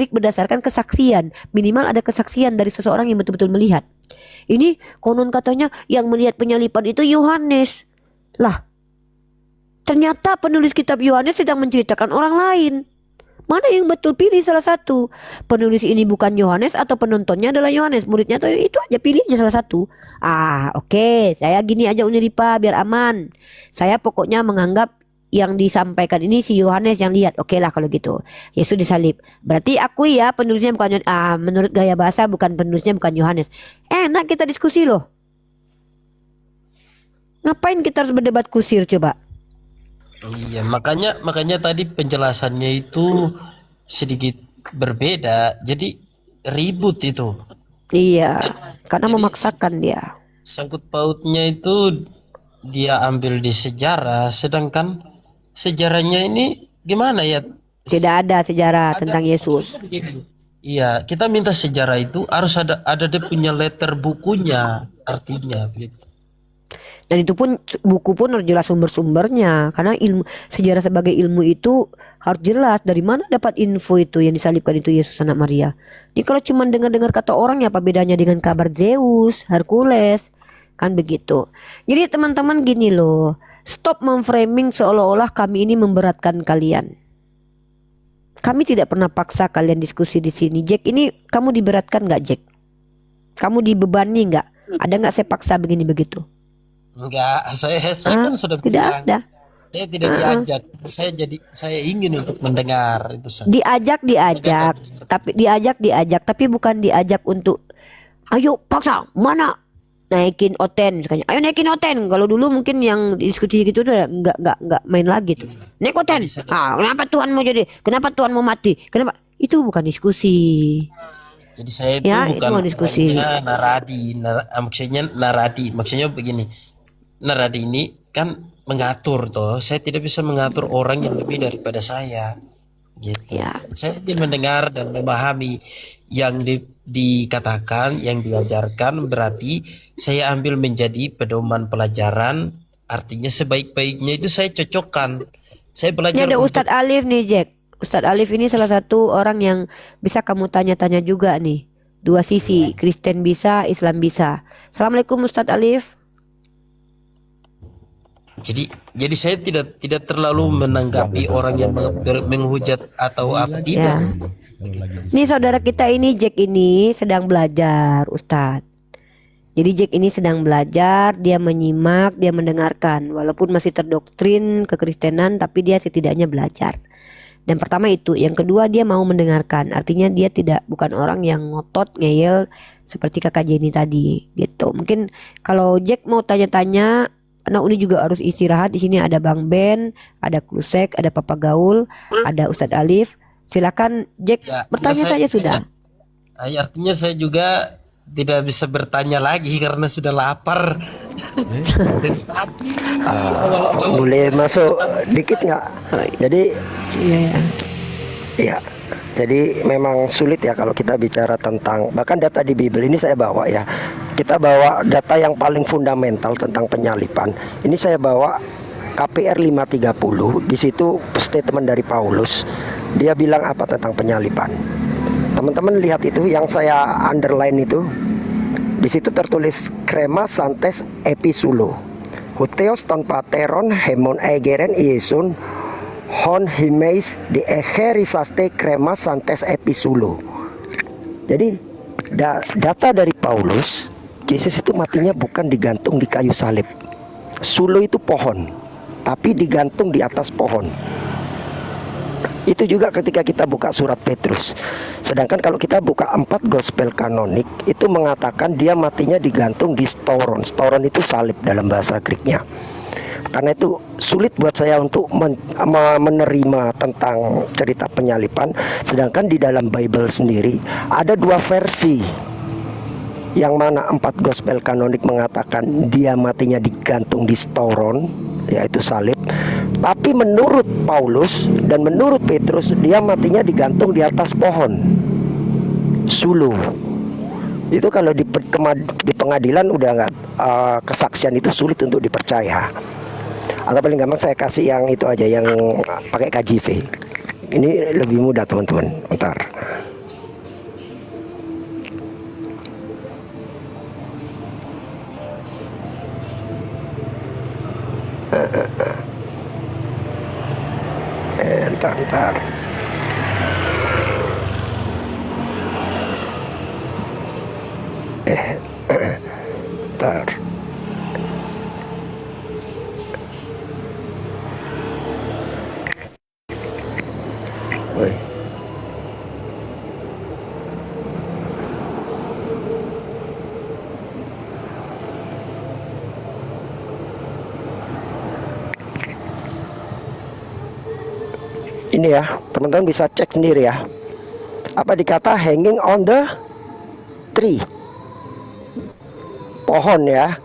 berdasarkan kesaksian. Minimal ada kesaksian dari seseorang yang betul-betul melihat. Ini konon katanya yang melihat penyalipan itu Yohanes. Lah, ternyata penulis kitab Yohanes sedang menceritakan orang lain. Mana yang betul? Pilih salah satu. Penulis ini bukan Yohanes atau penontonnya adalah Yohanes, muridnya atau itu aja, pilih aja salah satu. Oke, saya gini aja Uniripa biar aman. Saya pokoknya menganggap yang disampaikan ini si Yohanes yang lihat. Oke lah kalau gitu. Yesus disalib. Berarti akui ya penulisnya bukan menurut gaya bahasa penulisnya bukan Yohanes. Enak kita diskusi loh. Ngapain kita harus berdebat kusir coba? Iya, makanya tadi penjelasannya itu sedikit berbeda. Jadi ribut itu. Iya, karena memaksakan dia. Sangkut pautnya itu dia ambil di sejarah, sedangkan sejarahnya ini gimana ya? Tidak ada sejarah tentang Yesus. Iya, kita minta sejarah itu harus ada dia punya letter bukunya, artinya begitu. Dan itu pun buku pun harus jelas sumber-sumbernya, karena ilmu sejarah sebagai ilmu itu harus jelas dari mana dapat info itu yang disalibkan itu Yesus anak Maria. Jadi kalau cuma dengar-dengar kata orang ya apa bedanya dengan kabar Zeus, Hercules, kan begitu. Jadi teman-teman gini loh, stop memframing seolah-olah kami ini memberatkan kalian. Kami tidak pernah paksa kalian diskusi di sini. Jack, ini kamu diberatkan nggak Jack? Kamu dibebani nggak? Ada nggak saya paksa begini begitu? Enggak, saya kan sudah tidak bilang, ada. saya tidak diajak. Saya ingin untuk mendengar itu saja. Tapi bukan diajak untuk ayo paksa mana naikin oten misalnya. Ayo naikin oten. Kalau dulu mungkin yang diskusi gitu udah enggak main lagi tuh. Naik oten. Kenapa Tuhan mau jadi? Kenapa Tuhan mau mati? Kenapa? Itu bukan diskusi. Jadi saya itu Ya, itu bukan mau diskusi. orangnya naradi. Maksudnya begini. Naradi ini kan mengatur toh. Saya tidak bisa mengatur orang yang lebih daripada saya. Gitu. Ya, Saya ingin mendengar dan memahami yang dikatakan, yang diajarkan, berarti saya ambil menjadi pedoman pelajaran. Artinya sebaik-baiknya itu saya cocokkan. Saya ini belajar ada untuk Ustadz Alif nih, Jack. Ustadz Alif ini salah satu orang yang bisa kamu tanya-tanya juga nih. Dua sisi, Kristen bisa, Islam bisa. Assalamualaikum Ustadz Alif. jadi saya tidak terlalu menanggapi orang yang menghujat atau apa tidak. Ya. Ini saudara kita ini Jack ini sedang belajar, Ustadz. Jadi Jack ini sedang belajar, dia menyimak, dia mendengarkan. Walaupun masih terdoktrin kekristenan, tapi dia setidaknya belajar. Dan pertama itu, yang kedua dia mau mendengarkan. Artinya dia bukan orang yang ngotot, ngeyel seperti kakak Jenny tadi, gitu. Mungkin kalau Jack mau tanya-tanya, anak Uni juga harus istirahat. Di sini ada Bang Ben, ada Klusek, ada Papa Gaul, ada Ustadz Alif. Silakan Jack bertanya saja sudah. Artinya saya juga tidak bisa bertanya lagi karena sudah lapar. Boleh masuk dikit nggak? Jadi Iya. ya, jadi memang sulit ya kalau kita bicara tentang bahkan data di Bible ini saya bawa ya. Kita bawa data yang paling fundamental tentang penyalipan. Ini saya bawa KPR 530. Di situ statement dari Paulus. Dia bilang apa tentang penyalipan. Teman-teman lihat itu yang saya underline itu. Di situ tertulis krema santes episulo. Huteos ton pateron hemon egeren iesun hon himeis di egerisaste krema santes episulo. Jadi data dari Paulus, Yesus itu matinya bukan digantung di kayu salib. Sulo itu pohon, tapi digantung di atas pohon. Itu juga ketika kita buka surat Petrus. Sedangkan kalau kita buka 4 gospel kanonik, itu mengatakan dia matinya digantung di storon. Storon itu salib dalam bahasa Greeknya. Karena itu sulit buat saya untuk menerima tentang cerita penyalipan. Sedangkan di dalam Bible sendiri ada 2 versi. Yang mana 4 gospel kanonik mengatakan dia matinya digantung di storon, yaitu salib. Tapi menurut Paulus dan menurut Petrus dia matinya digantung di atas pohon sulu. Itu kalau di pengadilan udah nggak, kesaksian itu sulit untuk dipercaya. Atau paling gampang saya kasih yang itu aja, yang pakai KJV. Ini lebih mudah teman-teman. Bentar. Ntar. Ntar. Woi. Ini ya, teman-teman bisa cek sendiri ya. Apa dikata hanging on the tree? Pohon ya.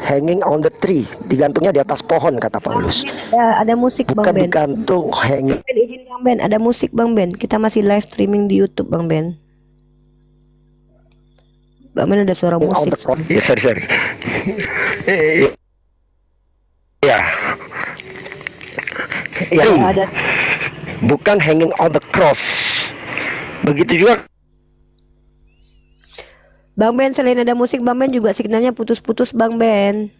Hanging on the tree, digantungnya di atas pohon kata Paulus. Ada musik Bukan Bang Ben. digantung hanging. Izin Bang Ben, ada musik Bang Ben. Kita masih live streaming di YouTube Bang Ben. Bang Ben ada suara On musik. the cross. Ya, sorry. Ya. Ya, Ada bukan hanging on the cross. Begitu juga Bang Ben, selain ada musik Bang Ben juga signalnya putus-putus Bang Ben.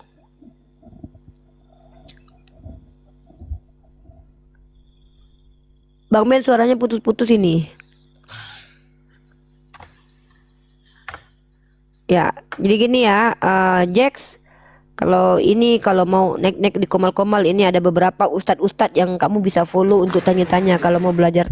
Bang Ben suaranya putus-putus ini. Ya, jadi gini ya, Jax. Kalau mau naik-naik di Komal-Komal ini ada beberapa ustadz-ustadz yang kamu bisa follow untuk tanya-tanya kalau mau belajar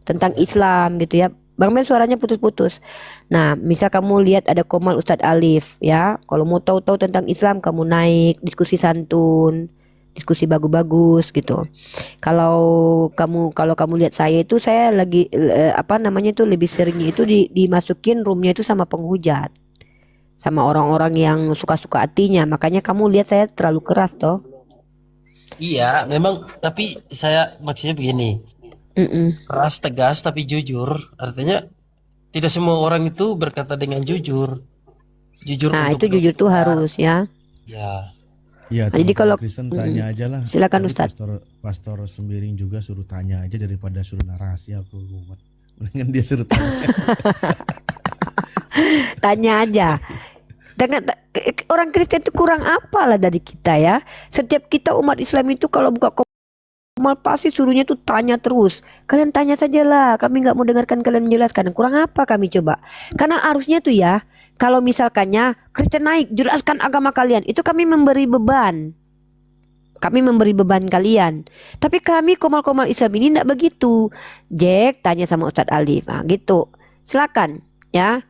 tentang Islam gitu ya. Bang Ben suaranya putus-putus. Nah, misal kamu lihat ada Komal Ustadz Alif ya. Kalau mau tahu-tahu tentang Islam kamu naik diskusi santun. diskusi bagus-bagus gitu. Kalau kamu lihat saya itu, saya lagi apa namanya itu, lebih seringnya itu dimasukin roomnya itu sama penghujat, sama orang-orang yang suka-suka hatinya. Makanya kamu lihat saya terlalu keras toh. Iya, memang, tapi saya maksudnya begini, keras tegas tapi jujur. Artinya tidak semua orang itu berkata dengan jujur. Jujur Nah untuk itu jujur tuh harus ya. ya. Iya, Nah, jadi kalau Kristen tanya aja lah. silakan Tadi Ustadz. Pastor Sembiring juga suruh tanya aja daripada suruh narasi, aku ruwet. Mendingan dia suruh tanya. Tanya aja. Orang Kristen itu kurang apa lah dari kita ya. Setiap kita umat Islam itu kalau buka komal pasti suruhnya tuh tanya terus. Kalian tanya saja lah, kami nggak mau dengarkan kalian menjelaskan. Kurang apa kami coba? Karena harusnya tuh ya, kalau misalkannya Kristen naik, jelaskan agama kalian, itu kami memberi beban. Kami memberi beban kalian. Tapi kami komal-komal Islam ini tidak begitu. Jack tanya sama Ustadz Alif, nah, gitu. Silakan ya.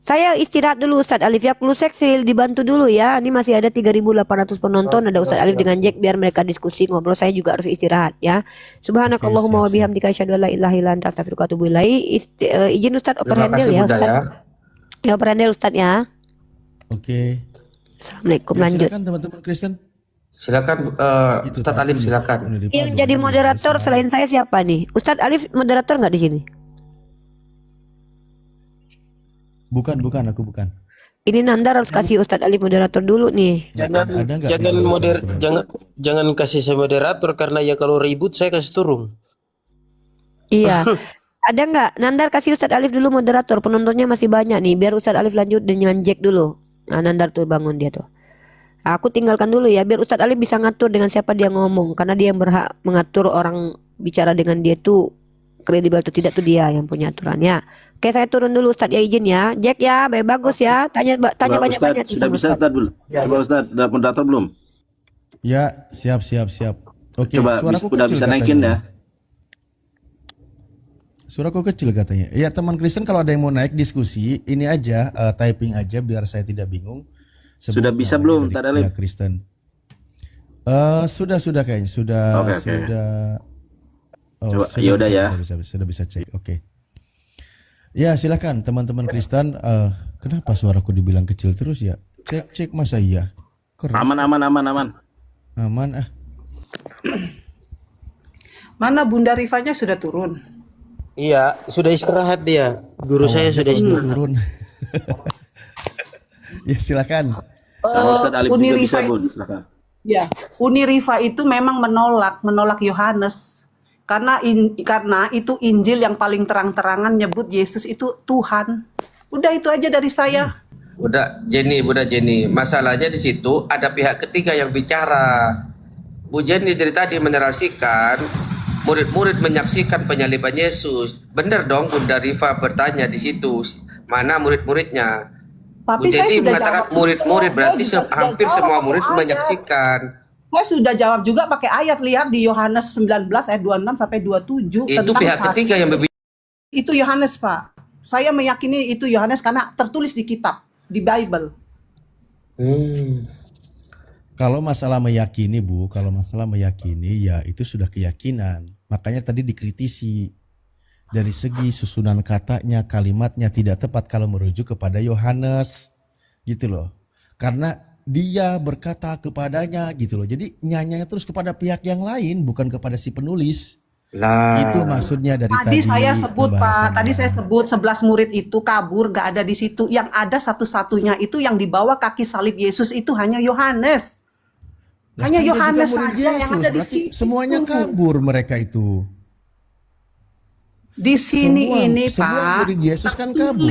Saya istirahat dulu Ustadz Alif ya, perlu seksil dibantu dulu ya. Ini masih ada 3.800 penonton, ada Ustadz Alif dengan Jack, biar mereka diskusi ngobrol. Saya juga harus istirahat ya. Subhanakallahumma wa bihamdika asyhadu an la ilaha illa anta astaghfiruka wa atubu ilaik. Izin Ustadz oper handle ya Ustadz. Ya oper handle Ustadz ya. Oke. Assalamualaikum, Ya, lanjut. silakan teman-teman Kristen. Silakan Ustadz Alim, silakan. Yang jadi moderator selain saya siapa nih? Ustadz Alif moderator nggak di sini? Bukan, aku bukan. Ini Nandar harus kasih Ustadz Alif moderator dulu nih. Jangan Ada nggak jangan moderator? jangan kasih saya moderator, karena ya kalau ribut saya kasih turun. Iya. Ada nggak? Nandar kasih Ustadz Alif dulu moderator. Penontonnya masih banyak nih. Biar Ustadz Alif lanjut dengan Jack dulu. Nah, Nandar tuh bangun dia tuh. Aku tinggalkan dulu ya. Biar Ustadz Alif bisa ngatur dengan siapa dia ngomong. Karena dia yang berhak mengatur orang bicara dengan dia tuh kredibel atau tidak tuh dia yang punya aturannya. Oke, saya turun dulu Ustadz ya, izin ya. Jack ya, bagus ya. Tanya banyak-banyak. Sudah bisa Ustadz belum? Coba Ustadz, udah moderator belum? Ya, siap. Oke, Coba suaraku udah kecil bisa naikin katanya. ya. Suaraku kecil katanya. Ya, teman Kristen kalau ada yang mau naik diskusi, ini aja typing aja biar saya tidak bingung. Sebut Sudah bisa namanya belum, dari Ustadz Alif? pihak Kristen. Sudah kayaknya. Oke. Sudah. Coba, sudah yaudah bisa, ya. Sudah bisa cek. Oke. Ya, silakan teman-teman Kristen. Kenapa suaraku dibilang kecil terus ya? Cek masa iya? Keras. Aman. Aman ah. Mana Bunda Rifanya sudah turun? Iya, sudah istirahat dia. Guru saya sudah istirahat. Turun. Ya, silakan. Sama Ustadz Alif Uni juga Rifa bisa itu- Bun. Silakan. Ya, Uni Rifa itu memang menolak Yohanes. Karena itu Injil yang paling terang-terangan nyebut Yesus itu Tuhan. Udah itu aja dari saya. Bunda Jenny, masalahnya di situ ada pihak ketiga yang bicara. Bu Jenny dari tadi menarasikan murid-murid menyaksikan penyaliban Yesus. Benar dong Bunda Rifa bertanya di situ, mana murid-muridnya? Tapi Bu saya Jenny sudah mengatakan jawab. murid-murid, berarti Saya juga hampir sudah semua jawab murid pakai ayat. menyaksikan. Saya sudah jawab juga pakai ayat, lihat di Yohanes 19 ayat 26 sampai 27 Itu tentang pihak ketiga yang berbicara. Itu Yohanes, Pak. Saya meyakini itu Yohanes karena tertulis di kitab, di Bible. Kalau masalah meyakini ya itu sudah keyakinan. Makanya tadi dikritisi dari segi susunan katanya, kalimatnya tidak tepat kalau merujuk kepada Yohanes, gitu loh. Karena dia berkata kepadanya, gitu loh. Jadi nyanyinya terus kepada pihak yang lain, bukan kepada si penulis. Lah. Itu maksudnya dari Tadi tadi. saya sebut, Pak. pembahasannya. Tadi saya sebut 11 murid itu kabur, gak ada di situ. Yang ada satu-satunya itu yang dibawa kaki salib Yesus itu hanya Yohanes. Lah, Hanya kan dia Yohanes juga murid saja yang Yesus, ada di berarti situ. semuanya kabur mereka itu. Di sini ini, semua Pak, murid Yesus kan kabur.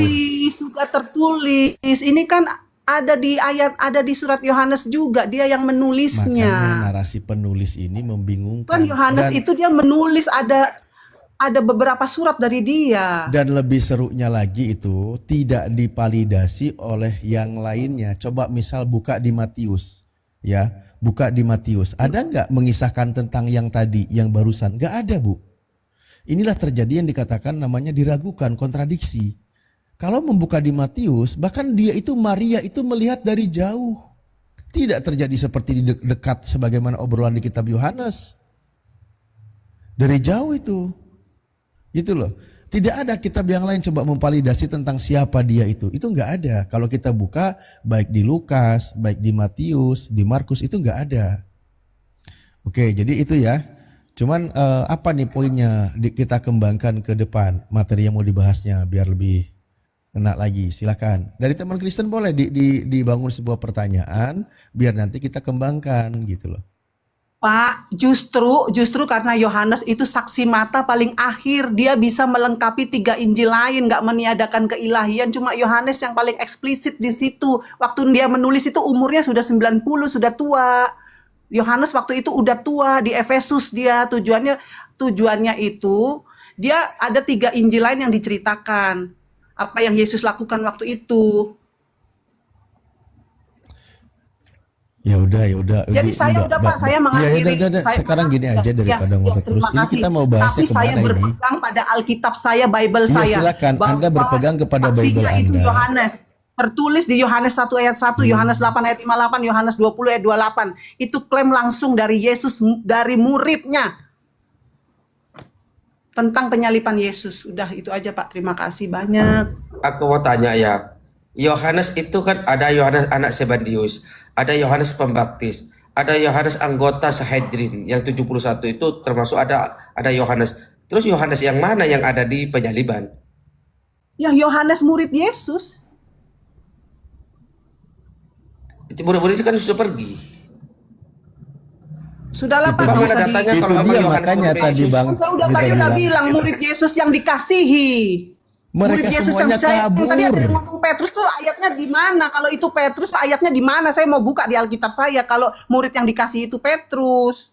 sudah tertulis. Ini kan ada di ayat, ada di surat Yohanes juga, dia yang Makanya menulisnya. narasi penulis ini membingungkan. Kan Yohanes Dan- itu dia menulis, ada beberapa surat dari dia. Dan lebih serunya lagi itu tidak dipalidasi oleh yang lainnya. Coba misal buka di Matius, ya, buka di Matius. Ada nggak mengisahkan tentang yang tadi, yang barusan? Nggak ada, Bu. Inilah terjadi yang dikatakan namanya diragukan, kontradiksi. Kalau membuka di Matius, bahkan dia itu Maria itu melihat dari jauh. Tidak terjadi seperti di dekat sebagaimana obrolan di kitab Yohanes. Dari jauh itu. Gitu loh. Tidak ada kitab yang lain coba memvalidasi tentang siapa dia itu. Itu enggak ada. Kalau kita buka baik di Lukas, baik di Matius, di Markus itu enggak ada. Oke, jadi itu ya. Cuman apa nih poinnya kita kembangkan ke depan materi yang mau dibahasnya biar lebih kena lagi. Silakan. Dari teman Kristen boleh dibangun sebuah pertanyaan biar nanti kita kembangkan gitu loh. Pak, justru karena Yohanes itu saksi mata paling akhir, dia bisa melengkapi 3 Injil lain, nggak meniadakan keilahian, cuma Yohanes yang paling eksplisit di situ. Waktu dia menulis itu umurnya sudah 90, sudah tua. Yohanes waktu itu udah tua, di Efesus dia tujuannya itu, dia ada 3 Injil lain yang diceritakan. Apa yang Yesus lakukan waktu itu. Ya udah. Jadi saya udah Pak, saya mengakhiri. Ya, sekarang gini aja daripada ngotot terus. Ini kita mau bahasnya kemana ini? Tapi saya berpegang pada Alkitab saya, Bible Ya, saya. silakan. Anda berpegang kepada Bible saksinya itu Anda. Yohanes. Tertulis di Yohanes 1 ayat 1, Yohanes 8 ayat 58, Yohanes 20 ayat 28. Itu klaim langsung dari Yesus, dari muridnya. Tentang penyalipan Yesus. Udah itu aja Pak, terima kasih banyak. Aku mau tanya ya, Yohanes itu kan ada Yohanes anak Zebedeus, ada Yohanes Pembaptis, ada Yohanes anggota Sanhedrin yang 71 itu termasuk ada Yohanes. Terus Yohanes yang mana yang ada di penyaliban? Ya Yohanes murid Yesus. Murid-murid itu kan sudah pergi. Sudahlah Pak, Mana nggak usah datanya Itu kalau memang dia Yohanes makanya murid tadi Yesus? Bang. Saya udah kita tadi udah bilang. bilang murid Yesus yang dikasihi. Mereka Murid Yesus semuanya kabur. Tadi ada yang ngomong Petrus tuh ayatnya di mana? Kalau itu Petrus ayatnya di mana? Saya mau buka di Alkitab saya kalau murid yang dikasihi itu Petrus.